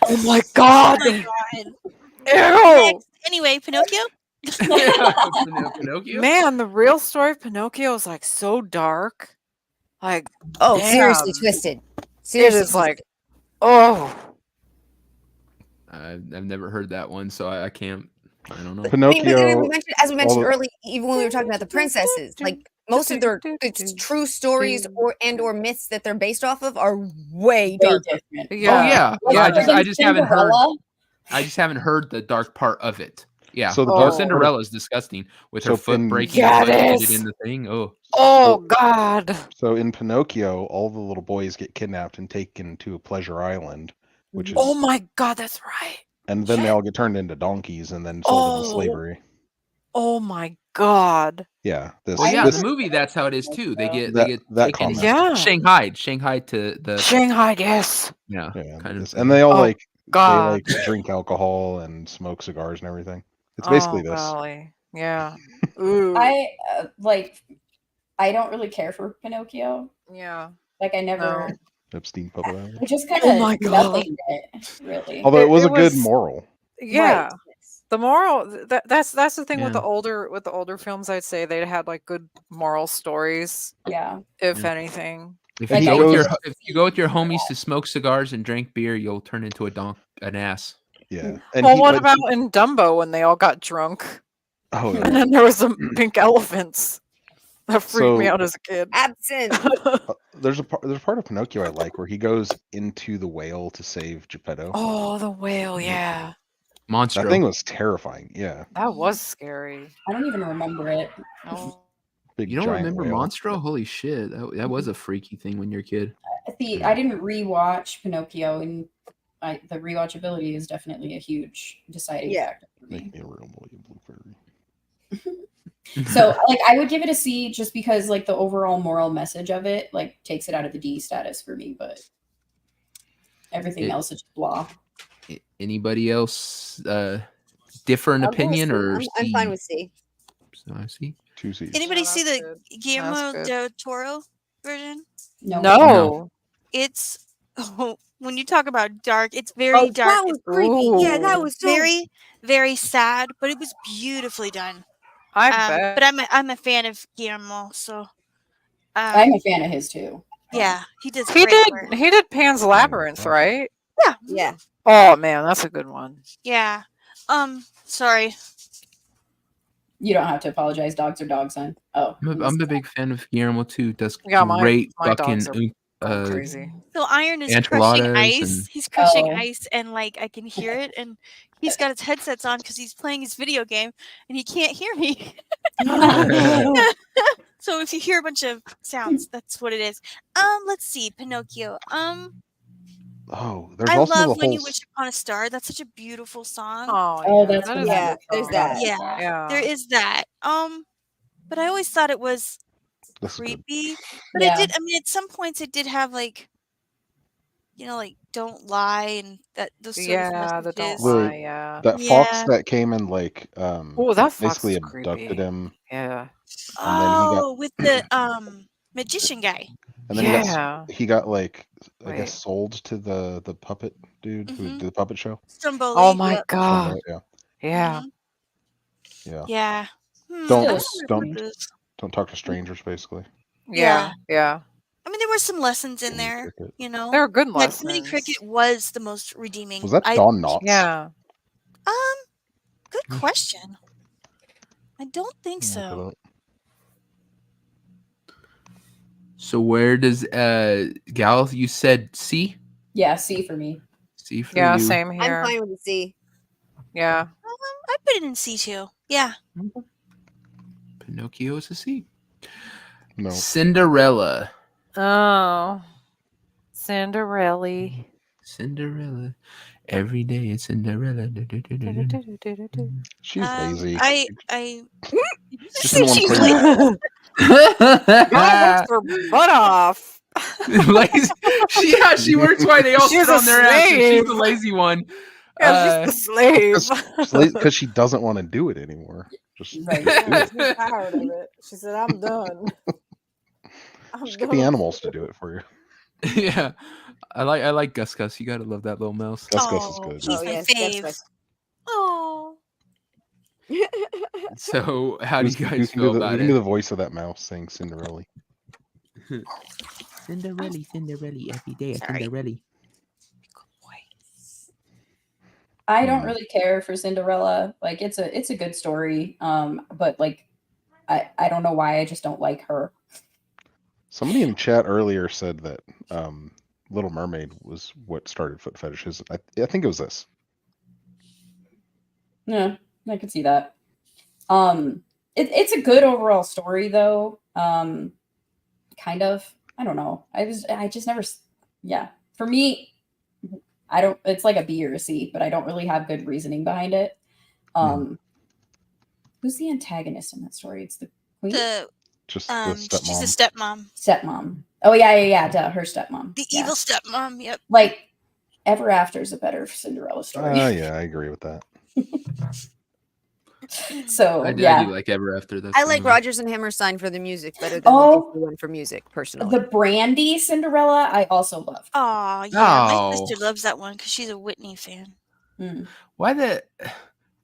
Oh my god! Oh my God. Ew! Next. Anyway, Pinocchio? Pinocchio? Man, the real story of Pinocchio is like so dark. Like, seriously damn. twisted. It Seriously is like, oh. I've never heard that one, so I can't. I don't know. Pinocchio. As we mentioned earlier, even when we were talking about the princesses, like most of their true stories or myths that they're based off of are way darker. Oh yeah. I just haven't heard. Cinderella? I just haven't heard the dark part of it. Yeah. So the Oh, dark Cinderella is disgusting with her So foot Pin- breaking Yeah, and it putting is. it in the thing. Oh. Oh god. So in Pinocchio, all the little boys get kidnapped and taken to a pleasure island, which is, Oh my god, that's right. and then they all get turned into donkeys and then sold into slavery. Oh my god. Yeah. Well, yeah, in the movie that's how it is too. They get That taken, comment. Yeah. Shanghai to the Shanghai, yes. yeah, Yeah, kind of. and they all Oh, they God. like drink alcohol and smoke cigars and everything. It's basically this. Golly. Yeah. Ooh. I I don't really care for Pinocchio. Yeah. Like I never. No. Epstein puppet hour. I just kind Oh of my nothing God. it really. Although it was It a good was- moral. Yeah. Right. The moral that's the thing with Yeah. the older films. I'd say they had like good moral stories, Yeah. if Yeah. anything. If Like, you I go with your goes- if you go with your homies to smoke cigars and drink beer, you'll turn into an ass. Yeah. And Well, he, what but about he- in Dumbo when they all got drunk? oh And yeah. then there was some pink elephants. That freaked me So- out as a kid. Absent. There's a part of Pinocchio I like where he goes into the whale to save Geppetto. Oh, the whale, yeah. Monstro. That thing was terrifying. Yeah. That was scary. I don't even remember it. Oh. Big You don't giant remember whale. Monstro? Holy shit. That was a freaky thing when you're a kid. I didn't rewatch Pinocchio, and the rewatchability is definitely a huge deciding factor for me. Make me a real boy, blueberry. So like I would give it a C just because like the overall moral message of it like takes it out of the D status for me, but everything else is blah. Anybody else different I'll go with opinion C. or I'm fine with C. So I see. 2 C's. Anybody Yeah, see that's the good. Guillermo That's good. del Toro version? No. No. It's when you talk about dark, it's very Oh, dark. that was creepy. Yeah, that Ooh. was It's so very, very sad, but it was beautifully done. I bet. But I'm a fan of Guillermo, so I'm a fan of his too. yeah, he does He great did work. he did Pan's Labyrinth, awesome. right? Yeah, Yeah. Oh man, that's a good one. yeah. Sorry. You don't have to apologize. Dogs are dogs, son. Oh, I'm a big fan of Guillermo too. Does Yeah, great my fucking dogs are going crazy. So Iron is crushing enchiladas ice. and- He's crushing Oh. ice, and like I can hear it. And he's got his headsets on because he's playing his video game, and he can't hear me. So if you hear a bunch of sounds, that's what it is. Let's see, Pinocchio. Oh, there's I also love the When whole. You Wish Upon a Star. That's such a beautiful song. Oh, Oh, yeah, that's that what is a yeah, good there's song. that. Yeah. Yeah. There is that. But I always thought it was This is good. creepy. But Yeah. it did. I mean, at some points, it did have like, like don't lie and those sort of Yeah, the don't messages. lie, yeah. That fox that came and like Oh, that fox basically is abducted creepy. him, Yeah. and then he got Oh, with the magician guy. and then Yeah. he got like I Wait. guess sold to the puppet dude who did the puppet show. Stromboli. Oh my yep. god. Yeah. Yeah. Yeah. Yeah. Don't- I don't- remember this. Don't talk to strangers, basically. Yeah. Yeah. I mean, there were some lessons in Jiminy there. Cricket. There were good Yeah, lessons. Jiminy Cricket was the most redeeming. Was that Don Knotts? Yeah. Good question. I don't think Look so. it up. So where does Gal? You said C. Yeah, C for me. C for Yeah, you. same here. I'm fine with the C. Yeah. I put it in C2. Yeah. Pinocchio is a C. No. Cinderella. Oh. Cinderella. Cinderella. Every day it's Cinderella. She's lazy. I Just didn't want to play that. God works her butt off. Lazy. She works while they all She's sit a on their ass. And she's slave. the lazy one. Yeah, she's the slave. Because she doesn't want to do it anymore. Just Right. Yeah, she's tired of it. She said, "I'm done." Just get the animals to do it for you. Yeah, I like Gus Gus. You gotta love that little mouse. Gus Gus is good. He's Oh, my yes, fave. that's Oh. So how do you guys You feel about can do it? the voice of that mouse saying Cinderella. Cinderella, Cinderella, every day, Sorry. Cinderella. I don't really care for Cinderella. Like it's a good story. But like I don't know why I just don't like her. Somebody in chat earlier said that Little Mermaid was what started foot fetishes. I think it was this. Yeah, I could see that. It's a good overall story though. Kind of. I don't know. I just never. Yeah, for me, I don't. It's like a B or a C, but I don't really have good reasoning behind it. Who's the antagonist in that story? It's the queen. Just the She's stepmom. a stepmom. Stepmom. Oh yeah. Duh, her stepmom. The Yeah. evil stepmom. Yep. Like Ever After is a better Cinderella story. Yeah, I agree with that. So I yeah, do like Ever After. That's I the like movie. Rodgers and Hammerstein for the music better than the Oh. Disney one for music, personally. the Brandy Cinderella I also loved. Oh yeah, my Oh. sister loves that one because she's a Whitney fan. Mm. Why the?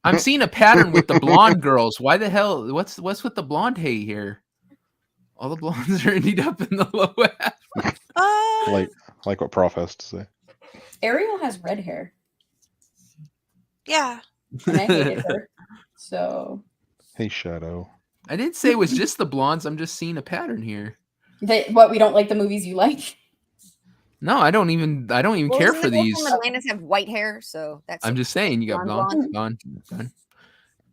I'm seeing a pattern with the blonde girls. Why the hell? What's with the blonde hay here? All the blondes are ended up in the low half. Like what Prof has to say. Ariel has red hair, Yeah. and I hated her. So Hey, Shadow. I didn't say it was just the blondes. I'm just seeing a pattern here. what, we don't like the movies you like? No, I don't even care doesn't for the girl these. from Atlantis have white hair, so that's. I'm just saying you got blonde.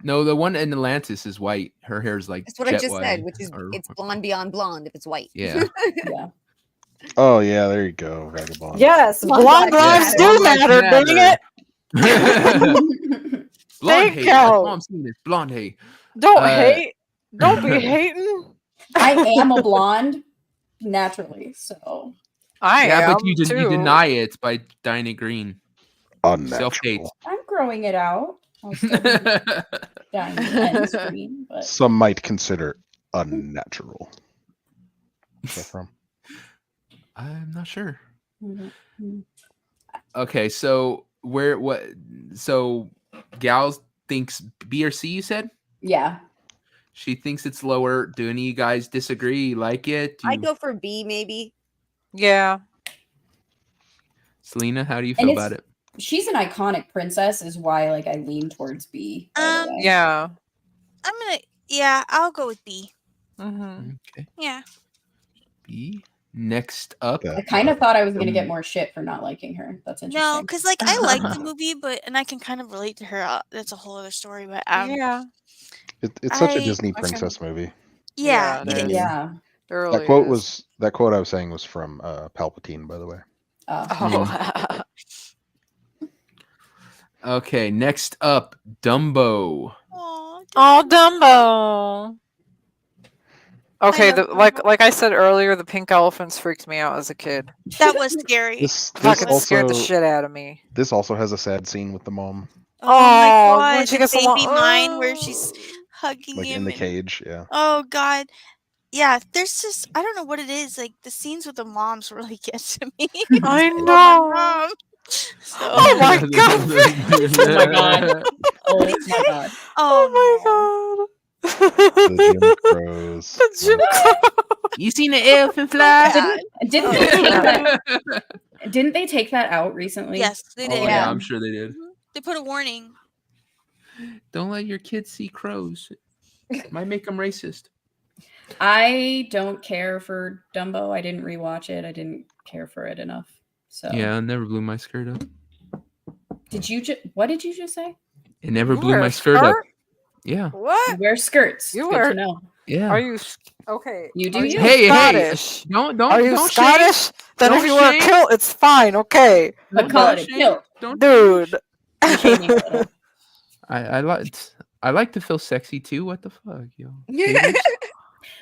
No, the one in Atlantis is white. Her hair is like That's what I jet just white, said, which is it's blonde beyond blonde if it's white. Yeah. Yeah. Oh yeah, there you go, Vagabond. Yes, Blonde blonde lives lives do matter, dang it. Blonde Thank hay. That's all you. I'm seeing is blonde hay. Don't hate. Don't be hating. I am a blonde naturally, so I Yeah, am but you too. deny it by dyeing it green. Self-hate. Unnatural. I'm growing it out. I'll still be dying and screen, but Some might consider unnatural. Where's that from? I'm not sure. Mhm. Okay, so so Gals thinks B or C, you said? Yeah. She thinks it's lower. Do any of you guys disagree? Like it? I'd go for B, maybe. Yeah. Selena, how do you And feel about it? She's an iconic princess, is why I lean towards B. Yeah. I'll go with B. Okay. Yeah. B. Next up. I kind of thought I was going to get more shit for not liking her. That's interesting. No, because I like the movie, and I can kind of relate to her. That's a whole other story, but yeah. It's such a Disney princess movie. Yeah, it is. Yeah. It really That quote I was saying was from Palpatine, by the way. Oh. Okay, next up, Dumbo. Oh, Dumbo. Okay, like I said earlier, the pink elephants freaked me out as a kid. That was scary. This Fucking also scared the shit out of me. This also has a sad scene with the mom, Oh my when god, she the gets baby mine where she's hugging like him in the and- cage. Yeah. Oh god. Yeah, there's just I don't know what it is. Like the scenes with the moms really get to me. I Oh, know. my mom. So- Oh my god. Oh my god. Oh my god. Oh, The Jim Crows. The Jim Crow. You seen the elephant fly? Didn't they take that? Didn't they take that out recently? Yes, they did. Oh, yeah, I'm sure they did. They put a warning. Don't let your kids see crows. Might make them racist. I don't care for Dumbo. I didn't rewatch it. I didn't care for it enough. So Yeah, it never blew my skirt up. did you what did you just say? It never You blew wear my a skirt up. skirt? Yeah. You What? wear skirts. You Good wear- to know. Yeah. Are you okay? You do Are you. Hey, Scottish? don't Are you don't shame. Scottish? Then Don't if you wear a shame. kilt, it's fine. Okay, But call it a kilt. Don't dude. You're shaming a little. I like to feel sexy too. What the fuck, yo?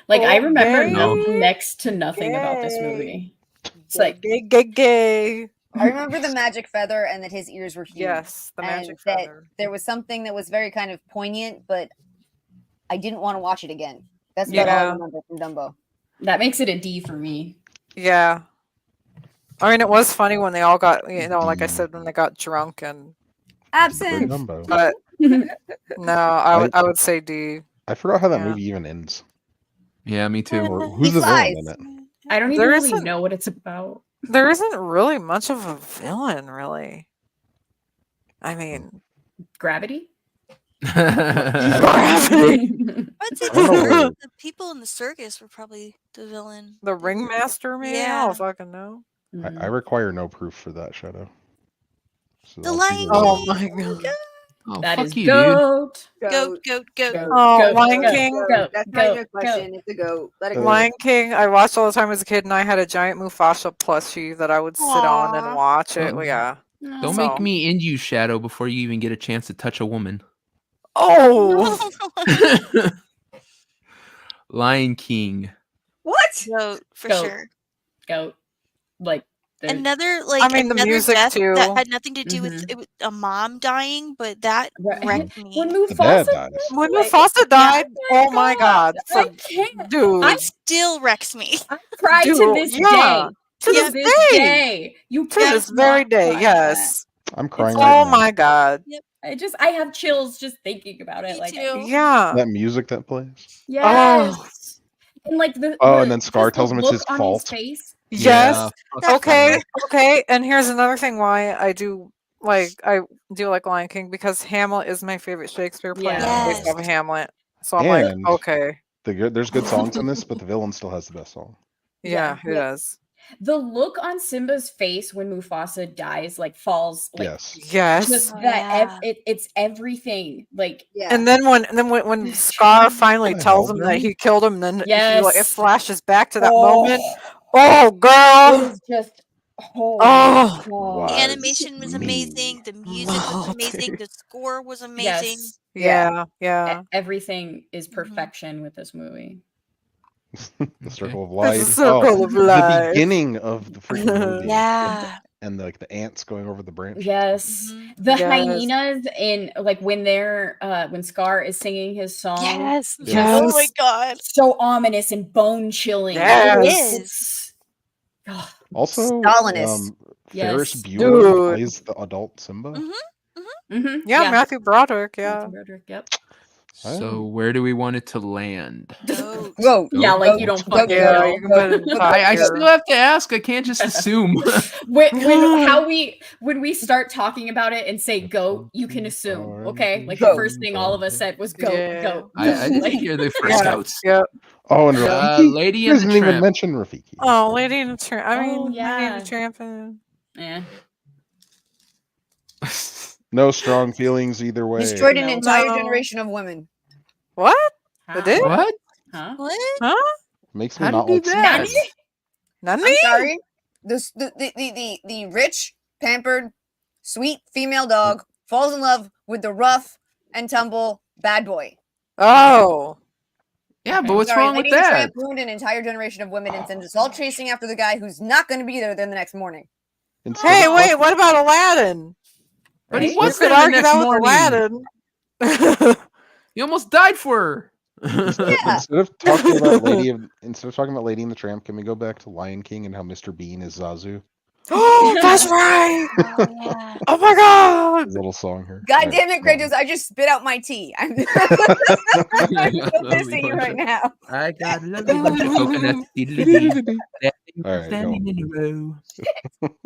Like I remember Okay. next to nothing about this movie. It's like gay. I remember the magic feather and that his ears were huge. Yes, the and magic that feather. there was something that was very kind of poignant, but I didn't want to watch it again. That's about all I Yeah. remember from Dumbo. that makes it a D for me. Yeah. I mean, it was funny when they all got, like I said, when they got drunk and. Absent. Dumbo. But no, I would say D. I forgot how that Yeah. movie even ends. Yeah, me too. Or who's the villain in it? I don't even There really isn't- know what it's about. There isn't really much of a villain, really. I mean, Gravity? Gravity. I'd say I don't know. the people in the circus were probably the villain. The ringmaster, maybe? I Yeah. don't fucking know. I require no proof for that, Shadow. So The I'll Lion see King. Oh my god. Oh, That fuck is you, dude. goat. Goat. Oh, Goat, Lion goat, King. goat, That's not even a goat, question. goat. It's a goat. Let it go. Lion King, I watched all the time as a kid, and I had a giant Mufasa plushie that I would sit on and Aw. watch it. Oh. Yeah. Don't So- make me end you, Shadow, before you even get a chance to touch a woman. Oh. Lion King. What? Goat for Goat. sure. Goat. Like Another the music death too. that had nothing to do with a mom dying, but that wrecked me. When The dad Mufasa dies. When Mufasa died, oh my god, I can't. dude, It still wrecks me. I cry to Dude, this yeah. day. To To this day. You to this can't very not day, cry at yes. I'm crying right Oh now. my god. Yep. I have chills just thinking about it. Me Like, too. Yeah. That music that plays. yes. And like the and then Scar just the tells him it's look his on fault. his face. Yes. fuck Okay. that. Okay. And here's another thing why I do like Lion King, because Hamlet is my favorite Shakespeare play based off of Hamlet. So I'm like, And okay. there's good songs in this, but the villain still has the best song. Yeah, he does. The look on Simba's face when Mufasa dies, like falls, like Yes. just it's everything. Like And then when Scar finally tells him that he killed him, then it flashes back to that moment. Oh, girl! It is just The animation was amazing. The music was amazing. The score was amazing. Yes. Yeah. Everything is perfection with this movie. The Circle of It's Life. a circle of The life. beginning of the freaking movie. Yeah. And the ants going over the branch. Yes. The hyenas in like when they're when Scar is singing his song. Yes. Just Oh my god. so ominous and bone chilling. Yes. Also, Stalinist. Ferris Yes. Bueller Dude. plays the adult Simba. Yeah, Matthew Broderick, yeah. Matthew Broderick, yep. So where do we want it to land? Go. Yeah, like you don't fucking Yeah, know. you can put it in top I tier. still have to ask. I can't just assume. when we start talking about it and say goat, you can assume. Okay, like the first thing all of us said was goat, Yeah. goat. I didn't Like- hear the first goats. Yep. Oh, and Rafiki. Lady He and the doesn't even Tramp. mention Rafiki. Oh, Lady and the Tramp. I mean, Lady yeah. and the Tramp. Yeah. No strong feelings either way. Destroyed an entire No. generation of women. What? Huh? They did? What? Huh? What? Huh? Makes me How not to do like that? Simba. Nani? I'm sorry. The rich, pampered, sweet female dog falls in love with the rough and tumble bad boy. Oh. Yeah, but what's Sorry, wrong with Lady and the that? Tramp ruined an entire generation of women and sends us all chasing after the guy who's not going to be there then the next morning. Hey, wait, what about Aladdin? But he Right? was You there could the argue next that with morning. Aladdin. You almost died for her. Instead of talking about Lady and the Tramp, can we go back to Lion King and how Mr. Bean is Zazu? Oh, that's right. Oh yeah. Oh my god. His little song here. God damn it, Kratos, I just spit out my tea. I'm so pissed at you right now. I got a lovely bunch of coconuts. Diddly-dee. All right, Standing go. in a row.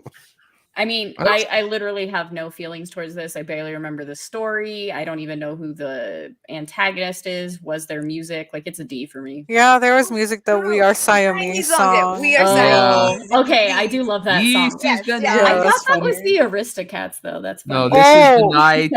I mean, I literally have no feelings towards this. I barely remember the story. I don't even know who the antagonist is. Was there music? Like, it's a D for me. Yeah, there was music that We Are Siamese song. We Are Yeah. Siamese. Okay, I do love that This song. is the Yes, night. I that's thought that was funny. the Aristocats, though. That's No, funny. this is the Oh. night.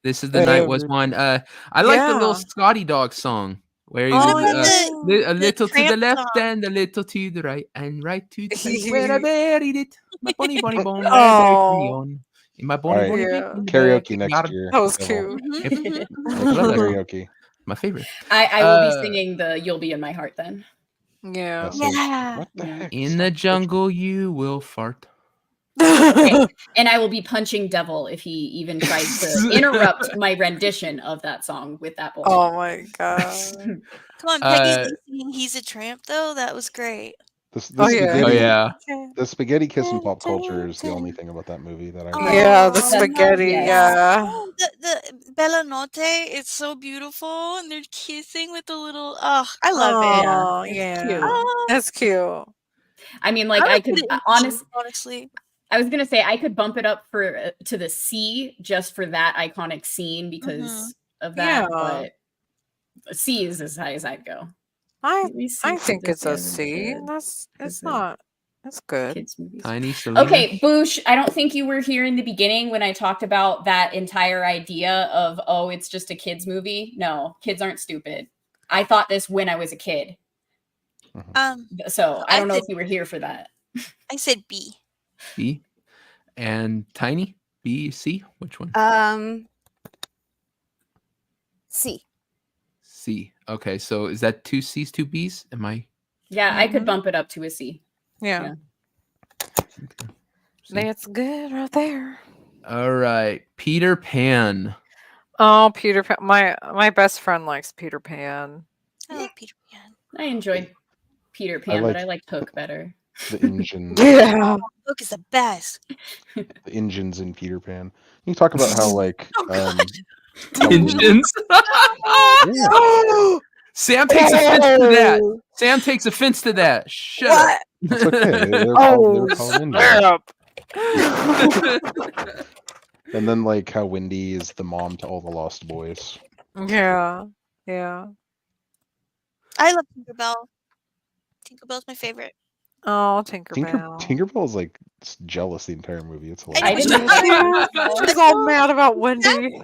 This is the night was one. I like the little Yeah. Scotty Dog song where he Oh, was, yeah. a little to the Tramp left song. and a little to the right and right to the right where I buried it. My bunny bone. where I buried Oh. on. In my bunny All bunny right. Yeah. in the Karaoke backyard. next year. That was Devil. cute. Make I love that song. karaoke. My favorite. I will be singing the "You'll Be in My Heart" then. Yeah. So, Yeah. what the heck? In the jungle, you will fart. Okay. And I will be punching Devil if he even tries to interrupt my rendition of that song with that bullshit. Oh my god. Come on, Peggy Lee singing "He's a Tramp" though. That was great. Oh yeah. Oh yeah. The spaghetti kiss in pop culture is the only thing about that movie that I Oh. really Yeah, the That's- spaghetti. yes. Yeah. Oh, the Bella Notte, it's so beautiful, and they're kissing with the little. Oh, I love it. Oh It's yeah. cute. Oh, That's cute. I mean, like I I would put could it in honestly. I was gonna say I could bump it up for to the C just for that iconic scene because of that, Yeah. but C is as high as I'd go. I Maybe C I for think it's Disney a as C. kid, That's because it's of not. That's good. kids movies. Tiny Selena. Okay, Boosh, I don't think you were here in the beginning when I talked about that entire idea of, oh, it's just a kids movie. No, kids aren't stupid. I thought this when I was a kid. So I don't know if you were here for that. I said B. B. And Tiny. B, C. Which one? C. C. Okay, so is that two C's, two B's? Am I? Yeah, I could bump it up to a C. Yeah. That's good right there. All right, Peter Pan. Oh, Peter Pan. My best friend likes Peter Pan. I like Peter Pan. I enjoyed Peter Pan, but I liked Hook better. The engine. Yeah. Hook is the best. The engines in Peter Pan. You talk about how like Engines. Sam takes offense to that. Sam takes offense to that. Shut up. It's okay. They're called engines. And then like how Wendy is the mom to all the Lost Boys. Yeah. Yeah. I love Tinkerbell. Tinkerbell's my favorite. Oh, Tinkerbell. Tinkerbell is like jealous the entire movie. It's I hilarious. She's all mad about Wendy.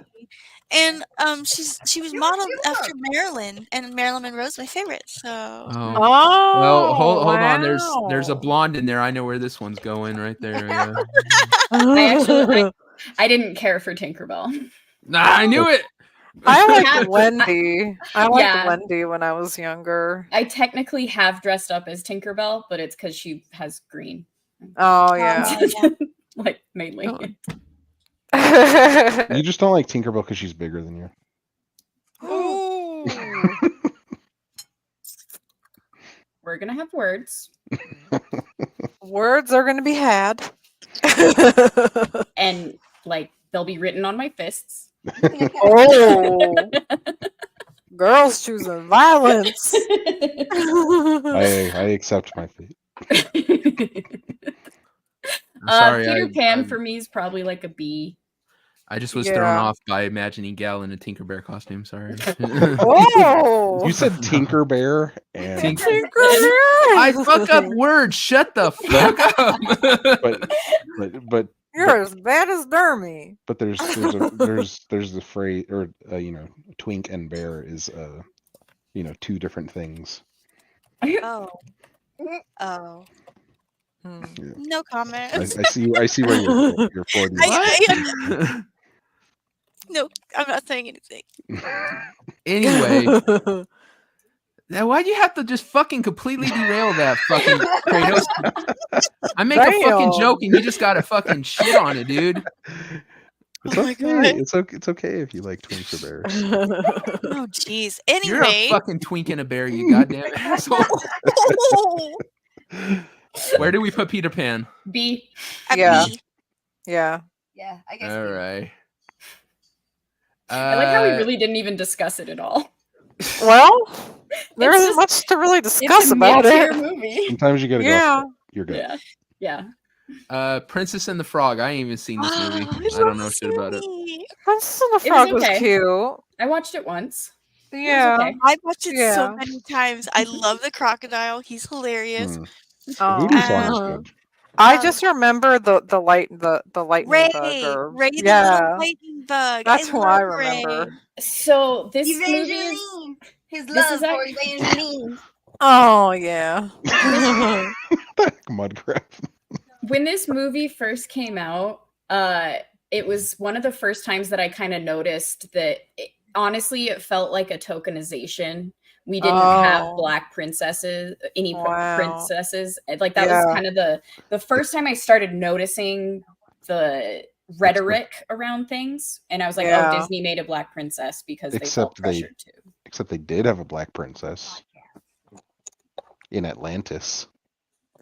And she was modeled after Marilyn, and Marilyn Monroe's my favorite. So well, hold on. There's a blonde in there. I know where this one's going right there. Yeah. I didn't care for Tinkerbell. Nah, I knew it. I liked Wendy. I liked Wendy when I was younger. I technically have dressed up as Tinkerbell, but it's because she has green. Oh yeah. Like mainly. You just don't like Tinkerbell because she's bigger than you. We're gonna have words. Words are gonna be had. And like they'll be written on my fists. Oh, girls choosing violence. I accept my fate. Sorry, Peter Pan for me is probably like a B. I just was thrown off by imagining Gal in a Tinkerbell costume. Sorry. Oh, you said Tinkerbell and Tinkerbell. I fuck up words. Shut the fuck up. but you're as bad as Dermy. But there's the phrase, or twink and bear is two different things. Oh. Yeah. No comment. I see where you're forwarding. No, I'm not saying anything. Anyway, now why'd you have to just fucking completely derail that fucking Kratos? I make a fucking joke and you just gotta fucking shit on it, dude. It's okay. It's okay if you like twinks or bears. Oh jeez. Anyway, you're a fucking twink and a bear, you goddamn asshole. Where do we put Peter Pan? B. Yeah. B. Yeah. Yeah, I guess. All right. I like how we really didn't even discuss it at all. Well, there isn't much to really discuss about it. Movie. Sometimes you gotta go. You're good. Yeah. Princess and the Frog. I ain't even seen this movie. I don't know shit about it. Princess and the Frog was cute. I watched it once. Yeah. Okay. I've watched it so many times. I love the crocodile. He's hilarious. The movie song is good. I just remember the lightning bug. Ray Or, the little lightning bug. That's who I love Ray. remember. So this movie is his love for Evangeline. Oh yeah. Mudcrab. When this movie first came out, it was one of the first times that I kind of noticed that honestly it felt like a tokenization. We didn't have black princesses, princesses. Like that was kind of the first time I started noticing the rhetoric around things. And I was like, oh, Disney made a black princess because they felt pressured to. Except they did have a black princess in Atlantis.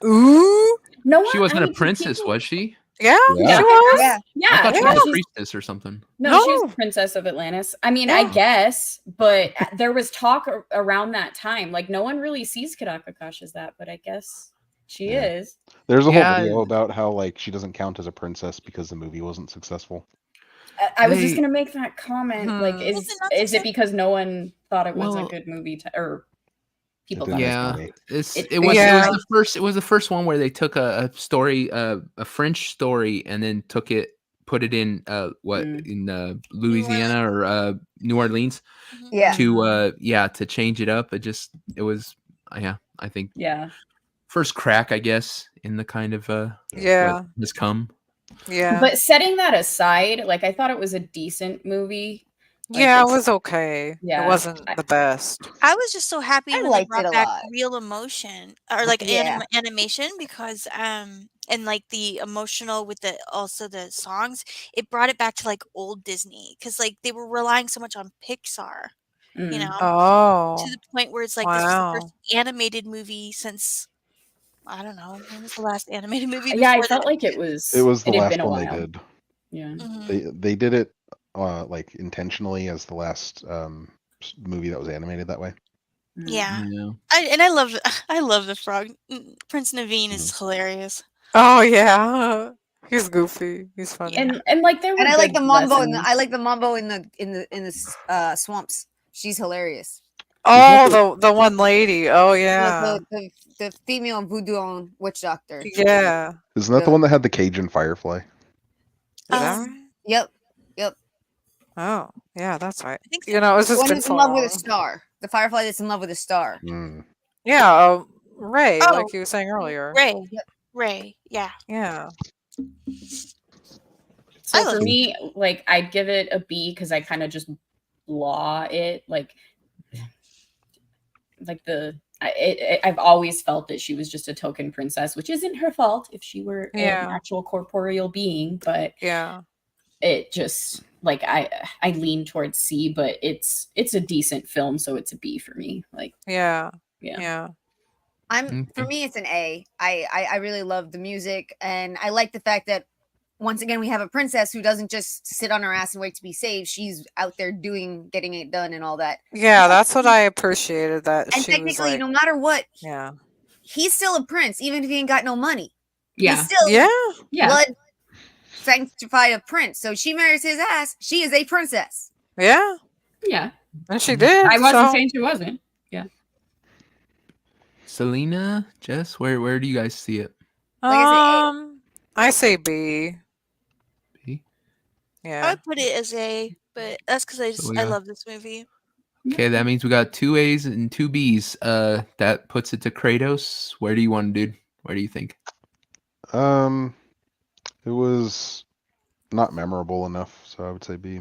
Ooh. No, she wasn't a princess, was she? Yeah, she was. Yeah, I thought she was a priestess or something. No, she was Princess of Atlantis. I mean, I guess, but there was talk around that time. Like, no one really sees Kadakakash as that, but I guess she is. There's a whole video about how like she doesn't count as a princess because the movie wasn't successful. I was just gonna make that comment. Like, is it because no one thought it was a good movie or people thought it was the first one where they took a story, a French story, and then put it in in Louisiana or New Orleans to change it up. It was I think first crack, I guess, in the kind of has come. But setting that aside, like I thought it was a decent movie. Yeah, it was okay. Yeah. It wasn't the best. I was just so happy I when they liked it brought a back lot. real emotion or like Yeah. animation because and like the emotional with the also the songs, it brought it back to like old Disney because like they were relying so much on Pixar, you know, to Oh, the point where it's like this was the first wow. animated movie since I don't know when was the last animated movie Yeah, I before felt that. like It was the it had last been a one they while. did. Yeah. Mhm. They did it like intentionally as the last movie that was animated that way. Yeah, Yeah. I love I love the frog. Prince Naveen is Mhm. hilarious. Oh yeah. He's goofy. He's funny. And like there were And I like good the mambo lessons. I like the mambo in the swamps. She's hilarious. Oh, the one lady. Oh yeah. The female voodoo witch doctor. Yeah. Isn't that the one that had the Cajun firefly? Is that Um, right? Yep. Yep. Oh, yeah, that's right. I think You know, it's The just one been who's so in love with a long. star. The firefly that's in love with a star. Mm. Yeah, Ray, Oh, like you were saying earlier. Ray. Yep. Ray, yeah. Yeah. So I for love me, like I'd give it a B because I kind of just blah it like I've always felt that she was just a token princess, which isn't her fault if she were an Yeah. actual corporeal being, but Yeah. it just like I lean towards C, but it's a decent film, so it's a B for me. Like Yeah. yeah. Yeah. For me it's an A. I really love the music, and I like the fact that once again we have a princess who doesn't just sit on her ass and wait to be saved. She's out there getting it done and all that. Yeah, that's what I appreciated that And she was technically, like, no matter what, yeah. he's still a prince, even if he ain't got no money. Yeah. He's still Yeah. Yeah. blood sanctified a prince. So she marries his ass. She is a princess. Yeah. Yeah. And she did. I wasn't so- saying she wasn't. Yeah. Selena, Jess, where do you guys see it? Like I I say B. B? I Yeah. would put it as A, but that's because So we I got- love this movie. Okay, that means we got 2 A's and 2 B's. That puts it to Kratos. Where do you want, dude? Where do you think? It was not memorable enough, so I would say B.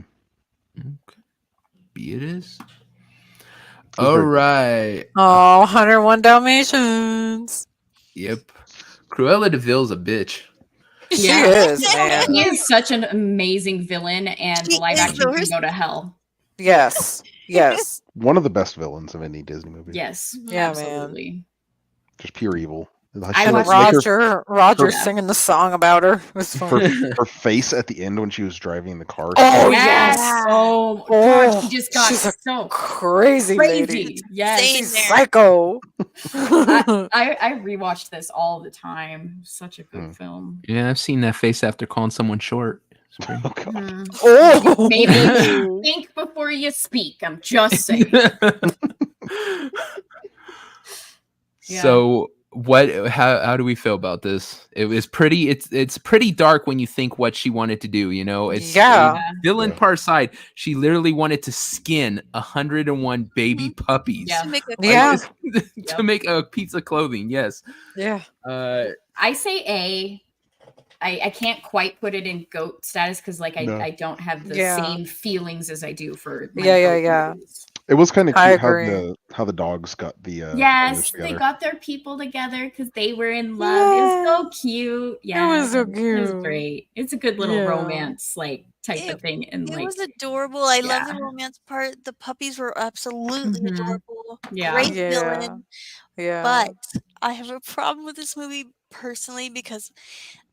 Okay. B it is. was All very good. right. Oh, 101 Dalmatians. Yep. Cruella de Vil's a bitch. She Yeah. is, man. He is such an amazing villain, and the She live is action the can worst. go to hell. Yes. Yes. One of the best villains of any Disney movie. Yes, Yeah, man. absolutely. Just pure evil. I And watched- Roger Yeah. singing the song about her. It was fun. her face at the end when she was driving the car. Oh, yes. yes. Oh, Oh, God, she just got she's a so crazy lady. crazy. Yes. Same She's there. psycho. I rewatched this all the time. Such a good film. Yeah, I've seen that face after calling someone short. It's pretty- Oh, God. Mhm. Oh, Maybe think before you speak. I'm just saying. So how do we feel about this? It was pretty it's pretty dark when you think what she wanted to do, you know. It's Yeah. villain Yeah. part side, she literally wanted to skin 101 baby puppies. Yeah. To make a Yeah. To make a piece of clothing. Yes. Yeah. I say A. I can't quite put it in GOAT status because like No. I don't have the Yeah. same feelings as I do for my Yeah, GOAT yeah. movies. It was kind of I cute agree. how the dogs got the Yes, owners they together. got their people together because they were in love. It was so cute. Yeah, was so It was cute. great. It's a good little Yeah. romance like type It- of thing. And It like was adorable. I love the yeah. romance part. The puppies were absolutely Mhm. adorable. Yeah. Great Yeah. villain. Yeah. But I have a problem with this movie personally because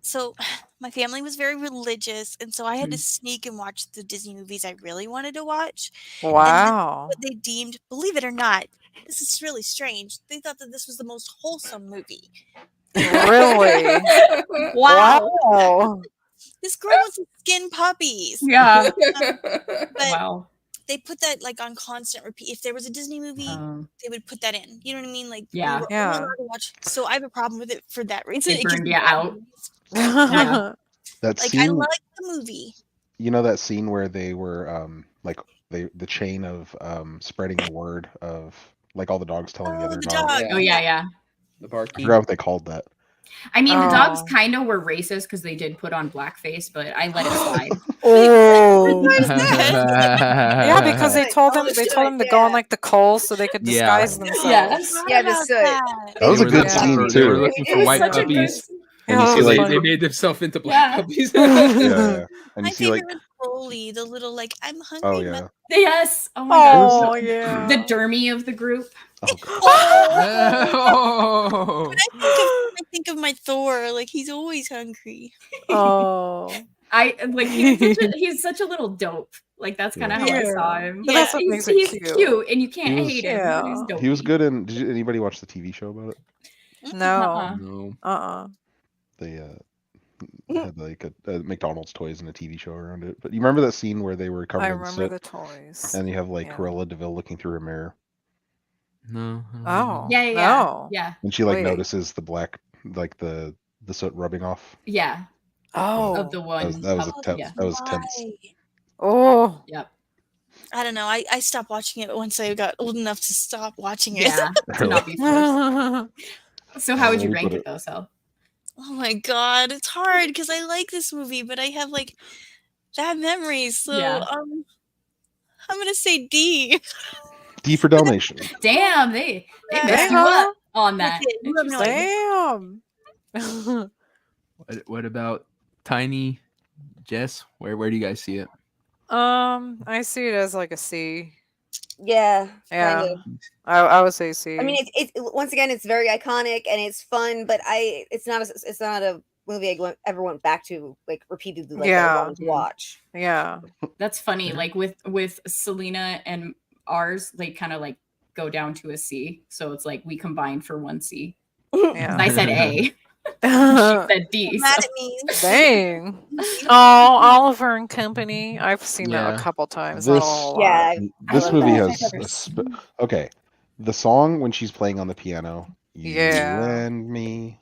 so my family was very religious, and so I had to sneak and watch the Disney movies I really wanted to watch. Wow. What they deemed, believe it or not, this is really strange. They thought that this was the most wholesome movie. Really? Wow. Wow. This girl wants to skin puppies. Yeah. But Wow. they put that like on constant repeat. If there was a Disney movie, they would put that in. You know what I mean? Like Yeah. we were Yeah. allowed to watch. So I have a problem with it for that reason. It gives burned me you out. problems. Yeah. That Like scene, I like the movie. you know, that scene where they were like the chain of spreading the word of like all the dogs telling the Oh, other the dogs. dog. Oh yeah. The I barking. forgot what they called that. I mean, the dogs Oh. kind of were racist because they did put on blackface, but I let it slide. Oh. Yeah, because they told him to go on like the coals so they could disguise themselves. Yeah, the soot. That was a good looking scene for- They were too. looking for was white such a puppies. good. And you Yeah, see it was like They funny. made themselves into black puppies. yeah, and My you see like favorite was Foley, the little like I'm hungry. oh yeah. Yes. Oh my god. Oh The yeah. dermy of the group. Oh god. Oh. I think of my Thor, like he's always hungry. Oh. I like he's such a little dope. Like that's kind of how I saw him. But that's what he's, makes it he's cute. and you can't He was- hate him. Yeah. He's dope. He was good in. Did anybody watch the TV show about it? No. No. They had like a McDonald's toys and a TV show around it. But you remember that scene where they were covered I in remember soot, the toys. and you have like Yeah. Cruella DeVille looking through a mirror, No. I don't Oh. know. Yeah. No. Yeah. and she like Wait. notices the black, like the soot rubbing off. Yeah. Oh. Of the one. That was yeah. that was tense. Why? Oh. Yep. I don't know. I stopped watching it once I got old enough to stop watching it. Yeah. To not be forced. So how would you rank it though, Sel? Oh my god, it's hard because I like this movie, but I have like bad memories. So Yeah. I'm gonna say D. D for Dalmatian. Damn, they messed you Damn. up on that. You have no idea. Damn. What about Tiny Jess? Where do you guys see it? I see it as like a C. Yeah. Yeah. Kind of. I would say C. I mean, it's once again, it's very iconic and it's fun, but it's not a movie I ever went back to like repeatedly. Like, I wanted to watch. Yeah. That's funny. Like with Selena and ours, they kind of like go down to a C. So it's like we combined for one C. Yeah. I said A. She said D. Mad So. at me. Dang. Oh, Oliver and Company. I've seen that Yeah. a couple times. This- not a whole lot. Yeah. This love movie that. has okay. The song when she's playing on the piano, you Yeah. and me.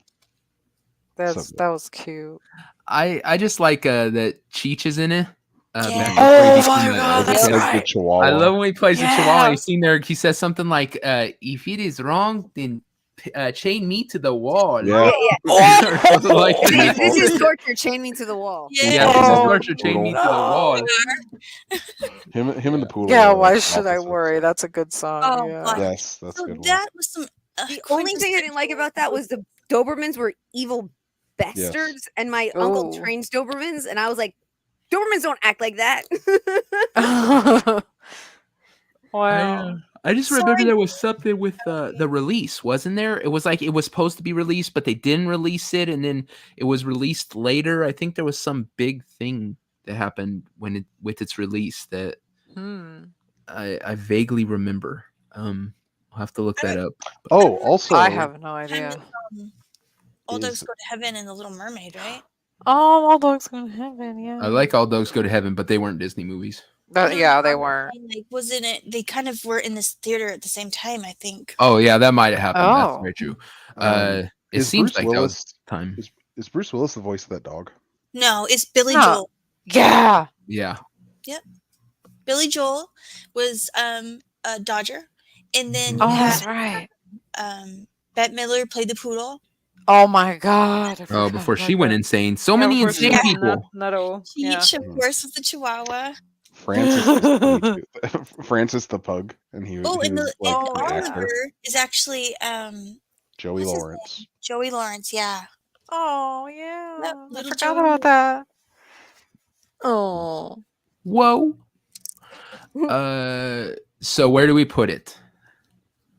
That was cute. I just like that Cheech is in it. Yeah. before he Oh became my a- God, He that's plays the right. Chihuahua. I love when he plays the Yeah. Chihuahua. You seen there? He says something like, "If it is wrong, then chain me to the wall." Yeah. Or something like that. This is torture. Chain me to the wall. Yeah. Yeah, this is Oh, torture. Chain me to the wall. Him and the pool. Yeah, are why should I opposites. worry? That's a good song. Oh, yeah. God. Yes, that's a So good one. that was some. The only thing I didn't like about that was the Dobermans were evil bastards, and my uncle Ooh. trains Dobermans, and I was like, Dobermans don't act like that. Wow. I just remember there was something with the release, wasn't there? It was like it was supposed to be released, but they didn't release it, and then it was released later. I think there was some big thing that happened with its release that I vaguely remember. I'll have to look that up. Oh, also, I have no idea. All Dogs Go to Heaven and The Little Mermaid, right? Oh, all dogs go to heaven. Yeah. I like All Dogs Go to Heaven, but they weren't Disney movies. Yeah, they weren't. And, like, wasn't it? They kind of were in this theater at the same time, I think. Oh yeah, that might have happened. Oh. That's very true. It is seems Bruce like that was Willis- time. Is Bruce Willis the voice of that dog? No, it's Billy No. Joel. Yeah. Yeah. Billy Joel was a Dodger, and then you Oh, had that's right. Bette Midler played the poodle. Oh my God. I Oh, forgot before she about went that. insane. So Yeah, many before she insane went people. nutto. Yeah. Cheech, of course, was the Chihuahua. Francis was funny too. Francis the pug, and he Oh, he and, was and like the actor. Oliver is actually Joey what's his Lawrence. Joey Lawrence. Yeah. Oh yeah. Yep, I little forgot Joey. about that. Oh. Whoa. So where do we put it?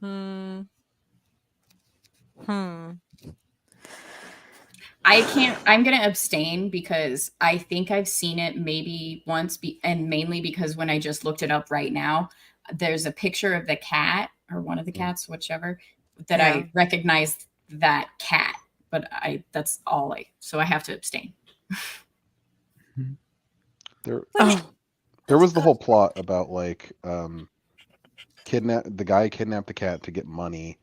Hmm. I'm gonna abstain because I think I've seen it maybe once, and mainly because when I just looked it up right now, there's a picture of the cat or one of the cats, whichever, that Yeah. I recognized that cat, but that's all so I have to abstain. There, Oh. there was the whole plot about like the guy kidnapped the cat to get money,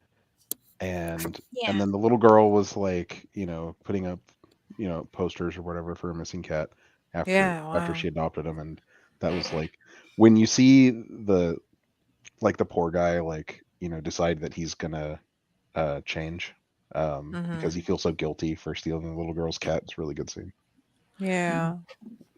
and then the little girl was like, putting up, posters or whatever for a missing cat after wow. she adopted him, and that was like when you see the poor guy decide that he's gonna change because he feels so guilty for stealing the little girl's cat. It's a really good scene. Yeah.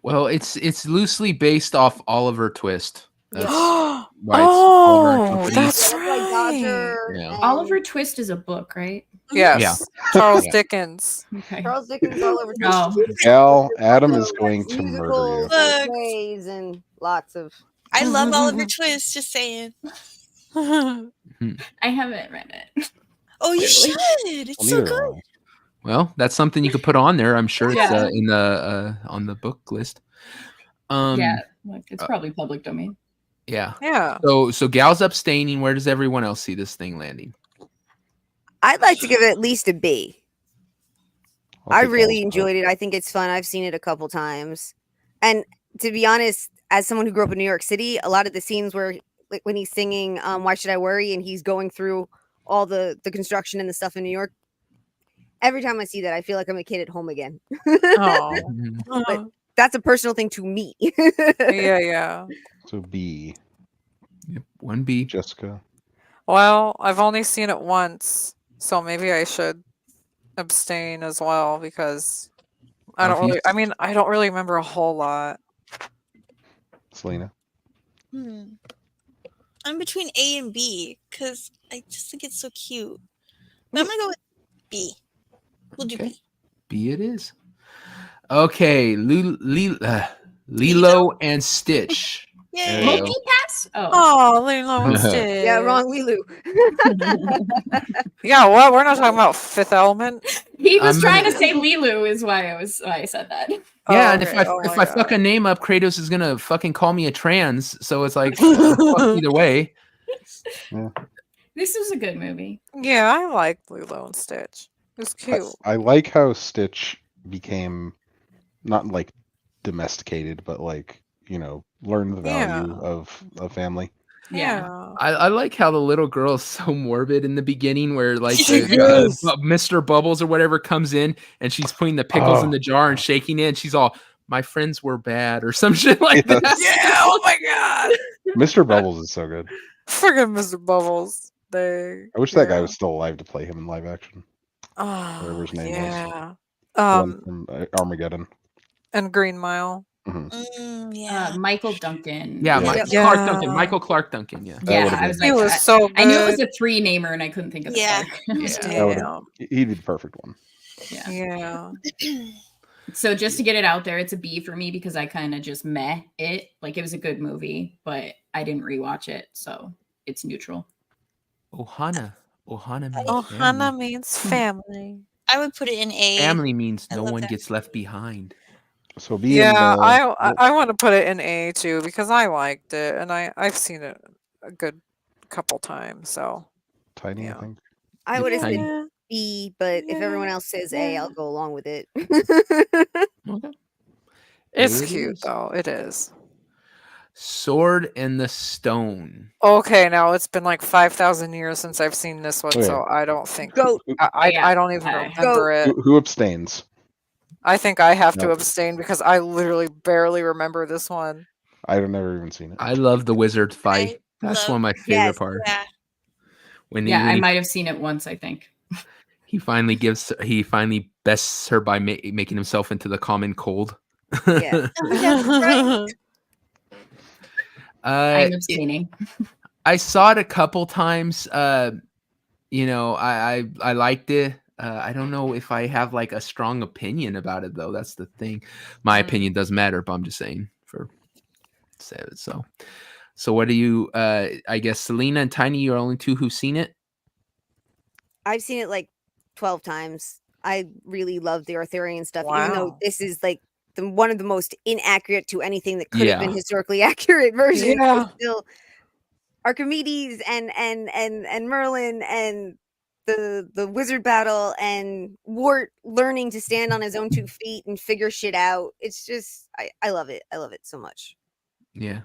Well, it's loosely based off Oliver Twist. That's Yes. why it's Oliver and Oh, Company. that's That's why right. Dodger Yeah. and Oliver Twist is a book, right? Yes. Charles Yeah. Dickens. Okay. Charles Dickens, Oliver No. Twist. Al, Adam is So going that's to murder musicals you. and Books. plays and lots of. I love Oliver Twist. Just saying. I haven't read it. Oh, you Clearly. should. It's Well, so neither good. have I. Well, that's something you could put on there. I'm sure it's Yeah. in the on the book list. Yeah, like, it's uh, probably public domain. Yeah. Yeah. So Gal's abstaining. Where does everyone else see this thing landing? I'd like to give it at least a B. I'll I take really Al's enjoyed it. I think it's fun. I've seen it a couple times. And to be honest, as someone who grew up in New York City, a lot of the scenes where like when he's singing Why Should I Worry and he's going through all the construction and the stuff in New York, every time I see that, I feel like I'm a kid at home again. Oh. But that's a personal thing to me. Yeah. So B. Yep, 1B. Jessica. Well, I've only seen it once, so maybe I should abstain as well because I don't really. I mean, I don't really remember a whole lot. Selena. I'm between A and B because I just think it's so cute. But I'm gonna go with B. We'll do Okay. B. B it is. Okay, Lilo and Stitch. Yay. There you go. Multi-pass? Oh. Oh, Lilo and Stitch. Yeah, wrong Lilu. Yeah, what? We're not talking about Fifth Element. He was I'm trying to gonna- say Lilu is why I said that. Yeah, Oh, and okay. if Oh my I fuck a God. name up, Kratos is gonna fucking call me a trans. So it's like fuck either way. This is a good movie. Yeah, I like Lilo and Stitch. It's cute. I like how Stitch became not like domesticated, but like, learn the value of a family. Yeah. I like how the little girl is so morbid in the beginning, where like She is. Mr. Bubbles or whatever comes in and she's putting the pickles in the jar and shaking it, and she's all, "My friends were bad" or some shit like Yes. that. Yeah, oh my God. Mr. Bubbles is so good. Forget Mr. Bubbles. I wish that guy was still alive to play him in live action. Whatever his name Yeah. was. The one from Armageddon. And Green Mile. Yeah. Michael Duncan. Yeah, Yeah. Clark Duncan, Michael Clark Duncan. Yeah, Yeah, I was He like, was so I knew it was good. a three-namer and I couldn't think of the Yeah. Clark. He'd be the perfect one. Yeah. Yeah. So just to get it out there, it's a B for me because I kind of just meh it. Like, it was a good movie, but I didn't rewatch it, so it's neutral. Ohana means Ohana means family. I would put it in A. family means I no love one that. gets left behind. So be Yeah, in, I want to put it in A too because I liked it and I've seen it a good couple times. So Tiny, I think. I would have Tiny. said B, but if everyone else says A, I'll go along with it. Okay. it's A it cute is. though. It is. Sword and the Stone. Okay, now it's been like 5,000 years since I've seen this one, Okay. so I don't think Goat. I don't even remember it. Who abstains? I think I have to No. abstain because I literally barely remember this one. I've never even seen it. I love the wizard fight. That's one of my favorite Yes, parts. Yeah. When Yeah, I he might have seen it once, I think. finally bests her by making himself into the common cold. Yeah. I'm abstaining. I saw it a couple times. I liked it. I don't know if I have like a strong opinion about it though. That's the thing. My opinion does matter, but I'm just saying so what do you I guess Selena and Tiny, you're only two who've seen it? I've seen it like 12 times. I really love the Arthurian stuff, even though Wow. this is like one of the most inaccurate to anything that could have been Yeah. historically accurate versions. Yeah. Still, Archimedes and Merlin and the wizard battle and Wart learning to stand on his own 2 feet and figure shit out. It's just I love it. I love it so much. Yeah.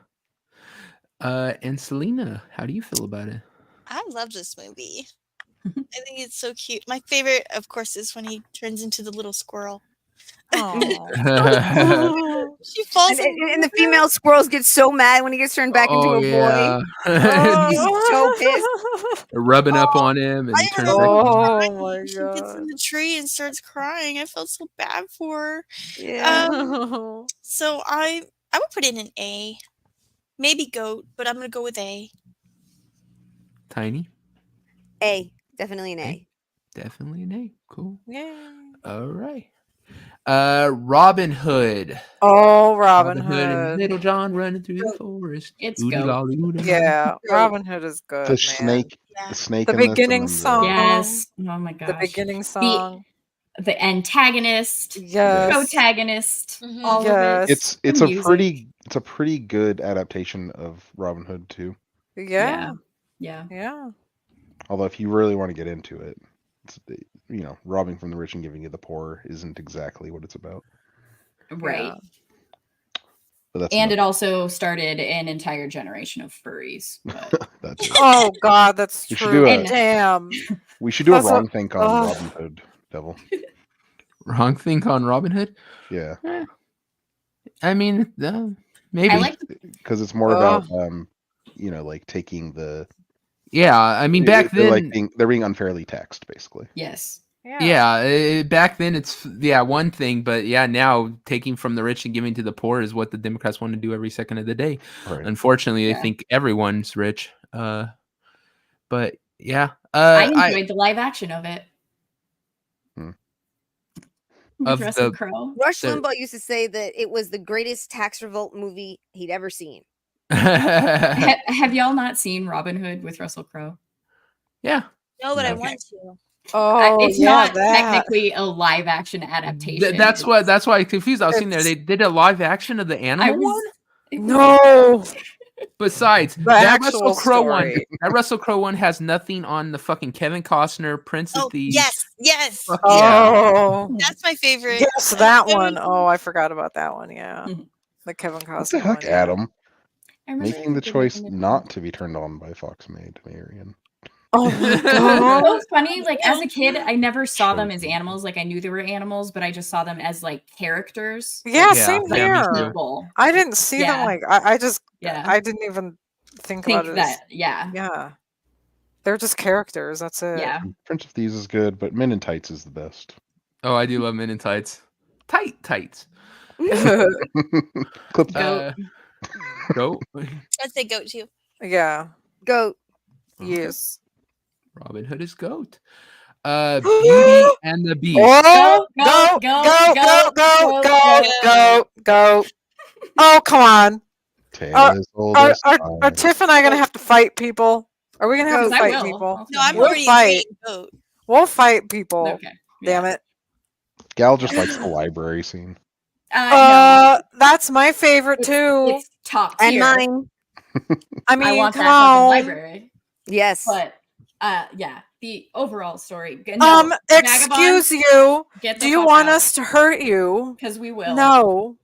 And Selena, how do you feel about it? I love this movie. I think it's so cute. My favorite, of course, is when he turns into the little squirrel. Oh. She falls And the female squirrels get so mad when he gets turned back into a boy. He's so pissed. Rubbing up on him and I turns remember back. Oh my she gets in god. the tree and starts crying. I felt so bad for her. Yeah. So I would put it in an A. Maybe goat, but I'm gonna go with A. Tiny. A. Definitely an A. Definitely an A. Cool. Yeah. All right. Robin Hood. Oh, Robin And Hood. Little John running through the forest. It's Oodie goat. lolly, oodie Yeah, lolly. Robin Hood is good. The man. snake, Yeah. the snake. The in this, beginning and then song. Yes. Oh my gosh. The beginning song. The antagonist, Yes. protagonist, Mhm. all Yes. of it. It's The a music. pretty good adaptation of Robin Hood too. Yeah. Yeah. Yeah. Although if you really want to get into it, it's, robbing from the rich and giving to the poor isn't exactly what it's about. Right. Yeah. But that's And it enough. also started an entire generation of furries. But That's it. Oh God, that's We should true. do a- Damn. We should do a That's wrong think on oh. Robin Hood, Devil. Wrong thing on Robin Hood. Yeah, I mean, maybe. I like because it's more about like taking the. Yeah, I mean, back they're then, they're being unfairly taxed, basically. yes. yeah, back then it's one thing, but now taking from the rich and giving to the poor is what the Democrats want to do every second of the day. Right. Unfortunately, they Yeah. think everyone's rich. But yeah, I enjoyed the live action of it. Of With Russell the- Crowe. Rush There- Limbaugh used to say that it was the greatest tax revolt movie he'd ever seen. Have y'all not seen Robin Hood with Russell Crowe? yeah. No, but I Okay. want to. Oh, It's yeah, not that. technically a live action adaptation. That's why I'm confused. I was seeing there they did a live action of the animal one. No. Besides, The that actual Russell Crowe one, story. that Russell Crowe one has nothing on the fucking Kevin Costner Prince Oh of Thieves. yes. Fuck yeah. Oh. That's my favorite. Yes, that one. Oh, I forgot about that one. Yeah. Mhm. The Kevin Costner What the heck, one, yeah. Adam? I remember Making the it choice in the- not to be turned on by Fox Maid Marion. Oh my It's God. so funny. Like as a kid, I never saw them as Chosen. animals. Like I knew they were animals, but I just saw them as like characters. Yeah, Yeah, same Like yeah, me here. too. people. I didn't see them Yeah. like I just Yeah. I didn't even think Think about it. that. Yeah. Yeah. They're just characters. That's it. Yeah. Prince of Thieves is good, but Men in Tights is the best. Oh, I do love Men in Tights. Tights. Clip that. Goat. Go. I'd say goat too. Yeah. Goat. Yes. Robin Hood is goat. Beauty and the Beast. Oh, Go, go. Oh, come on. Tale is old Are, as are, time. are Tiff and I gonna have to fight people? Are we gonna have to Because I fight will. people? No, I'm We'll already fight. agreeing goat. We'll fight people. Okay. Damn it. Gal just likes the library scene. No. That's my favorite too. It's top And tier. mine. I mean, I want come that fucking on. library. Yes. But yeah, the overall story. No, Excuse you. get the Do you fuck want out, us to hurt you? Because we will. No.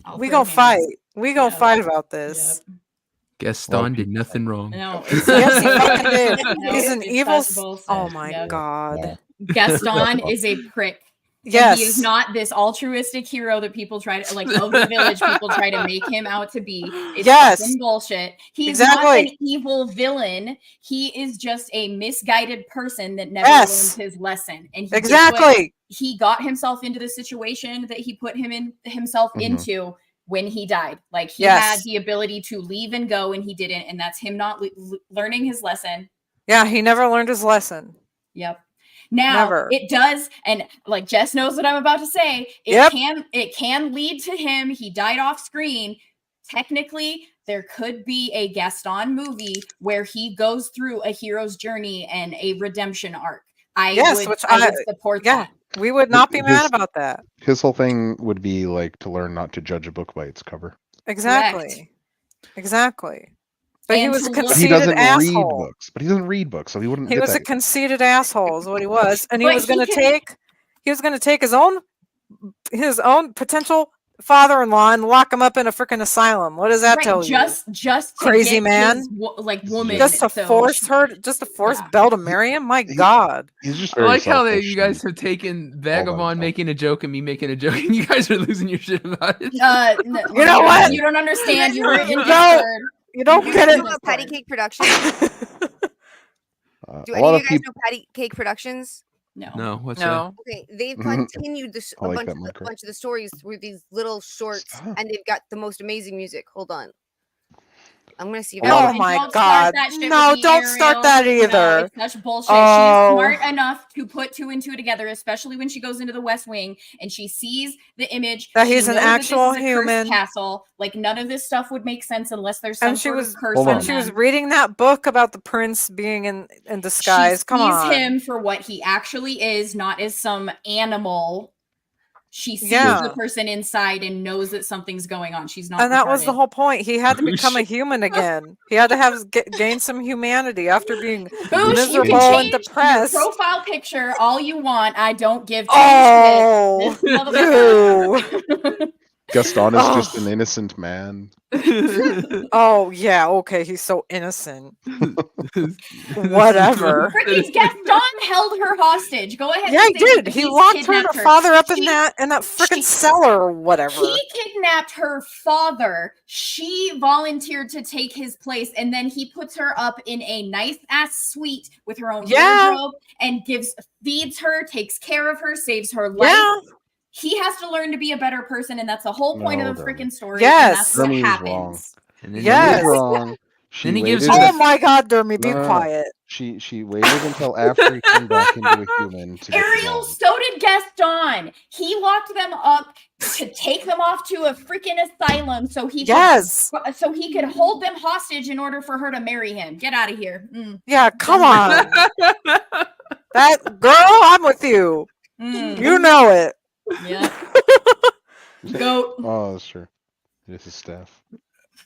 I'll We throw gonna fight. hands. We gonna Yep. fight about this. Yep. Gaston did nothing wrong. No, Yes, he fucking did. No, He's an it's evil. possible, Oh so, my yep. God. Yeah. Gaston is a prick. And Yes. he is not this altruistic hero that people try to like of the village people try to make him out to be. It's Yes. fucking bullshit. He's Exactly. not an evil villain. He is just a misguided person that never Yes. learned his lesson. And he did what- Exactly. he got himself into the situation that he put himself Mhm. into when he died. Like he Yes. had the ability to leave and go, and he didn't. And that's him not learning his lesson. Yeah, he never learned his lesson. Yep. Now Never. it does, and like Jess knows what I'm about to say. It Yep. can lead to him. He died off screen. Technically, there could be a Gaston movie where he goes through a hero's journey and a redemption arc. I Yes, would support yeah. that. We would not be mad His- about that. His whole thing would be like to learn not to judge a book by its cover. Exactly. Exactly. But he And was a to look- But he conceited doesn't read asshole. books. But he doesn't read books, so he wouldn't. He get was a that. conceited asshole, is what he was, and he But was he going to can- take his own potential father-in-law and lock him up in a freaking asylum. What does that tell you? Just to Crazy get man? his woman. Just to force Belle to marry him? My God. He's just I very like how selfish. you guys have taken all about Vagabond himself. making a joke and me making a joke, and you guys are losing your shit about it. You know what? You don't understand. You were in You Discord. You don't You get guys it. know about Patty Cake Productions? Do a any lot of of you guys people. know Patty Cake Productions? No, what's No. Okay, they've continued this I a like bunch that of, micro. bunch of the stories through these little shorts, Stop. and they've got the most amazing music. Hold on, I'm gonna see if A lot Oh of- my Don't God! start that shit No, with me, don't start Ariel. that No, either. it's such bullshit. Oh. She's smart enough to put two and two together, especially when she goes into the West Wing and she sees the image That she he's an knows that actual this is a cursed human. castle. Like none of this stuff would make sense unless there's some And she sort was of curse Hold on on. and she them. was reading that book about the prince being in disguise. She Come sees on. him for what he actually is, not as some animal. She sees Yeah. the person inside and knows that something's going on. She's not. And that was the retarded. whole point. He had to Boosh. become a human again. He had to have gain some humanity after being Boosh, you miserable can and change your depressed. profile picture all you want. I don't give two Oh, shits. This motherfucker. ew. Gaston is just Ugh. an innocent man. Oh yeah, okay, he's so innocent. Whatever. Freaking Gaston held her hostage. Go ahead. Yeah, and he say that did. He he's locked her kidnapped father up in She- that freaking she- cellar or whatever. He kidnapped her father. She volunteered to take his place, and then he puts her up in a nice ass suite with her own Yeah. wardrobe and feeds her, takes care of her, saves her life. Yeah. He has to learn to be a better person, and that's the whole point No, of the Dermy. freaking story. Yes. And that's what Dermy is happens. wrong. And then Yes. Dermy's wrong. She Then he gives waited. her Oh my God, Dermy, be No, no, no. quiet. She waited until after he turned back into a human to get Ariel, along. so did Gaston. He locked them up to take them off to a freaking asylum so he Yes. could hold them hostage in order for her to marry him. Get out of here. Yeah, come on. That girl, I'm with you. You know it. Yeah. Goat. Oh, that's true. It is his staff.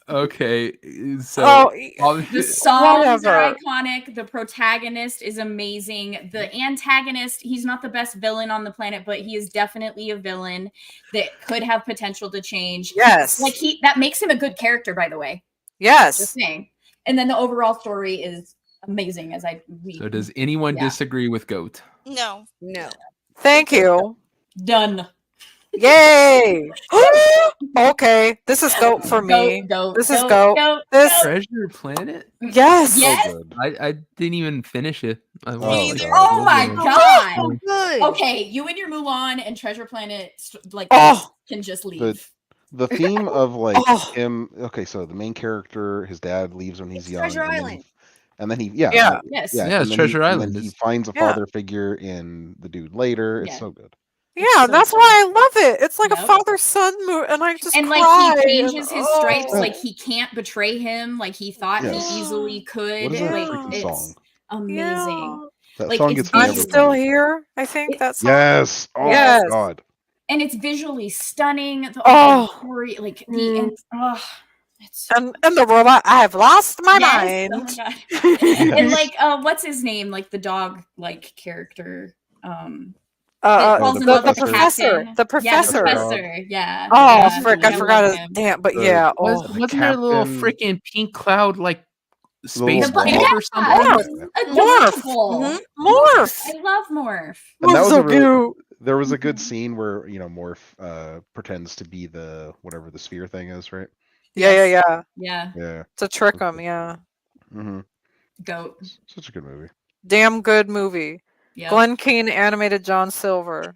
Okay, so Oh, The songs are whatever. iconic. The protagonist is amazing. The antagonist, he's not the best villain on the planet, but he is definitely a villain that could have potential to change. Yes. Like that makes him a good character, by the way. Yes. Just saying. And then the overall story is amazing So does anyone disagree with Goat? No. No. Thank you. Done. Yay. Okay, this is goat for me. Goat, This is goat. This Treasure Planet? yes. Yes. So good. I didn't even finish it. I Oh, watched, God. Oh my god. So good. Okay, you and your Mulan and Treasure Planet Oh. can just leave. The theme of like Oh. him. Okay, so the main character, his dad leaves when he's It's young. Treasure and then Island. And then he, Yeah. Yes. Yeah, and it's then Treasure and Island. then he It's- finds a Yeah. father figure in the dude later. It's Yeah. so good. Yeah, so that's good. why I love it. It's like a Yep. father-son movie, and I just And cry. like he changes and- his stripes, oh. like he can't betray him, like he thought Yes. he easily could. What is that Like freaking it's song? amazing. Yeah. That Like, song it's gets me I'm every still time. here. I think It- that's Yes. Oh Yes. my god. And it's visually stunning. The Oh. story, like the Mm. end. Oh, it's and the robot. I have lost my yes. mind. Oh my god. Yes. And like what's his name? Like the dog like character. The falls in the love with professor. Captain. The professor. Yeah, the professor. Yeah. Oh, yeah. frick! I I forgot love his him. damn. But The- yeah. Was, Oh, the wasn't there a little captain- freaking pink cloud like space Little wolf Yeah. or something? Adorable. Mhm. Morph. I love Morph. And that Morph's was so a really, cute. there was a good scene where Morph pretends to be the whatever the sphere thing is, right? Yeah. Yeah. Yeah. To trick him. Yeah. Mm-hmm. Goat. Such a good movie. Damn good movie. Yeah. Glenn Keane animated John Silver.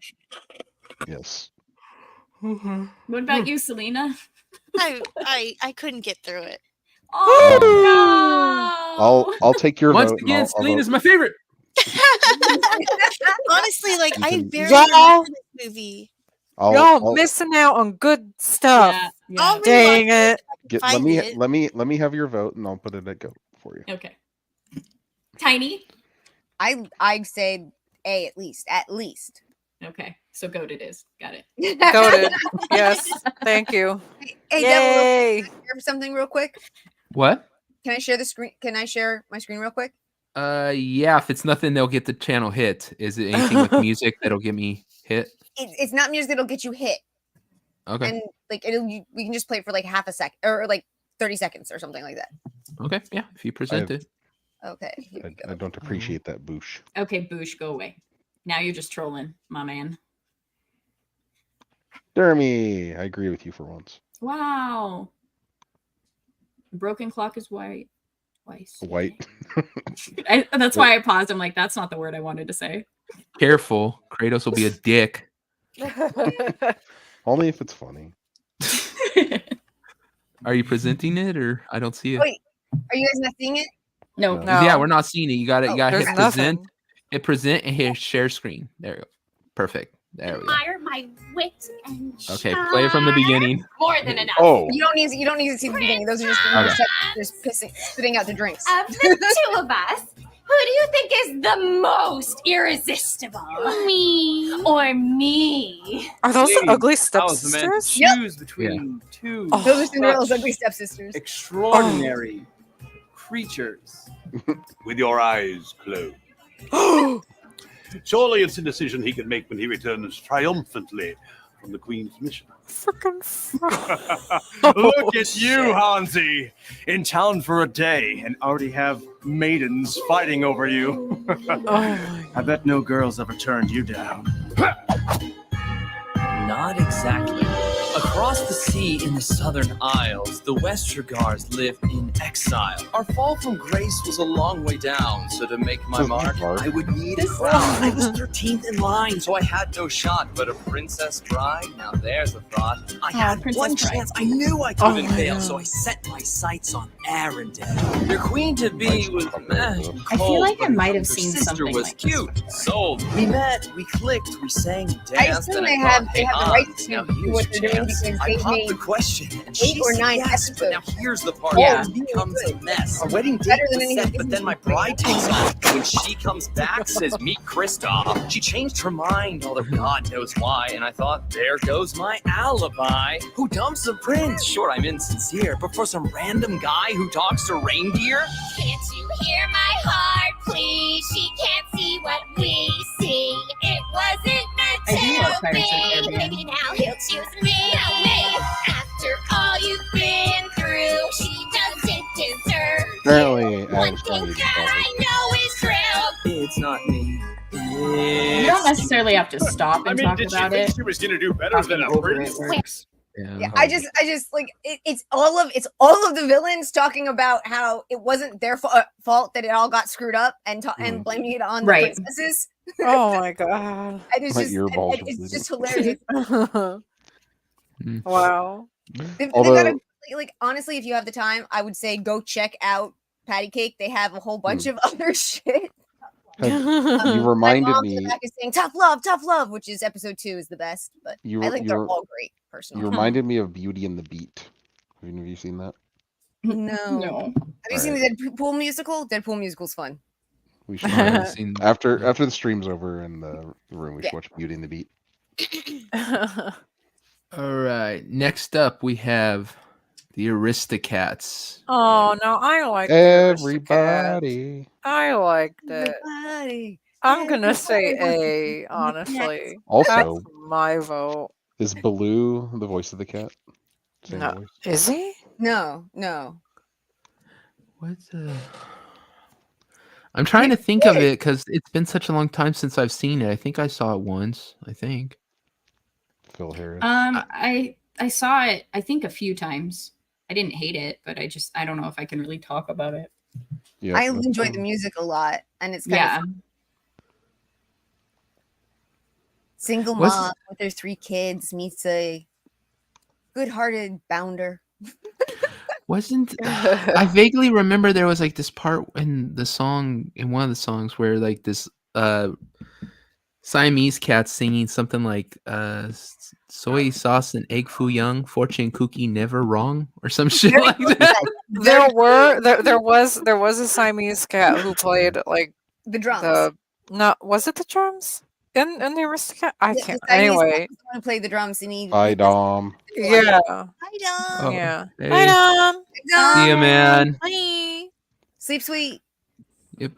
Yes. What about you, Selena? I couldn't get through it. Oh no. I'll take your Once vote. and again, I'll Selena's vote. my favorite. Honestly, like I can- barely Y'all- remember this movie. Y'all missing out on good stuff. Yeah. I'll Yeah. Dang rewatch it. let find me it. let me have your vote and I'll put it at go for you. Okay. Tiny. I'd say A at least. At least. Okay. So goat it is. Got it. Goated. Yes. Thank you. Hey, Devil, Yay. can I share something real quick? What? Can I share the screen? Can I share my screen real quick? Yeah, if it's nothing, they'll get the channel hit. Is it anything with music that'll get me hit? It's not music that'll get you hit. Okay. And like we can just play it for like half a second or like 30 seconds or something like that. Okay. Yeah. If you present it. Okay. Here we go. I don't appreciate that, Boosh. Okay, Boosh, go away. Now you're just trolling, my man. Jeremy, I agree with you for once. Wow. Broken clock is white. Twice. White. That's why I paused. I'm like, that's not the word I wanted to say. Careful. Kratos will be a dick. Only if it's funny. Are you presenting it or I don't see it? Wait, are you guys not seeing it? No. Yeah, we're not seeing it. You got to there's hit nothing. present. Hit present and hit share screen. There you go. Perfect. There we go. Admire my wit and Okay, play it from the beginning. More than enough. Oh, You don't need to see the beginning. Those are just spitting out the drinks. Of the two of us, who do you think is the most irresistible? Me or me? Are those the ugly I was meant to stepsisters? choose between two Those are Cinderella's such ugly stepsisters. extraordinary creatures. With your eyes closed. Surely it's a decision he can make when he returns triumphantly from the Queen's mission. Freaking Look at you, Hansi, in town for a day and already have maidens fighting over you. I bet no girls ever turned you down. Not exactly. Across the sea in the southern isles, the Westergars live in exile. Our fall from grace was a long way down, so to make my mark, I would need a crown. I was 13th in line, so I had no shot. But a princess bride, now there's a thought. I had one chance, I knew I couldn't fail, so I set my sights on Arendelle. Your queen-to-be was cold, I feel like I might have her seen sister something was like cute, sold. We met, we clicked, we sang, danced. I assume they have the right to now do here's what your they're doing chance. because I they've popped made the question, and 8 she or said 9 yes, but now episodes. here's the part Yeah. where it becomes a mess. Our It's wedding date better than was any set, Disney but then my movie. bride takes off. When she comes back, says meet Kristoff. She changed her mind, although God knows why, and I thought, there goes my alibi. Who dumps a prince? Sure, I'm insincere, but for some random guy who talks to reindeer? Can't you hear my heart, please? She can't see what we see. It wasn't I do meant love to Pirates of the be. Caribbean. Maybe now he'll choose me. No, me. After all you've been through, she doesn't deserve apparently, you. I One was thing trying to that I know is true. It's not me. You don't necessarily have to stop and talk did she about think it. she was gonna do better than a Over it prince? works. Yeah, I just like it's all of the villains talking about how it wasn't their fault that it all got screwed up and blaming it on the Right. princesses. Oh my god. And it's My just earballs and it's are just hilarious. Wow. They've Although- got like honestly, if you have the time, I would say go check out Patty Cake. They have a whole bunch of other shit. You My reminded mom in me. the back is saying tough love, which is episode 2 is the best, but You I think they're were- all great personally. You reminded me of Beauty and the Beat. Have you seen that? No. Have you seen the Deadpool musical? Deadpool musical's fun. We should haven't seen- after the stream's over in the room. We should watch Beauty and the Beat. All right. Next up, we have the Aristocats. Oh no, I like Everybody. I liked it. Everybody. I'm gonna say A, honestly. Also, That's my vote. is Baloo the voice of the cat? Same No. voice? Is he? No. What's I'm trying to think of it because it's been such a long time since I've seen it. I think I saw it once. I think. Phil Harris. I saw it. I think a few times. I didn't hate it, but I don't know if I can really talk about it. Yeah, I that's enjoy fine. the music a lot, and it's kind of single What's- mom with their 3 kids meets a good-hearted bounder. Wasn't I vaguely remember there was like this part in the song in one of the songs where like this Siamese cat singing something like soy sauce and egg foo young, fortune cookie never wrong or some shit like that. There was a Siamese cat who played like the drums. Was it the drums? In the Aristocat? I Yeah, can't the Siamese anyway. cat was the one who played the drums and he Hi, Dom. Yeah. Hi, Dom. Oh, Yeah. hey. Hi, Dom. See ya, man. Hi. Sleep sweet. Yep.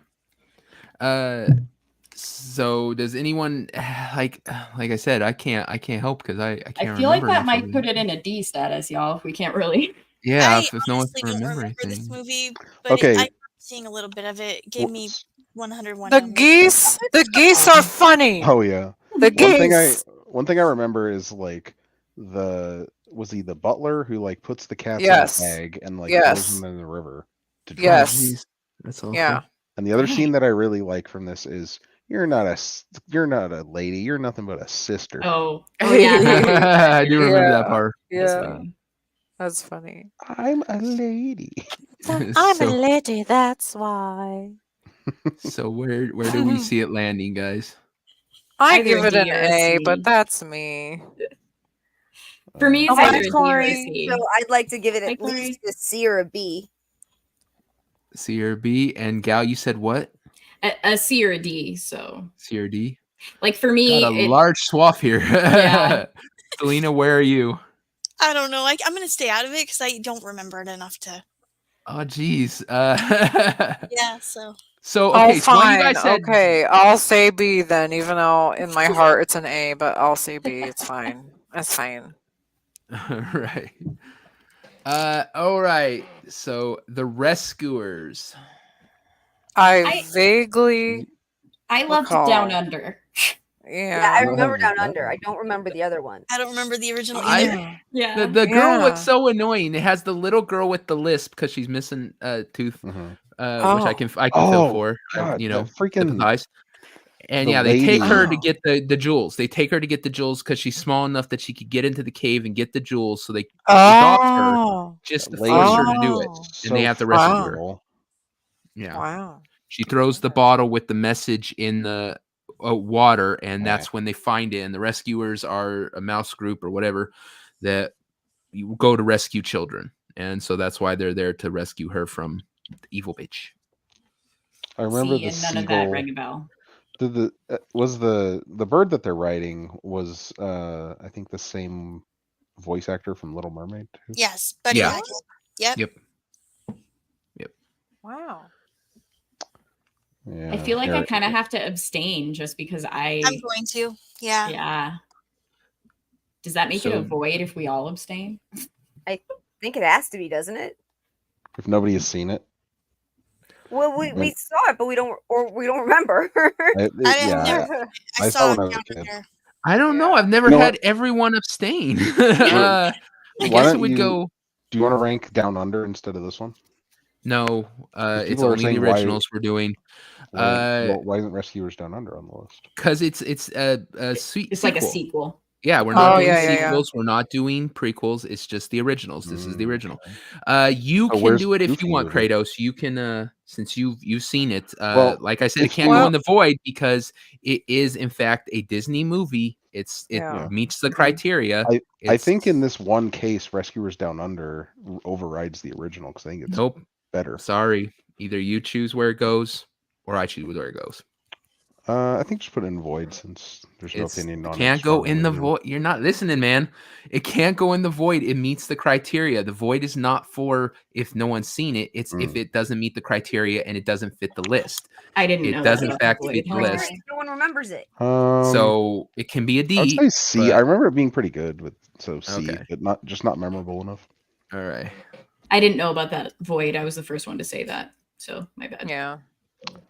So does anyone like I said, I can't help because I can't I feel like remember that enough might of put it. it in a D status, y'all. If we can't really. Yeah, I if no one honestly can don't remember remember this anything. movie, but Okay. I remember seeing a little bit of it. It gave me 101 The Dalmatians. geese are funny. Oh yeah. The One geese. thing I remember is like was he the butler who like puts the cats Yes. in a bag and like throws Yes. them in the river to drown? Yes. Jeez, that's awful. Yeah. And the other scene that I really like from this is you're not a lady, you're nothing but a sister. Oh yeah. I do remember that part. Yeah. That's funny. I'm a lady. I'm So- a lady, that's why. So where do we see it landing, guys? I Either give a it an D or a A, C. but that's me. For me, it's Oh, either I'm a D or a sorry. C. So I'd like to give it Hi, at Corey. least a C or a B. C or B? And Gal, you said what? A C or a D. So C or D? like for me, Got a large swath here. Yeah. Selena, where are you? I don't know. I'm going to stay out of it because I don't remember it enough to. Oh, geez. Yeah, so. So, Oh, okay, so what you fine. guys said. Okay, I'll say B then, even though in my heart it's an A, but I'll say B. It's fine. That's fine. Right. All right. So, The Rescuers. I vaguely. I loved recall. Down Under. Yeah, I Yeah. remember Down Under. I don't remember the other one. I don't remember the original either. Yeah. The girl Yeah. was so annoying. It has the little girl with the lisp because she's missing a tooth, which I can feel Oh, for. God, You know, that freaking- sympathize. And the yeah, they take her to lady. get the jewels. They take her to get the jewels because she's small enough that she could get into the cave and get the jewels. So they adopt her Oh. just to That force her lady to do it, is and they so have to rescue Wow. her. cruel. Yeah. Wow. She throws the bottle with the message in the water, and that's when they find it. And the rescuers are a mouse group or whatever that you go to rescue children, and so that's why they're there to rescue her from the evil bitch. I remember C, the and none of that seagull. rang a bell. Was the bird that they're riding was I think the same voice actor from Little Mermaid too? Yes, Buddy Yeah. Hackett. Yep. Yep. Wow. Yeah, I feel like I Eric- kind of have to abstain just because I'm going to. Yeah. Yeah. Does that make it So- a void if we all abstain? I think it has to be, doesn't it? If nobody has seen it, Well, we Right. saw it, but we don't remember. I saw it when I was a kid. I don't know. I've never You know had what? everyone abstain. Why I guess it don't would you- go. Do you want to rank Down Under instead of this one? No, it's people are only the saying why- originals we're doing. Why isn't Rescuers Down Under on the list? Because it's a sweet. It's like a sequel. Yeah, we're not Oh, doing yeah, yeah, yeah. sequels. We're not doing prequels. It's just the originals. This is the original. You So can where's do it if Goofy you want, movie? Kratos. You can, since you've seen it. Well, like I said, it if can't you- go in the void because it is in fact a Disney movie. It Yeah. meets the criteria. I It's- think in this one case, Rescuers Down Under overrides the original because I think it's Nope. better. Sorry. Either you choose where it goes, or I choose where it goes. I think just put it in void since there's no It's opinion on it. can't go in the void. void. You're not listening, man. It can't go in the void. It meets the criteria. The void is not for if no one's seen it. It's if it doesn't meet the criteria and it doesn't fit the list. I didn't know It that does in about the fact void. fit the Oh. list. No one remembers it. So it can be a I D. would say C. but- I remember it being pretty good, but so C, Okay. but not memorable enough. All right. I didn't know about that void. I was the first one to say that. So my bad. Yeah.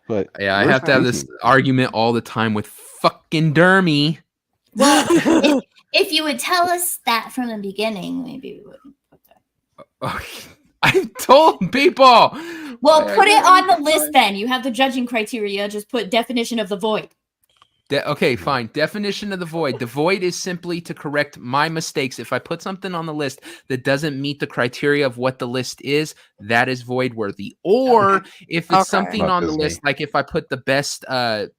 But Yeah, I where's have to have this Goofy? argument all the time with fucking Dermy. If you would tell us that from the beginning, maybe we wouldn't put that. I told people. Well, Why put I it gotta on be the list then. You have the judging criteria. Just put definition of the void. Okay, fine. Definition of the void. The void is simply to correct my mistakes. If I put something on the list that doesn't meet the criteria of what the list is, that is void worthy. Or if it's Okay. something Not on the Disney. list, like if I put the best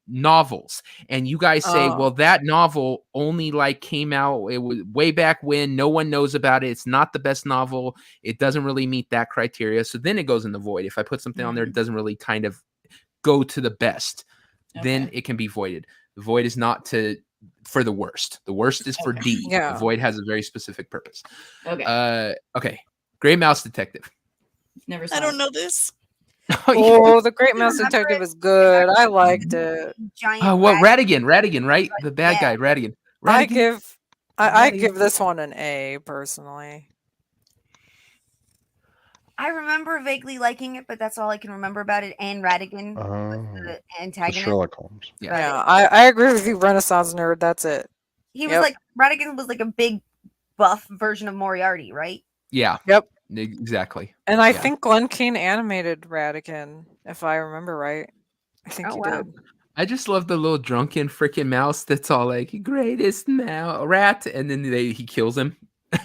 novels and you guys say, Oh. well, that novel only like came out, it was way back when, no one knows about it. It's not the best novel. It doesn't really meet that criteria. So then it goes in the void. If I put something on there, it doesn't really kind of go to the best, then it can be voided. The void is not for the worst. The worst is for D. Yeah. The void has a very specific purpose. Okay. Okay. Gray Mouse Detective. Never saw I don't it. know this. Oh, The Great Mouse Remember Detective it? is good. I liked it. Giant What rat. Radigan, right? The bad Yeah. guy, Radigan. I Radigan? give I give this one an A personally. I remember vaguely liking it, but that's all I can remember about it. And Radigan was the The antagonist. Sherlock Holmes. Yeah, I agree with you, Renaissance nerd. That's it. He was like Radigan was like a big buff version of Moriarty, right? Yeah. Yep. Exactly. And I think Glenn Keane animated Radigan, if I remember right. I think he did. I just love the little drunken freaking mouse that's all like greatest rat, and then he kills him.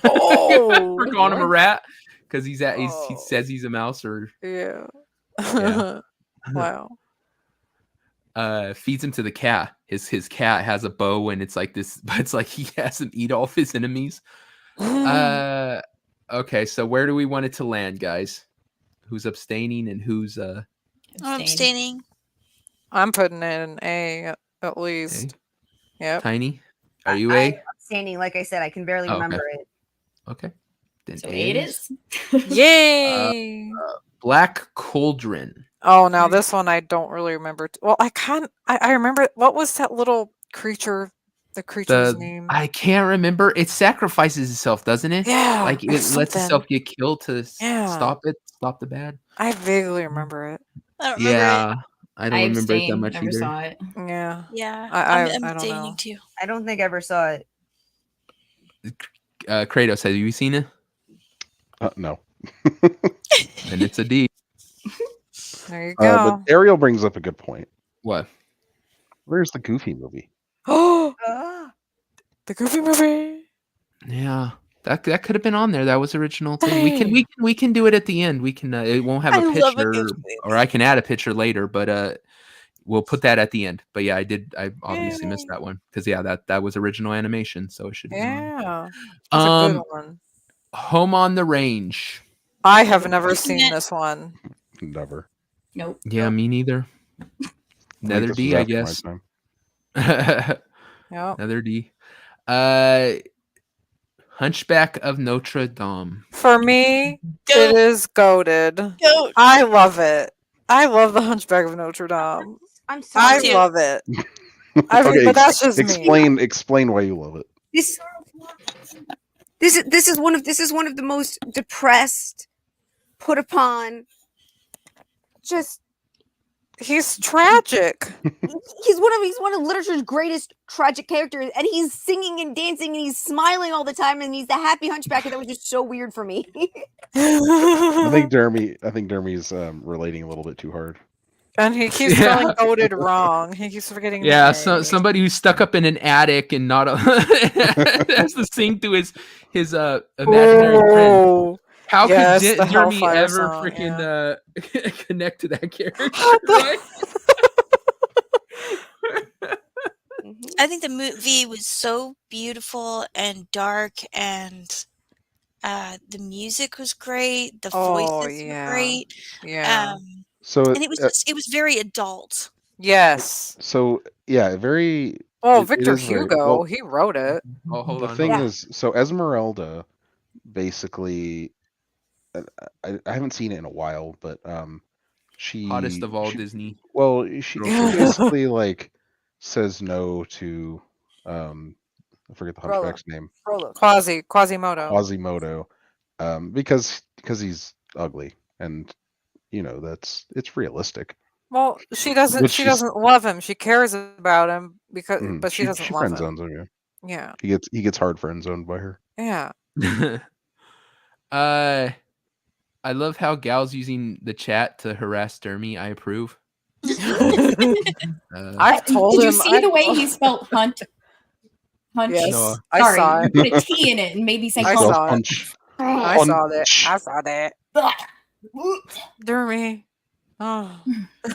Oh, for calling him a rat because he says he's a mouse or yeah. Wow. Feeds him to the cat. His cat has a bow and it's like this, but it's like he has him eat all of his enemies. Okay, so where do we want it to land, guys? Who's abstaining and who's I'm abstaining. I'm putting it in A at least. Yep. Tiny? Are you I'm A? abstaining. Like I said, I can barely remember it. Okay. Then So A it is. Yay! Black Cauldron. Oh, now this one I don't really remember. Well, I remember what was that little creature? The creature's name. I can't remember. It sacrifices itself, doesn't it? Yeah, like it it's lets something. itself get killed to Yeah. stop the bad. I vaguely remember it. I don't remember it. I don't remember it that much never either. saw it. Yeah. Yeah, I'm I'm I don't abstaining know. too. I don't think I ever saw it. Kratos, have you seen it? No. And it's a D. There you go. But Ariel brings up a good point. What? Where's the Goofy movie? Oh, the Goofy movie. Yeah, that could have been on there. That was original thing. We can do it at the end. We can. It won't have a picture, or I can add a picture later. But we'll put that at the end. But yeah, I obviously missed that one because that was original animation, so it should. Yeah. That's a good one. Home on the Range. I have never seen this one. Never. Nope. Yeah, me neither. Another this D, was I after my guess. time. Yep. Another D. Hunchback of Notre Dame. For me, it is goated. I love it. I love the Hunchback of Notre Dame. I'm sorry. I love it. Okay, but that's just me. Explain why you love it. This is one of the most depressed, put upon. Just he's tragic. he's one of literature's greatest tragic characters, and he's singing and dancing and he's smiling all the time, and he's the happy hunchback, and that was just so weird for me. I think Jeremy's relating a little bit too hard. And he keeps spelling goated wrong. He keeps forgetting. Yeah, somebody who's stuck up in an attic and not has to sing to his imaginary friend. How could Jeremy ever freaking connect to that character? Right? I think the movie was so beautiful and dark, and the music was great. The voices were great. Yeah. And it was very adult. Yes. So yeah, very. Oh, Victor Hugo, he wrote it. Oh, hold on. The thing is, so Esmeralda, basically, I haven't seen it in a while, but she hottest of all Disney. Well, she basically like says no to I forget the hunchback's name. Quasimodo. Because he's ugly, and it's realistic. Well, she doesn't love him. She cares about him but she doesn't love him. Friend zones him. Yeah. He gets hard friend zoned by her. Yeah. I love how Gal's using the chat to harass Dermy. I approve. I've told him. Did you see the way he spelled hunt? Hunch. Yes, No. I Sorry, saw you it. put a T in it and made me say I hunch. saw it. Punch. I saw that. Dermy. Oh.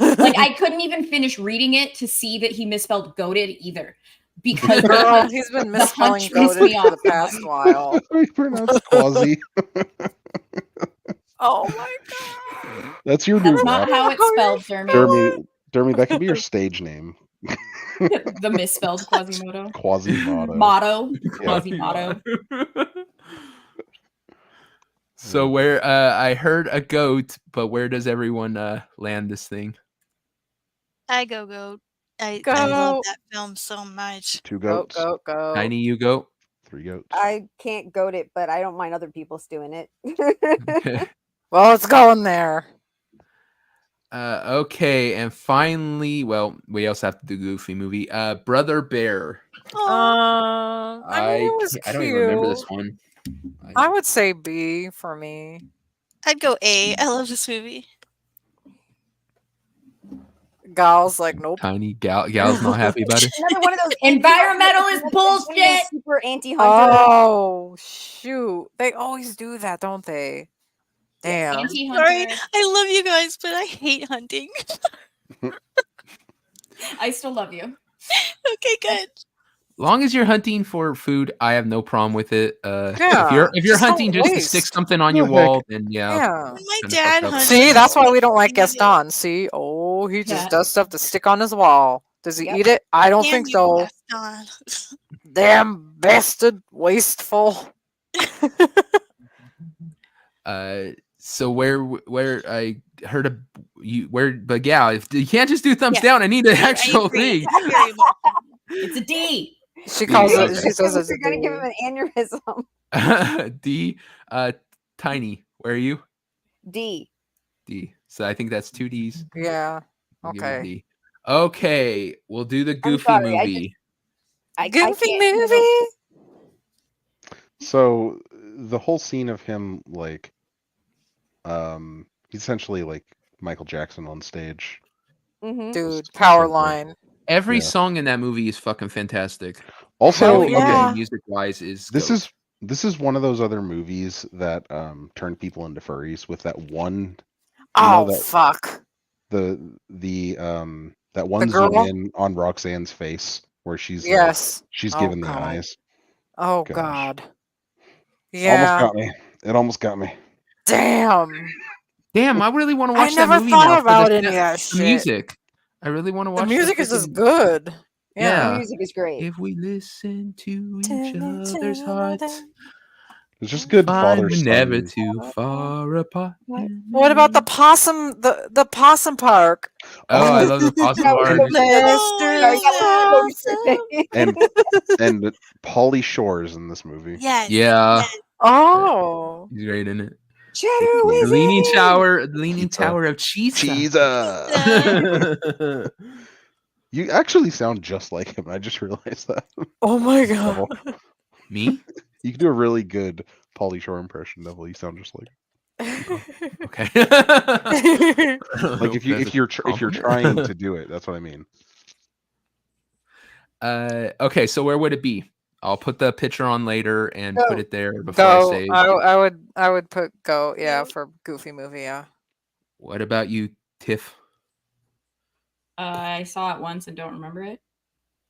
Like I couldn't even finish reading it to see that he misspelled goated either. Because girl, he's been misspelling goated for the past while. He pronounced quasi. Oh my god. That's your new That's not how it's spelled, Dermy, that could be your stage name. The misspelled Quasimodo. Quasimodo. Motto. Yeah. Quasimodo. So where I heard a goat, but where does everyone land this thing? I go goat. I Go. love that film so much. 2 Goat, goats. goat, goat. Tiny, you goat. 3 goats. I can't goat it, but I don't mind other people stewing it. Well, it's going there. Okay, and finally, well, we also have to do Goofy movie. Brother Bear. I mean, it was I don't even remember this cute. one. I would say B for me. I'd go A. I love this movie. Gal's like, nope. Tiny gal's not happy about it. Another one of those Environmentalist bullshit. Super anti-hunter. Oh shoot! They always do that, don't they? Damn. Sorry, I love you guys, but I hate hunting. I still love you. Okay, good. Long as you're hunting for food, I have no problem with it. Yeah, if you're just don't hunting just to waste. stick something on your wall, then yeah. My kinda dad fucked up. hunts. See, that's why we don't like Gaston. See, oh, he just does stuff to stick on his wall. Does he eat it? I don't think so. Damn bastard, wasteful. So where I heard but yeah, if you can't just do thumbs down, I need an actual thing. It's a D. She calls it. She says it's You're a gonna D. give him an aneurysm. D. Tiny. Where are you? D. D. So I think that's 2 Ds. Yeah. We'll give it Okay. D. Okay, we'll do the Goofy sorry, I movie. Goofy movie. So the whole scene of him, like, he's essentially like Michael Jackson on stage. Dude, power line. Every Yeah. song in that movie is fucking fantastic. Also, everything music wise is this is one of those other movies that turn people into furries with that one. Fuck. That one zoom girl? in on Roxanne's face where she's she's Oh, giving the God. eyes. Oh Gosh. God. Yeah. Almost got me. It almost got me. Damn. Damn, I really want to I watch that never movie thought now for about the, any of that the shit. music. I really want to watch The music is freaking- just good. Yeah. The music is great. If we listen to each other's hearts, It's just good father we're son. never too far apart. What about the possum? The possum park. Oh, I love the possum park. and Pauly Shore's in this movie. Yes. Yeah. Oh. He's great in it. Cheddar The leaning tower of cheese. You actually sound just like him. I just realized that. Oh my God. Me? You can do a really good Pauly Shore impression, Neville. You sound just like. Okay. Like if you're trying to do it, that's what I mean. Okay, so where would it be? I'll put the picture on later and put it there before Go. I save. I would put go. Yeah, for Goofy movie. Yeah. What about you, Tiff? I saw it once and don't remember it.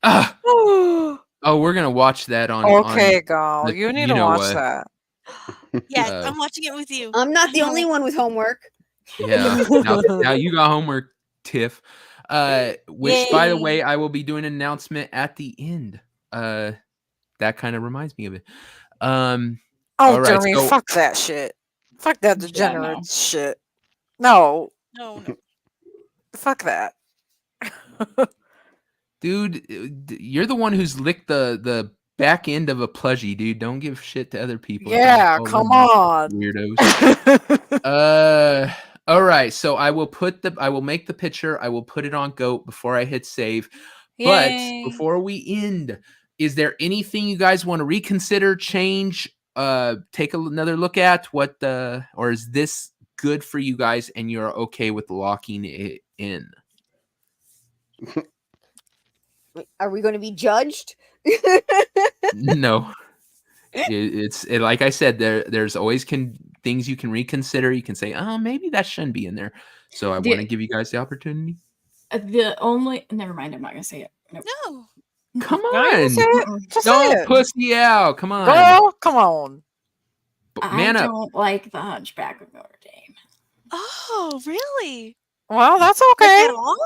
Oh, we're gonna watch that on. Okay, Gal. the- You need you to know watch what. that. Yes, I'm watching it with you. I'm not the only one with homework. Yeah. now you got homework, Tiff. Which, by the way, I will be doing an announcement at the end. That kind of reminds me of it. Oh, all right, Jeremy, so- fuck that shit. Fuck that degenerate shit. No. No. Fuck that. Dude, you're the one who's licked the back end of a plushie, dude. Don't give shit to other people. Yeah, come on. Weirdos. All right, so I will make the picture. I will put it on GOAT before I hit save. Yay. But before we end, is there anything you guys want to reconsider, change, take another look at or is this good for you guys and you're okay with locking it in? Are we going to be judged? No. It's like I said, there's always things you can reconsider. You can say, oh, maybe that shouldn't be in there. So I want to give you guys the opportunity. Never mind. I'm not gonna say it. Nope. No. Come No, you on, say it. Just say don't it. pussy out. Come on, Girl, come on. man I up. don't like the Hunchback of Notre Dame. Oh, really? Well, that's Like okay. at all?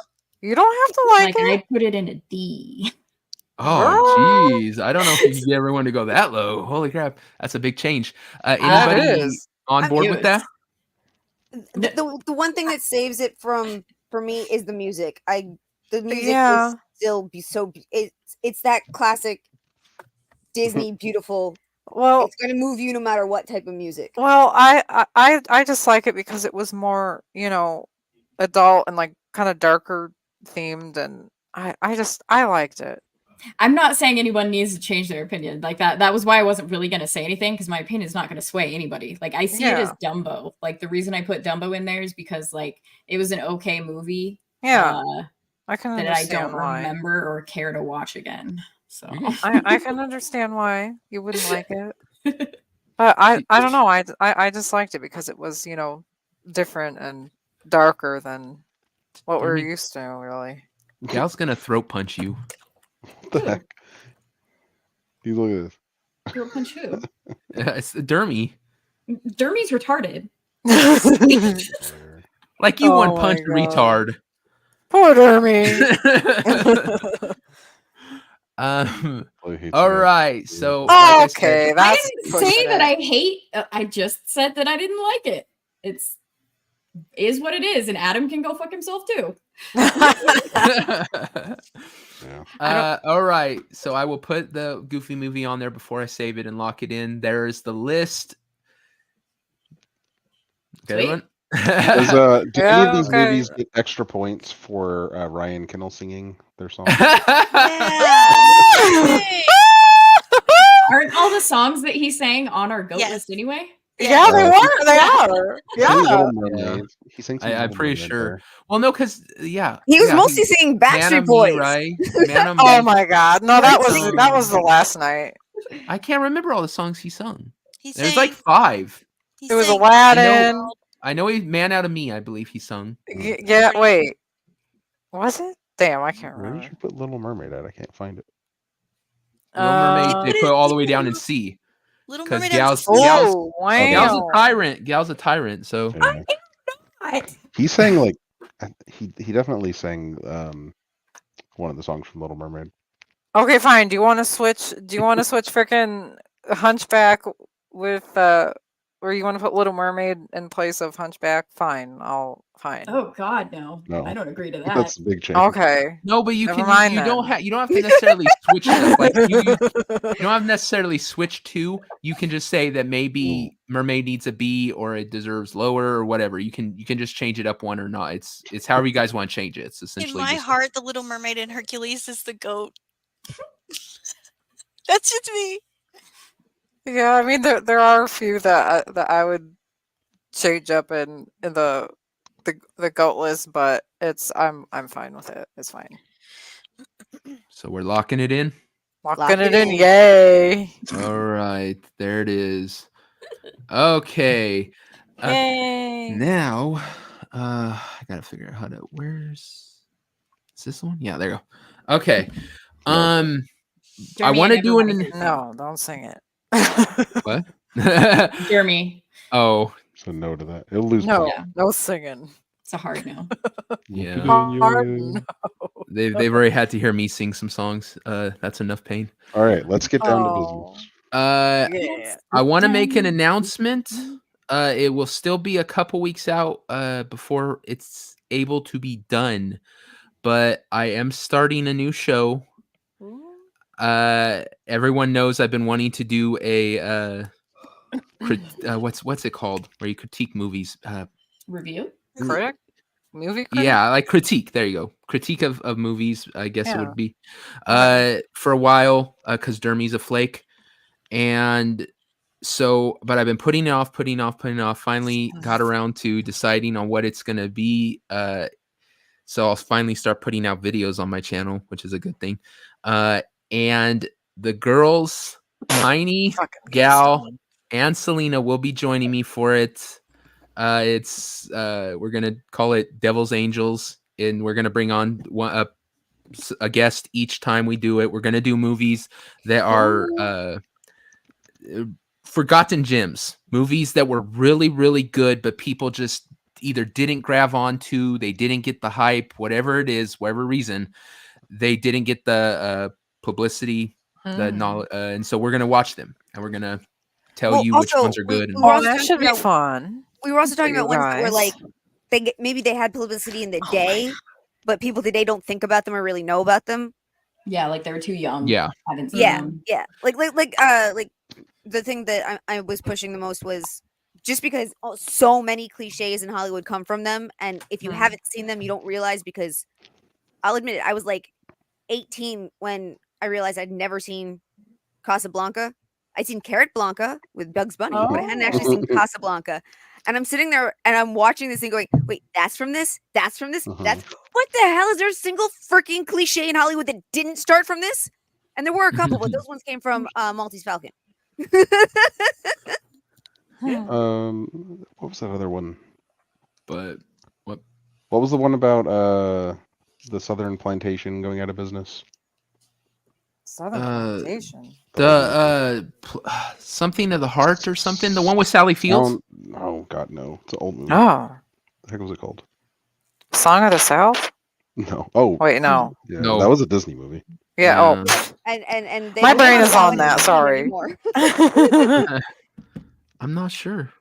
You don't have to like it. I put it in a D. Oh, jeez. I don't know if you can get everyone to go that low. Holy crap. That's a big change. That Anybody is. on board with that? The one thing that saves it for me is the music. The music Yeah. is still it's that classic Disney beautiful. Well, it's going to move you no matter what type of music. Well, I just like it because it was more, adult and like kind of darker themed, and I liked it. I'm not saying anyone needs to change their opinion like that. That was why I wasn't really going to say anything, because my opinion is not going to sway anybody. Like, I see it as Dumbo. Like, the reason I put Dumbo in there is because, like, it was an okay movie. Yeah, I can that understand I don't why. remember or care to watch again. So I can understand why you wouldn't like it, but I don't know. I just liked it because it was different and darker than what we're used to. Really, Gal's gonna throat punch you. What the heck? You look at this. Throat punch who? It's Dermy. Dermy's retarded. Like you one punch retard. Poor Dermy. All right. So okay, I didn't say that I hate. I just said that I didn't like it. It's is what it is, and Adam can go fuck himself too. All right. So I will put the Goofy movie on there before I save it and lock it in. There's the list. Okay, everyone? Do any of these movies get extra points for Ryan Kinnell singing their song? Aren't all the songs that he sang on our goat list anyway? Yeah, they were. They are. Yeah. He sings. I'm pretty sure. Well, no, because he was mostly singing Backstreet Boys, right? Oh my God! No, that was the last night. I can't remember all the songs he sung. He There's like 5. It was Aladdin. I know he Man Out of Me, I believe he sung. Yeah, wait. Was it? Damn, I can't remember. Where did you put Little Mermaid at? I can't find it. Little Mermaid, they put it all the way down in C. Little Because Mermaid. Gal's a tyrant. Gal's a tyrant. So He sang like he definitely sang one of the songs from Little Mermaid. Okay, fine. Do you want to switch? Do you want to switch freaking Hunchback with or you want to put Little Mermaid in place of Hunchback? Fine, fine. Oh God, no. I don't agree to that. That's a big change. Okay. No, but you Never can. mind You then. don't have. You don't have to necessarily switch. Like you don't have necessarily switch to. You can just say that maybe Mermaid needs a B or it deserves lower or whatever. You can just change it up one or not. It's however you guys want to change it. It's essentially In my heart, the Little Mermaid and Hercules is the goat. That's just me. Yeah, I mean there are a few that I would change up in the goat list, but I'm fine with it. It's fine. So we're locking it in. Locking it in. Yay! All right, there it is. Okay. Yay! Now, I gotta figure out how to. Is this one? Yeah, there you go. Okay. I want to do No, don't sing it. What? Jeremy. Oh. So no to that. It'll lose. No, no singing. It's a hard no. Yeah. Hard no. They've already had to hear me sing some songs. That's enough pain. All right, let's get down to business. Yeah. I want to make an announcement. It will still be a couple weeks out before it's able to be done, but I am starting a new show. Everyone knows I've been wanting to do a what's it called where you critique movies? Review? Critic? Movie critic? Yeah, like critique. There you go. Critique of movies, I guess it would be. For a while, because Dermy's a flake. And so, but I've been putting it off. Finally got around to deciding on what it's going to be. So I'll finally start putting out videos on my channel, which is a good thing. And the girls, Tiny, Gal, and Selena will be joining me for it. We're gonna call it Devil's Angels, and we're gonna bring on a guest each time we do it. We're gonna do movies that are forgotten gems, movies that were really, really good, but people just either didn't grab onto, they didn't get the hype, whatever it is, whatever reason, they didn't get the publicity, the knowledge, and so we're gonna watch them, and we're gonna tell you which ones are good. That should be fun. We were also talking for about you ones that were guys. like maybe they had publicity in the day, but people today don't think about them or really know about them. Yeah, like they were too young. Yeah. Haven't seen Yeah, them. yeah. Like the thing that I was pushing the most was just because so many cliches in Hollywood come from them, and if you haven't seen them, you don't realize. Because I'll admit it, I was like 18 when I realized I'd never seen Casablanca. I'd seen Carrot Blanca with Bugs Bunny, but I hadn't actually seen Casablanca. And I'm sitting there and I'm watching this thing going, wait, that's from this? That's from this? That's what the hell? Is there a single freaking cliche in Hollywood that didn't start from this? And there were a couple, but those ones came from Maltese Falcon. What was that other one? But what was the one about the Southern plantation going out of business? Southern plantation. Something of the heart or something. The one with Sally Fields. Oh God, no! It's an old movie. Oh, the heck was it called? Song of the South. No. Oh wait, no. Yeah, No. that was a Disney movie. Yeah. Oh. And my brain is on that. Sorry. I'm not sure.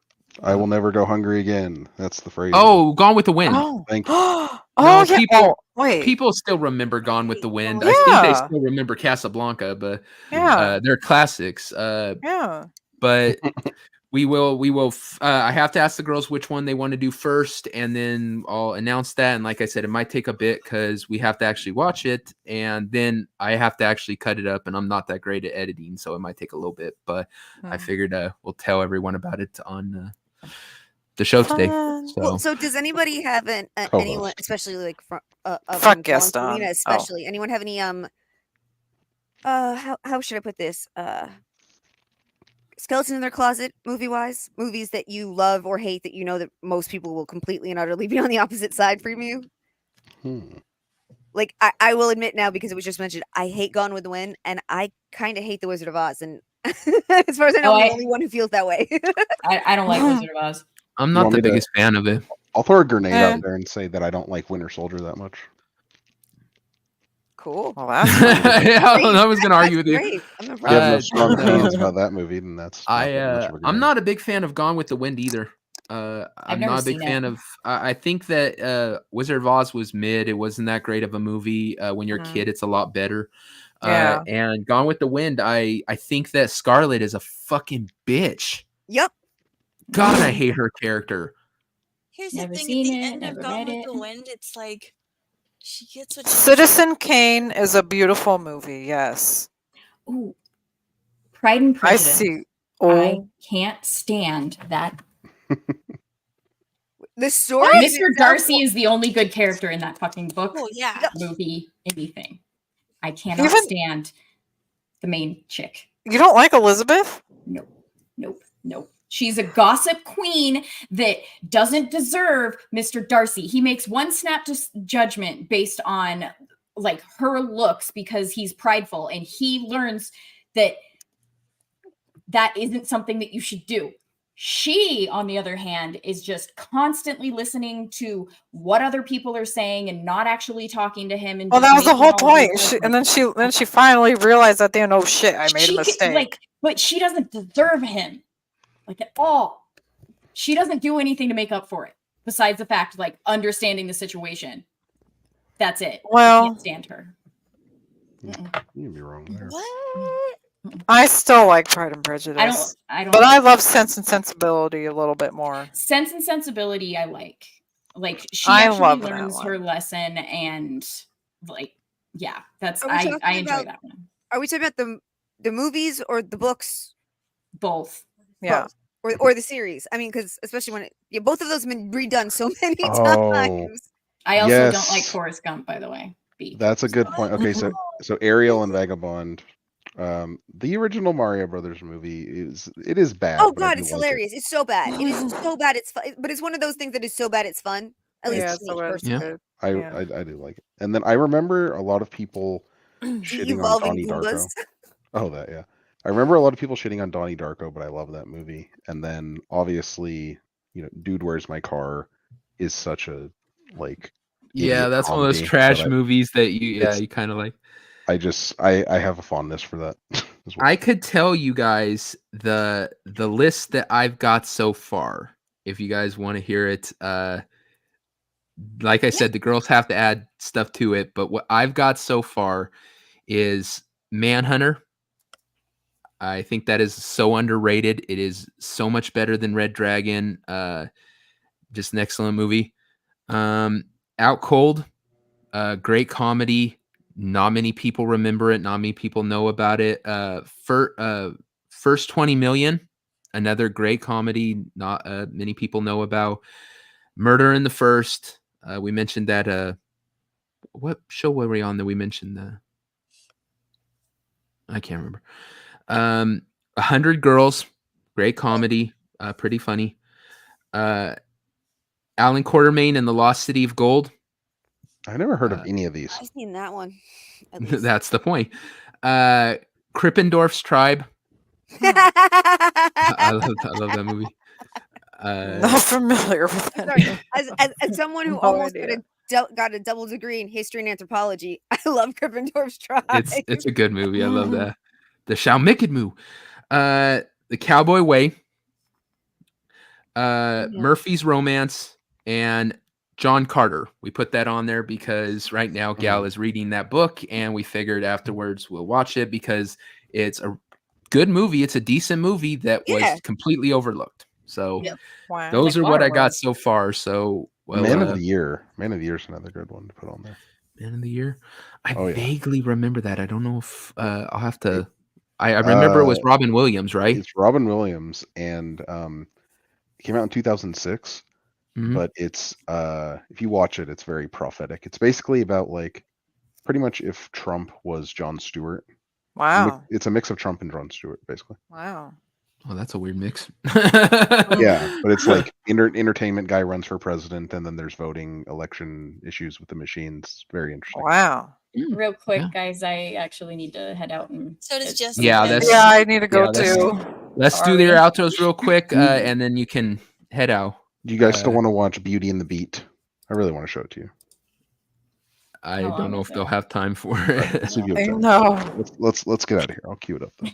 I will never go hungry again. That's the phrase. Oh, Gone with the Wind. Oh. Thank you. Oh, yeah. People, wait. People still remember Gone with the Wind. I think they still remember Casablanca, but they're classics. Yeah. But we will. I have to ask the girls which one they want to do first, and then I'll announce that. And like I said, it might take a bit because we have to actually watch it, and then I have to actually cut it up. And I'm not that great at editing, so it might take a little bit. But I figured we'll tell everyone about it on the show today. So does anybody have anyone, especially like fuck Gaston, Selena especially? Anyone have any how should I put this? Skeleton in their closet, movie-wise, movies that you love or hate that you know that most people will completely and utterly be on the opposite side from you. Like I will admit now, because it was just mentioned, I hate Gone with the Wind, and I kind of hate The Wizard of Oz. And as far as I know, I'm the only one who feels that way. I don't like Wizard of Oz. I'm not the biggest fan of it. I'll throw a grenade out there and say that I don't like Winter Soldier that much. Cool. Well, that's I was going to argue with you. If you have no strong opinions about that movie, then that's. I'm not a big fan of Gone with the Wind either. I'm not a big fan of. I think that Wizard of Oz was mid. It wasn't that great of a movie. When you're a kid, it's a lot better. And Gone with the Wind, I think that Scarlett is a fucking bitch. Yep. God, I hate her character. Here's the thing: at the end of Gone with the Wind, it's like she gets what Citizen Kane is a beautiful movie. Yes. Ooh, Pride and Prejudice. I see. I can't stand that. The story. Mr. Darcy is the only good character in that fucking book. Oh yeah. Movie, anything. I cannot stand the main chick. You don't like Elizabeth? Nope. She's a gossip queen that doesn't deserve Mr. Darcy. He makes one snap judgment based on like her looks because he's prideful, and he learns that that isn't something that you should do. She, on the other hand, is just constantly listening to what other people are saying and not actually talking to him. And well, that was the whole point. Then she finally realized at the end, oh shit, I made a mistake. But she doesn't deserve him. Like at all. She doesn't do anything to make up for it besides the fact like understanding the situation. That's it. Well, I can't stand her. You'd be wrong there. What? I still like Pride and Prejudice. I don't but I love Sense and Sensibility a little bit more. Sense and Sensibility I like. Like she I actually love learns that her lesson, and like that's I enjoy that one. Are we talking about the movies or the books? Both. Yeah. Both. Or the series. I mean, because especially when both of those have been redone so many times. I also don't like Forrest Gump, by the way. That's a good point. Okay, so Ariel and Vagabond, the original Mario Brothers movie is bad. Oh God, it's hilarious! It's so bad. It is so bad. It's fun, but it's one of those things that is so bad it's fun. At least to me personally. I do like it. And then I remember a lot of people shitting on Donnie Darko. Oh, that yeah. I remember a lot of people shitting on Donnie Darko, but I love that movie. And then obviously, Dude, Where's My Car is such a that's one of those trash movies that you kind of like. I have a fondness for that. I could tell you guys the list that I've got so far. If you guys want to hear it, like I said, the girls have to add stuff to it. But what I've got so far is Manhunter. I think that is so underrated. It is so much better than Red Dragon. Just an excellent movie. Out Cold, great comedy. Not many people remember it. Not many people know about it. First 20 Million, another great comedy. Not many people know about. Murder in the First. We mentioned that. What show were we on that we mentioned? I can't remember. 100 Girls, great comedy, pretty funny. Alan Quartermain and the Lost City of Gold. I never heard of any of these. I've seen that one. That's the point. Krippendorf's Tribe. I love that movie. Not familiar with that. As someone who almost got a double degree in history and anthropology, I love Krippendorf's Tribe. It's a good movie. I love that. The Shalmikidmu. The Cowboy Way. Murphy's Romance and John Carter. We put that on there because right now Gal is reading that book, and we figured afterwards we'll watch it because it's a good movie. It's a decent movie that was completely overlooked. So those are what I got so far. So Man of the Year. Man of the Year is another good one to put on there. Man of the Year. I vaguely remember that. I don't know if I'll have to. I remember it was Robin Williams, right? It's Robin Williams, and it came out in 2006. But it's if you watch it, it's very prophetic. It's basically about like pretty much if Trump was Jon Stewart. Wow. It's a mix of Trump and Jon Stewart, basically. Wow. Oh, that's a weird mix. Yeah, but it's like entertainment guy runs for president, and then there's voting election issues with the machines. Very interesting. Wow. Real quick, guys, I actually need to head out and. So does Jessica. Yeah, I need to go too. Let's do their outros real quick, and then you can head out. Do you guys still want to watch Beauty and the Beat? I really want to show it to you. I don't know if they'll have time for it. Let's get out of here. I'll cue it up though.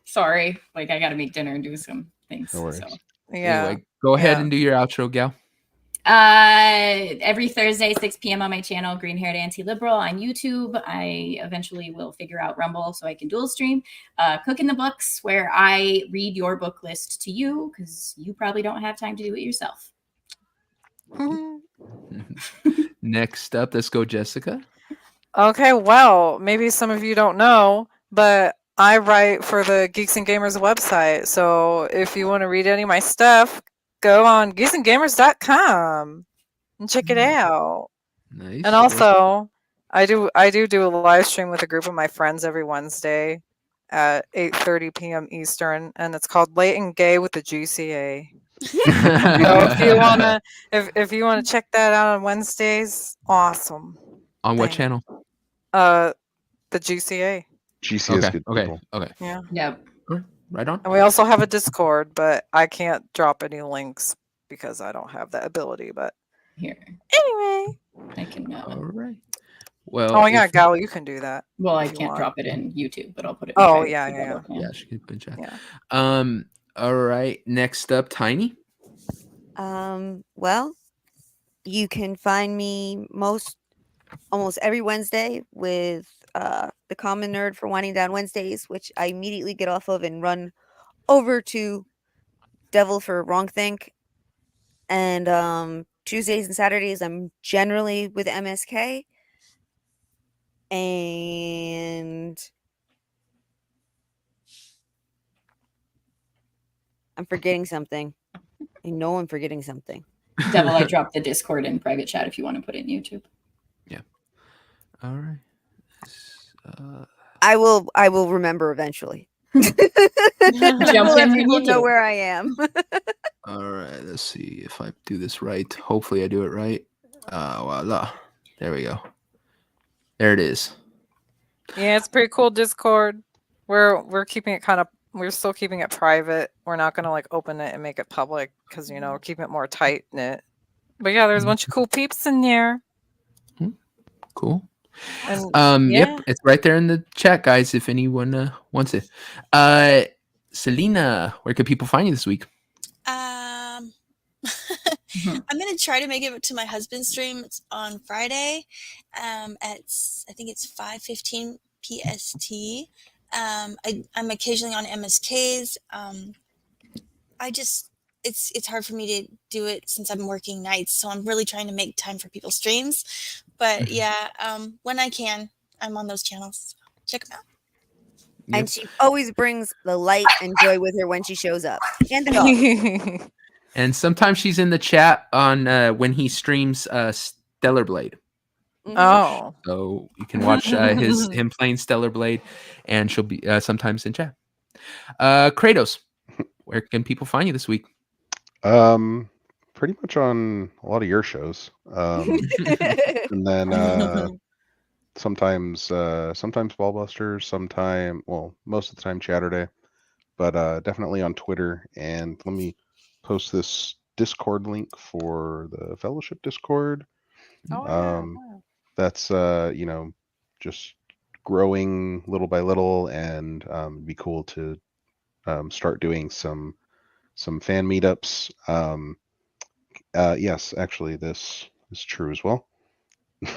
Sorry, like I got to make dinner and do some things. No worries. So. Yeah. Anyway, go ahead and do your outro, Gal. Every Thursday, 6 p.m. on my channel, GreenHairedAnti-Liberal on YouTube. I eventually will figure out Rumble so I can dual stream. Cooking the Books, where I read your book list to you because you probably don't have time to do it yourself. Next up, let's go, Jessica. Okay, well, maybe some of you don't know, but I write for the Geeks and Gamers website. So if you want to read any of my stuff, go on geeksandgamers.com and check it out. Nice. And also, I do a live stream with a group of my friends every Wednesday at 8:30 p.m. Eastern, and it's called Late and Gay with the GCA. So if you wanna check that out on Wednesdays, awesome. On what channel? The GCA. GCA is good. Okay. Yeah. Yep. Right on. And we also have a Discord, but I can't drop any links because I don't have that ability. But here, anyway, I can. All right. Well. Oh yeah, Gal, you can do that. Well, I can't drop it in YouTube, but I'll put it. Oh yeah. Yeah, she can put chat. Yeah. All right. Next up, Tiny. Well, you can find me almost every Wednesday with the Common Nerd for Winding Down Wednesdays, which I immediately get off of and run over to Devil for Wrong Think. And Tuesdays and Saturdays, I'm generally with MSK. And I'm forgetting something. I know I'm forgetting something. Devil, I dropped the Discord in private chat if you want to put it in YouTube. Yeah. All right. I will remember eventually. Jump Let in people YouTube. know where I am. All right. Let's see if I do this right. Hopefully I do it right. Voila. There we go. There it is. Yeah, it's pretty cool Discord. We're keeping it we're still keeping it private. We're not gonna like open it and make it public because we're keeping it more tight knit. But yeah, there's a bunch of cool peeps in there. Cool. Yep, it's right there in the chat, guys, if anyone wants it. Selena, where can people find you this week? I'm gonna try to make it to my husband's stream. It's on Friday, at I think it's 5:15 PST. I'm occasionally on MSK's. It's hard for me to do it since I'm working nights, so I'm really trying to make time for people's streams. But yeah, when I can, I'm on those channels. Check them out. Yep. And she always brings the light and joy with her when she shows up. And the dog. And sometimes she's in the chat on when he streams Stellar Blade. Oh, so you can watch him playing Stellar Blade, and she'll be sometimes in chat. Kratos, where can people find you this week? Pretty much on a lot of your shows, and then sometimes Ballbusters, most of the time Chatterday, but definitely on Twitter. And let me post this Discord link for the Fellowship Discord. That's just growing little by little, and it'd be cool to start doing some fan meetups. Yes, actually, this is true as well. This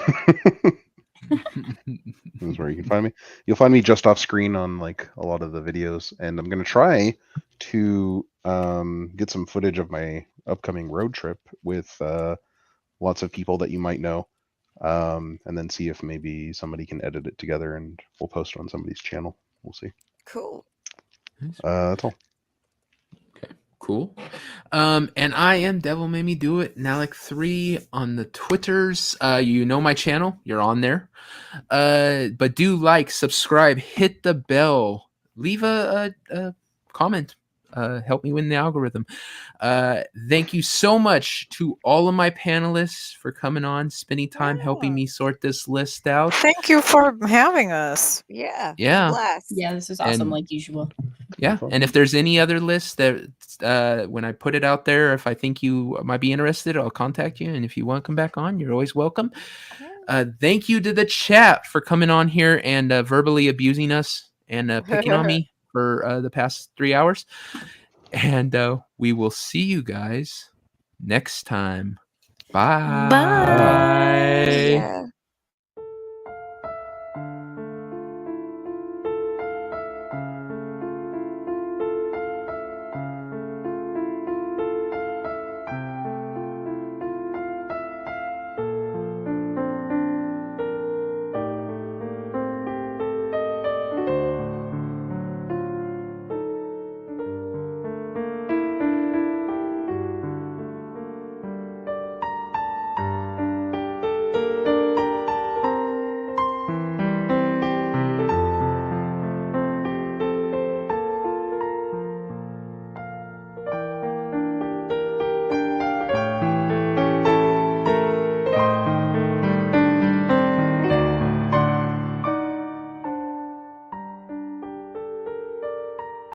is where you can find me. You'll find me just off screen on like a lot of the videos, and I'm gonna try to get some footage of my upcoming road trip with lots of people that you might know, and then see if maybe somebody can edit it together and we'll post it on somebody's channel. We'll see. Cool. That's all. Cool. And I am Devil Made Me Do It, Nalek3 on the Twitters. You know my channel, you're on there. But do like, subscribe, hit the bell, leave a comment. Help me win the algorithm. Thank you so much to all of my panelists for coming on, spending time helping me sort this list out. Thank you for having us. Yeah. Yeah, this is awesome, like usual. Yeah, and if there's any other lists that when I put it out there, if I think you might be interested, I'll contact you. And if you want to come back on, you're always welcome. Thank you to the chat for coming on here and verbally abusing us and picking on me for the past 3 hours. And we will see you guys next time. Bye. Bye.